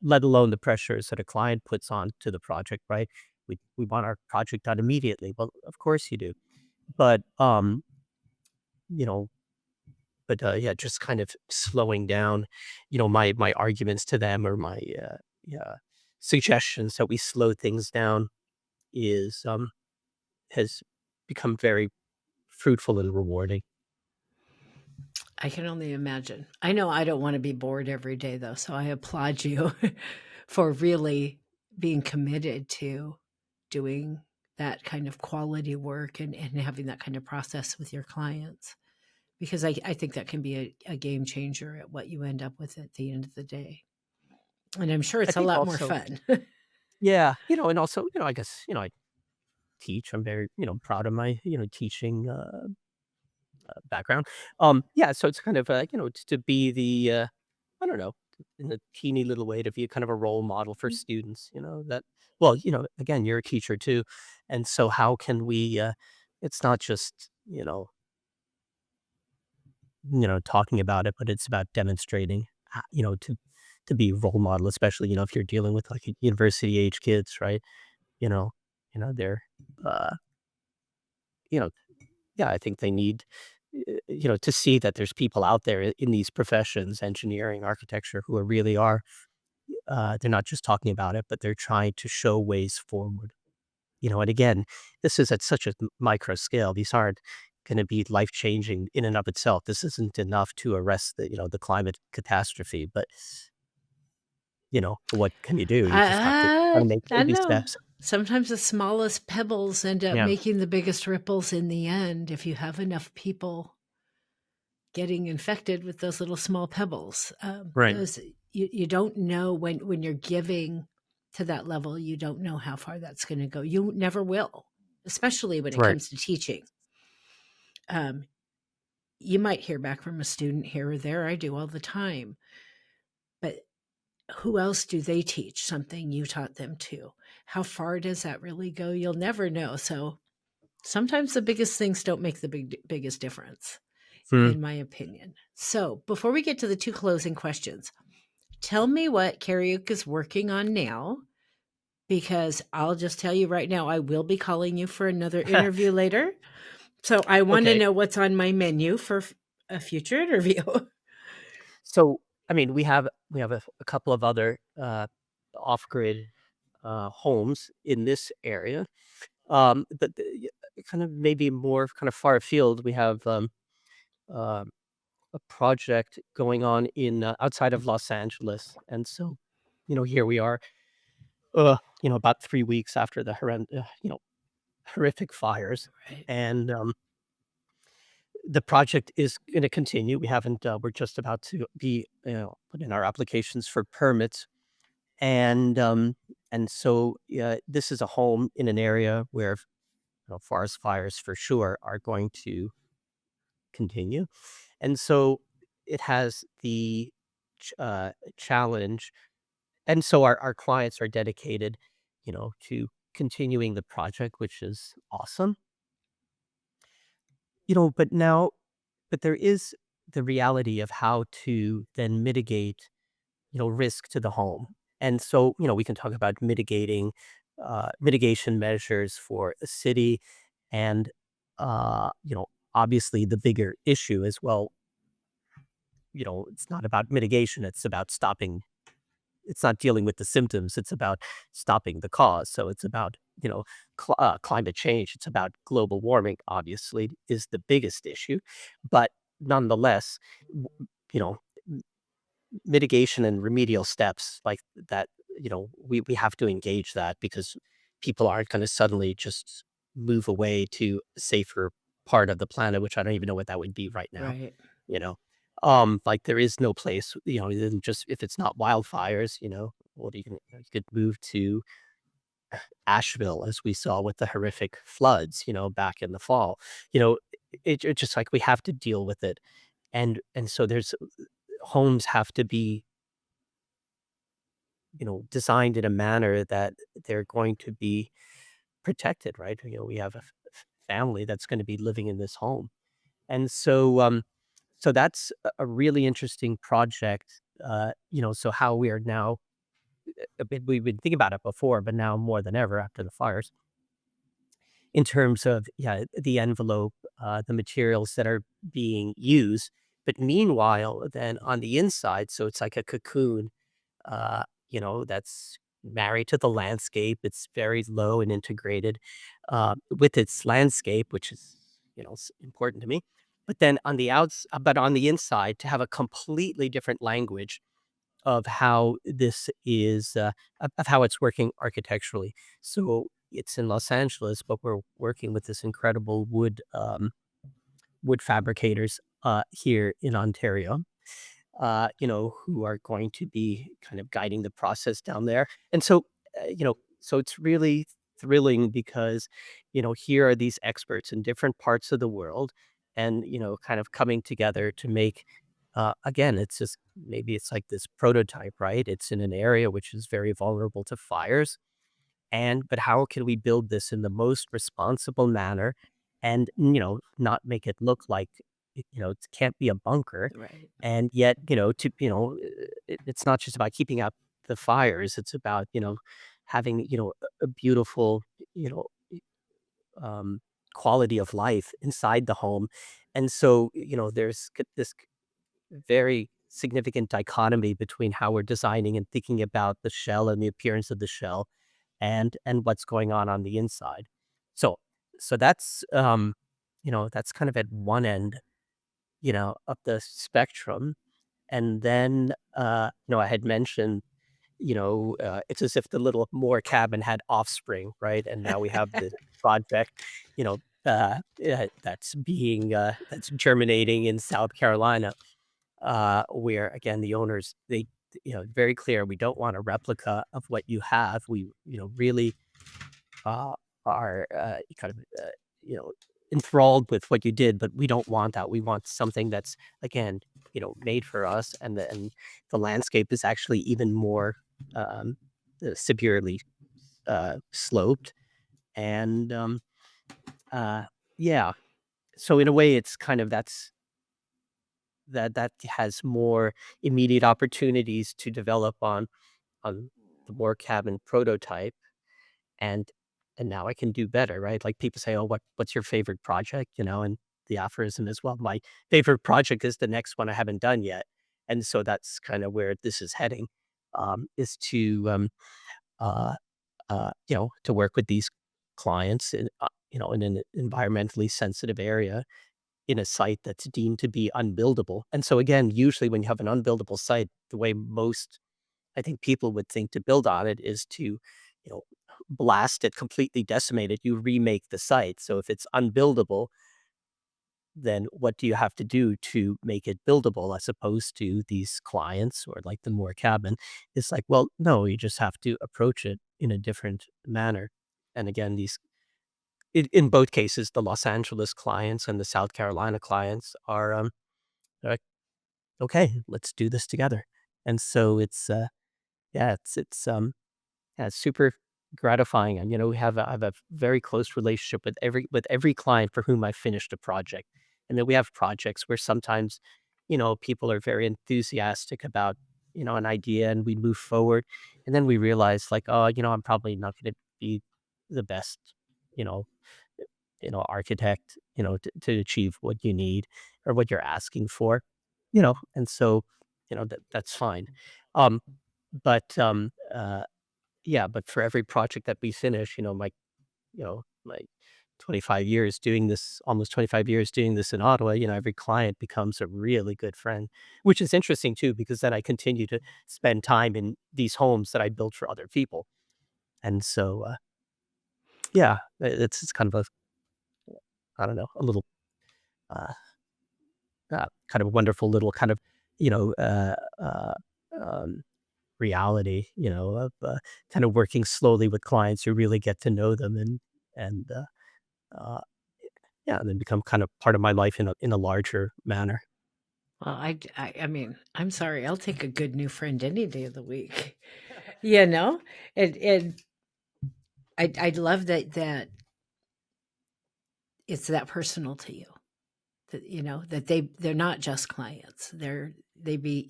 let alone the pressures that a client puts on to the project, right? We want our project done immediately. Well, of course you do. But you know, yeah, just kind of slowing down, my arguments to them, or my yeah, suggestions that we slow things down is has become very fruitful and rewarding. I can only imagine. I know I don't want to be bored every day, though, so I applaud you for really being committed to doing that kind of quality work and having that kind of process with your clients, because I think that can be a game changer at what you end up with at the end of the day. And I'm sure I it's a think lot more also, fun. yeah, and also, I guess, I teach. I'm very, proud of my, teaching background. Yeah, so it's kind of, to be the, I don't know, in a teeny little way, to be kind of a role model for students, that, well, again, you're a teacher too. And so how can we, it's not just, talking about it, but it's about demonstrating, to be a role model, especially, if you're dealing with like university age kids, right? You know, they're, uh, you know, yeah, I think they need, to see that there's people out there in these professions, engineering, architecture, who are really are, they're not just talking about it, but they're trying to show ways forward. And again, this is at such a micro scale. These aren't going to be life changing in and of itself. This isn't enough to arrest the climate catastrophe. But what can you do? You just have to kind of make I baby know. steps. Sometimes the smallest pebbles end up Yeah. making the biggest ripples in the end if you have enough people getting infected with those little small pebbles. Right. Those you don't know when you're giving to that level, you don't know how far that's going to go. You never will, especially when it Right. comes to teaching. Um, you might hear back from a student here or there. I do all the time, but who else do they teach something you taught them to? How far does that really go? You'll never know. So sometimes the biggest things don't make the biggest difference, Hmm. in my opinion. So before we get to the two closing questions, tell me what Kariouk is working on now, because I'll just tell you right now, I will be calling you for another interview later. So I want to Okay. know what's on my menu for a future interview. So, I mean, we have a couple of other off grid homes in this area. But kind of maybe more kind of far afield, we have um, a project going on in outside of Los Angeles. And so, here we are, about 3 weeks after the horrific fires, Right. and the project is going to continue. We haven't. We're just about to be, put in our applications for permits, and so yeah, this is a home in an area where, forest fires for sure are going to continue. And so it has the challenge, and so our clients are dedicated, to continuing the project, which is awesome. But now, but there is the reality of how to then mitigate, risk to the home. And so, we can talk about mitigation measures for a city, and obviously the bigger issue is, well, it's not about mitigation, it's about stopping. It's not dealing with the symptoms, it's about stopping the cause. So it's about, climate change. It's about global warming, obviously, is the biggest issue. But nonetheless, w- you know, m- mitigation and remedial steps like that, we have to engage that, because people aren't going to suddenly just move away to a safer part of the planet, which I don't even know what that would be right now, Right. you know? Like there is no place, then just if it's not wildfires, what are you could move to Asheville as we saw with the horrific floods, back in the fall. You know, it's just like we have to deal with it. And so there's homes have to be, designed in a manner that they're going to be protected, right? We have a family that's going to be living in this home. And so that's a really interesting project. So how we are now, we've been thinking about it before, but now more than ever after the fires, in terms of, yeah, the envelope, the materials that are being used. But meanwhile, then on the inside, so it's like a cocoon, that's married to the landscape. It's very low and integrated with its landscape, which is, important to me. But then but on the inside, to have a completely different language of how this is, of how it's working architecturally. So it's in Los Angeles, but we're working with this incredible wood fabricators here in Ontario, who are going to be kind of guiding the process down there. And so, so it's really thrilling because, here are these experts in different parts of the world and, kind of coming together to make, again, it's just maybe it's like this prototype, right? It's in an area which is very vulnerable to fires but how can we build this in the most responsible manner and, not make it look like, it can't be a bunker. Right. And yet, it's not just about keeping out the fires. It's about, having, a beautiful, you know, um, quality of life inside the home. And so, there's this very significant dichotomy between how we're designing and thinking about the shell and the appearance of the shell and what's going on the inside. So so that's kind of at one end, of the spectrum. And then, I had mentioned, it's as if the little m.o.r.e cabin had offspring, right? And now we have the project, that's germinating in South Carolina, where again, the owners, very clear, we don't want a replica of what you have. We, really uh, are, kind of, you know, enthralled with what you did, but we don't want that. We want something that's, again, made for us, and the landscape is actually even more, um, severely, sloped, and, uh, yeah. So in a way, it's kind of that has more immediate opportunities to develop on the more cabin prototype, and and now I can do better, right? Like people say, "Oh, what's your favorite project?" And the aphorism is, "Well, my favorite project is the next one I haven't done yet." And so that's kind of where this is heading, is to uh, to work with these clients in an environmentally sensitive area in a site that's deemed to be unbuildable. And so again, usually when you have an unbuildable site, the way most I think people would think to build on it is to, blast it, completely decimate it. You remake the site. So if it's unbuildable, then what do you have to do to make it buildable as opposed to these clients or like the Moore cabin? It's like, well, no, you just have to approach it in a different manner. And again, in both cases, the Los Angeles clients and the South Carolina clients are, they're like, okay, let's do this together. And so yeah, it's super gratifying, and, I have a very close relationship with every client for whom I finished a project, and then we have projects where sometimes, people are very enthusiastic about, an idea, and we move forward, and then we realize, like, "Oh, I'm probably not gonna be the best, you know architect, to achieve what you need or what you're asking for," and so, that's fine. Um, but yeah, but for every project that we finish, my 25 years doing this, almost 25 years doing this in Ottawa, every client becomes a really good friend, which is interesting too, because then I continue to spend time in these homes that I built for other people. And so, yeah, it's kind of I don't know, a little, uh, kind of wonderful little kind of, you know, uh, um, reality, of kind of working slowly with clients who really get to know them and uh, yeah, and then become kind of part of my life in a larger manner. Well, I mean, I'm sorry, I'll take a good new friend any day of the week, you know? And I love that it's that personal to you, that, that they're not just clients. They be,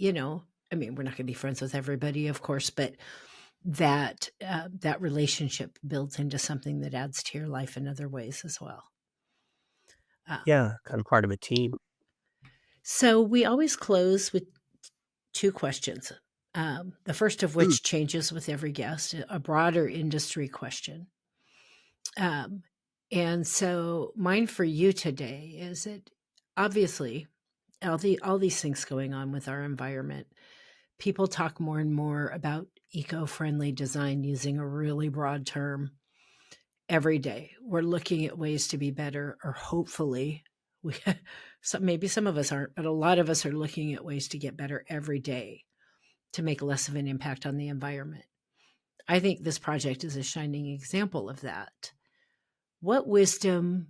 I mean, we're not gonna be friends with everybody, of course, but that relationship builds into something that adds to your life in other ways as well. Uh, Yeah, kind of part of a team. so we always close with two questions. The first of Mm. which changes with every guest, a broader industry question. Um, and so mine for you today is that obviously all these things going on with our environment, people talk more and more about eco-friendly design using a really broad term every day. We're looking at ways to be better, or hopefully we maybe some of us aren't, but a lot of us are looking at ways to get better every day to make less of an impact on the environment. I think this project is a shining example of that. What wisdom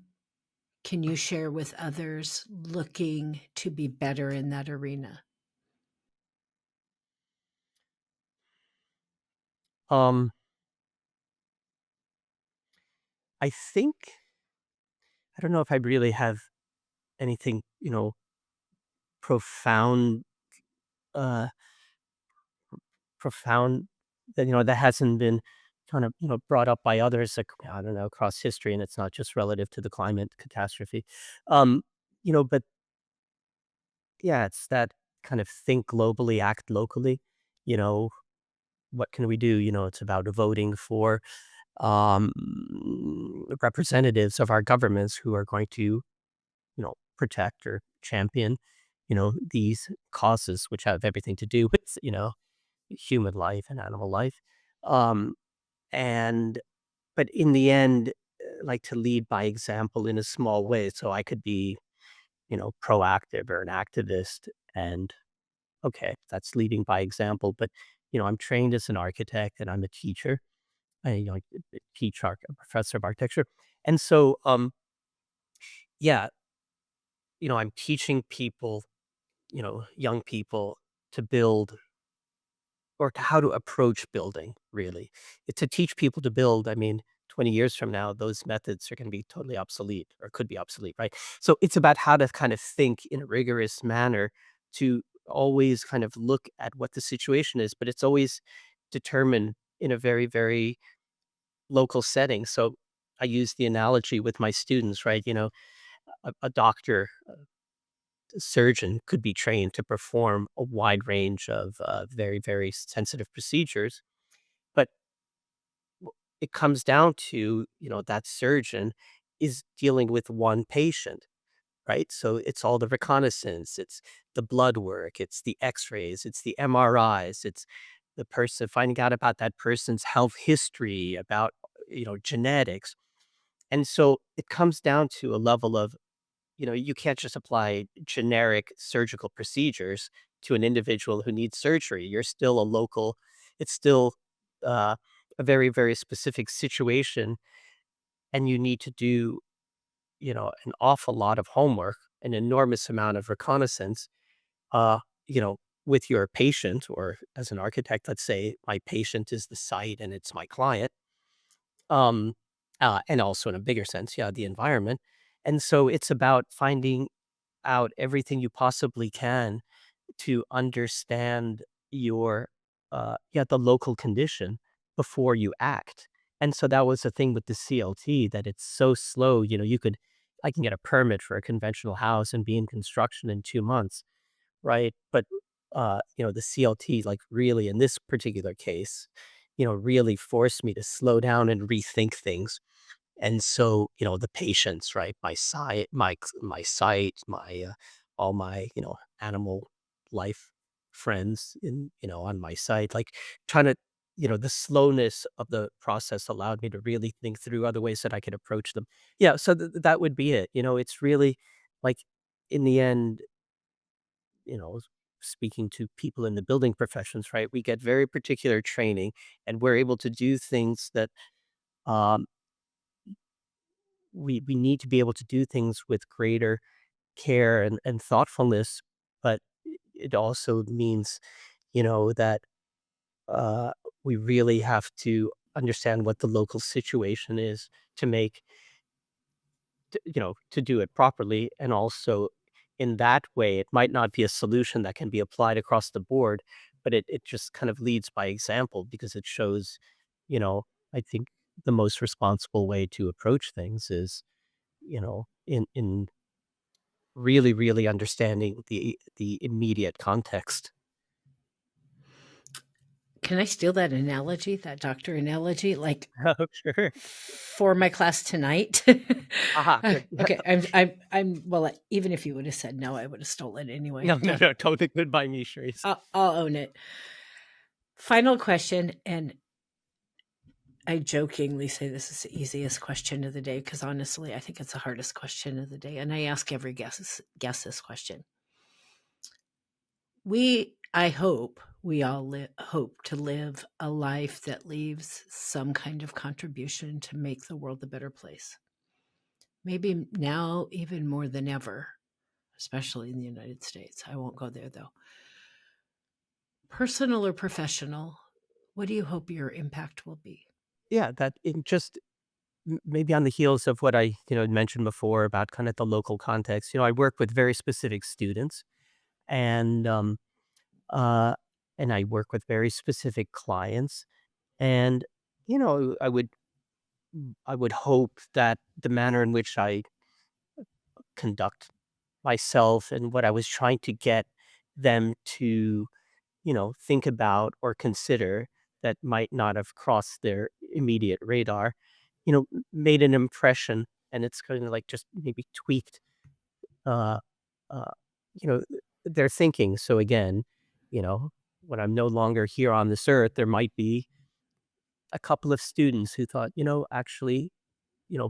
can you share with others looking to be better in that arena? Um, I think I don't know if I really have anything, profound, uh, profound that that hasn't been kind of brought up by others. Like, I don't know, across history, and it's not just relative to the climate catastrophe. Um, but yeah, it's that kind of think globally, act locally. You know, what can we do? It's about voting for um, representatives of our governments who are going to, protect or champion, these causes which have everything to do with, human life and animal life. Um, and, but in the end, like to lead by example in a small way. So I could be, proactive or an activist and okay, that's leading by example. But, I'm trained as an architect and I'm a teacher. I teach a professor of architecture. And so, yeah, I'm teaching people, young people to build or to how to approach building, really. To teach people to build, I mean, 20 years from now, those methods are going to be totally obsolete or could be obsolete, right? So it's about how to kind of think in a rigorous manner to always kind of look at what the situation is, but it's always determined in a very, very local setting. So I use the analogy with my students, right? A doctor, surgeon could be trained to perform a wide range of very, very sensitive procedures. But it comes down to, that surgeon is dealing with one patient, right? So it's all the reconnaissance, it's the blood work, it's the x-rays, it's the MRIs, it's the person finding out about that person's health history, about, genetics. And so it comes down to a level of, you can't just apply generic surgical procedures to an individual who needs surgery. You're still a local, it's still uh, a very, very specific situation. And you need to do, an awful lot of homework, an enormous amount of reconnaissance, uh, you know, with your patient, or as an architect, let's say my patient is the site and it's my client. Um, and also in a bigger sense, yeah, the environment. And so it's about finding out everything you possibly can to understand your, the local condition before you act. And so that was the thing with the CLT, that it's so slow. I can get a permit for a conventional house and be in construction in 2 months, right? But, the CLT, like really in this particular case, really forced me to slow down and rethink things. And so, the patients, right? My site, all my, animal life friends on my site, like trying to, the slowness of the process allowed me to really think through other ways that I could approach them. Yeah. So that would be it. It's really like in the end, speaking to people in the building professions, right? We get very particular training, and we're able to do things that um, we need to be able to do things with greater care and thoughtfulness. But it also means, that uh, we really have to understand what the local situation is to make to do it properly. And also in that way, it might not be a solution that can be applied across the board, but it just kind of leads by example because it shows, you know, I think the most responsible way to approach things is, in really, really understanding the immediate context. Can I steal that analogy, that doctor analogy? Like Oh, sure. for my class tonight. Aha, good. Okay, well. Even if you would have said no, I would have stolen it anyway. No, no, no, totally good by me, Cherise. I'll own it. Final question, and I jokingly say this is the easiest question of the day because honestly, I think it's the hardest question of the day, and I ask every guest this question. I hope we all hope to live a life that leaves some kind of contribution to make the world a better place. Maybe now even more than ever, especially in the United States. I won't go there though. Personal or professional, what do you hope your impact will be? Yeah, that in just maybe on the heels of what I, mentioned before about kind of the local context. I work with very specific students, and uh, and I work with very specific clients, and I would hope that the manner in which I conduct myself and what I was trying to get them to, think about or consider that might not have crossed their immediate radar, made an impression, and it's kind of like just maybe tweaked, uh, uh, you know, their thinking. So again, you know, when I'm no longer here on this earth, there might be a couple of students who thought, actually, you know,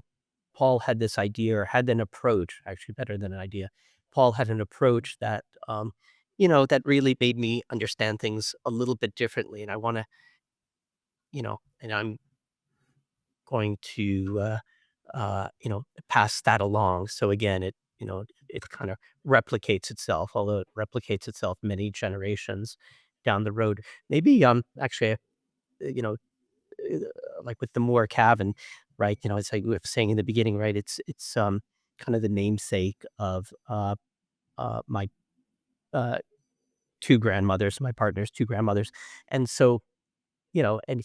Paul had this idea or had an approach, actually better than an idea. Paul had an approach that, that really made me understand things a little bit differently. And I want to, and I'm going to, pass that along. So again, it kind of replicates itself, although it replicates itself many generations down the road. Maybe, actually, you know, uh, like with the Moore cabin, right? It's like we were saying in the beginning, right? It's kind of the namesake of my uh, two grandmothers, my partner's two grandmothers, and so and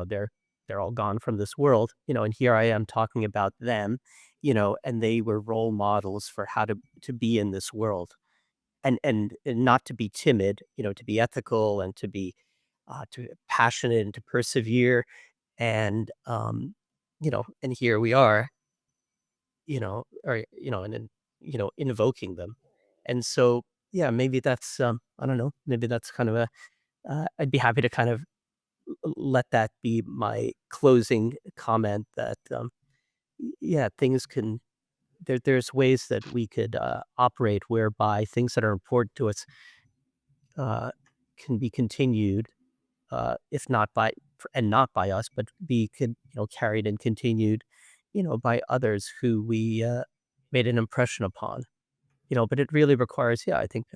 they're all gone from this world, and here I am talking about them, and they were role models for how to be in this world, and not to be timid, to be ethical and to passionate and to persevere, and and here we are, or and then invoking them, and so yeah, maybe that's I don't know, maybe that's kind of a I'd be happy to kind of let that be my closing comment that, yeah, things can there's ways that we could, operate whereby things that are important to us, uh, can be continued, if not by and not by us, but be carried and continued, by others who we, made an impression upon, but it really requires, yeah, I think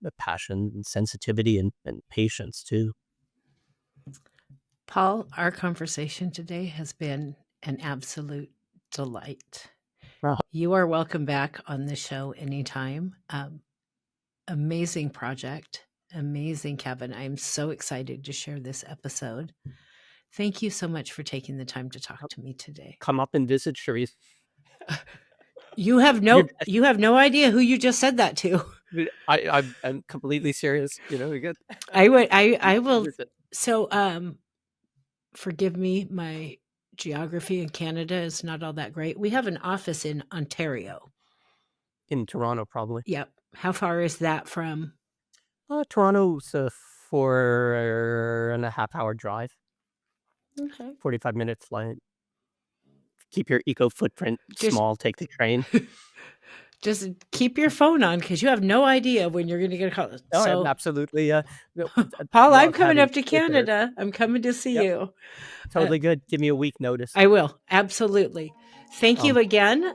the passion and sensitivity and patience too. Paul, our conversation today has been an absolute delight. Wow. You are welcome back on the show anytime. Amazing project, amazing cabin. I'm so excited to share this episode. Thank you so much for taking the time to talk to me today. Come up and visit, Cherise. You have You're you have no idea who you just said that to. I'm completely serious, we get I will. visit So forgive me, my geography in Canada is not all that great. We have an office in Ontario. in Toronto, probably. Yep. How far is that from? Toronto's a 4.5 hour drive, Okay. 45 minutes flight. Keep your eco footprint Just small, take the train. Just keep your phone on because you have no idea when you're going to get a call. Oh, I'm So, absolutely, Paul, I'm love coming having up to prepared. Canada. I'm coming to see Yep, you. Uh, totally good. Give me a week notice. I will. Absolutely. Thank you Um, again.